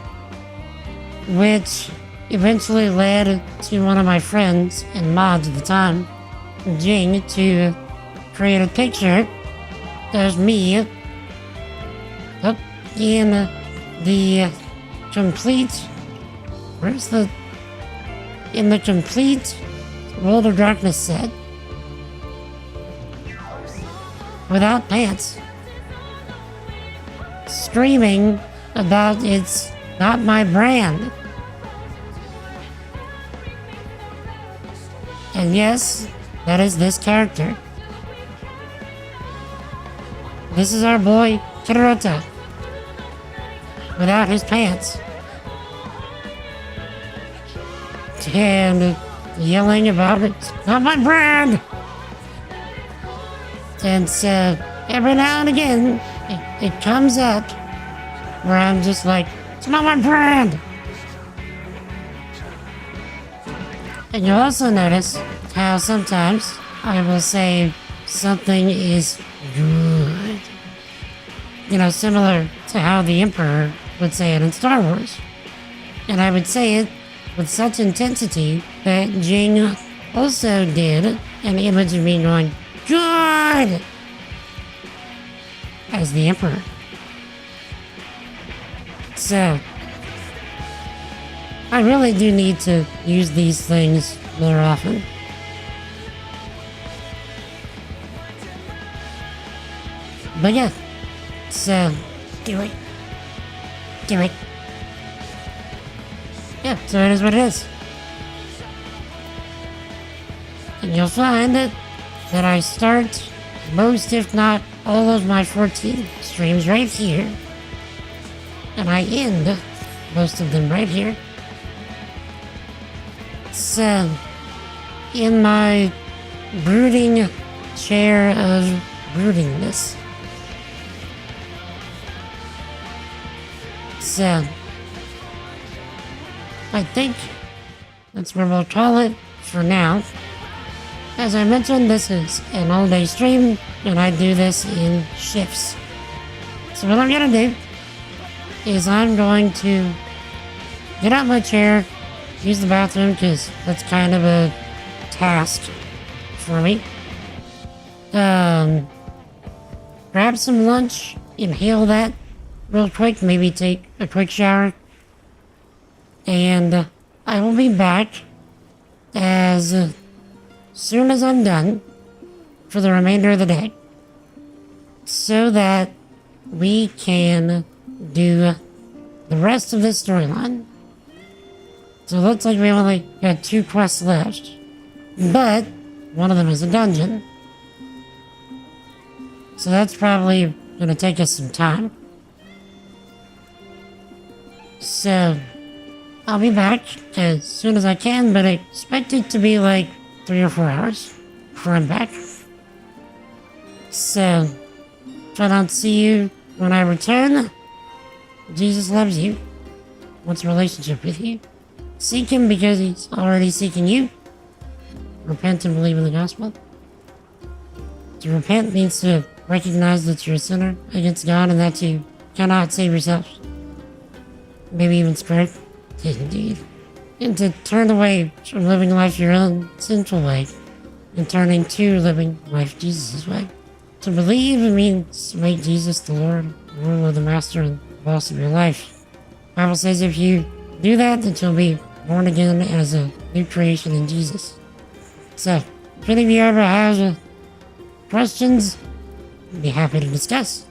which eventually led to one of my friends and mods at the time, Jing, to create a picture of me up in the complete, in the complete World of Darkness set without pants, screaming about it's not my brand. And yes, that is this character. This is our boy Kirota without his pants and yelling about it's not my brand. And so every now and again it comes up where I'm just like, it's not my brand. And you'll also notice how sometimes I will say something is good. You know, similar to how the Emperor would say it in Star Wars. And I would say it with such intensity that Jing also did an image of me going, good! As the Emperor. So, I really do need to use these things more often. But yeah, so, do it. Yeah, so it is what it is. And you'll find that I start most, if not all, of my 14 streams right here. And I end most of them right here. So, in my brooding chair of broodingness. So, I think that's where we'll call it for now. As I mentioned, this is an all-day stream, and I do this in shifts. So what I'm gonna do is I'm going to get out my chair, use the bathroom, because that's kind of a task for me. Grab some lunch, inhale that real quick, maybe take a quick shower, and I will be back as soon as I'm done for the remainder of the day, so that we can do the rest of this storyline. So it looks like we only got 2 quests left, but one of them is a dungeon. So that's probably gonna take us some time. So I'll be back as soon as I can, but I expect it to be like 3 or 4 hours before I'm back. So if I don't see you when I return, Jesus loves you, wants a relationship with you. Seek him because he's already seeking you. Repent and believe in the gospel. To repent means to recognize that you're a sinner against God and that you cannot save yourself. Maybe even spirit. Indeed. And to turn away from living life your own sinful way and turning to living life Jesus' way. To believe means to make Jesus the Lord, the ruler, the master, and boss of your life. The Bible says if you do that, then you'll be born again as a new creation in Jesus. So, if any of you ever have questions, I'd be happy to discuss.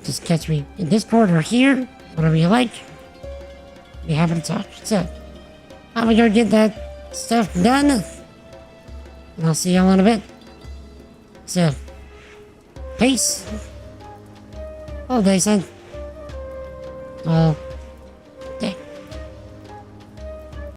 Just catch me in Discord or here, whatever you like. Be happy to talk. So, I'm gonna go get that stuff done, and I'll see y'all in a bit. So, peace. All day, son.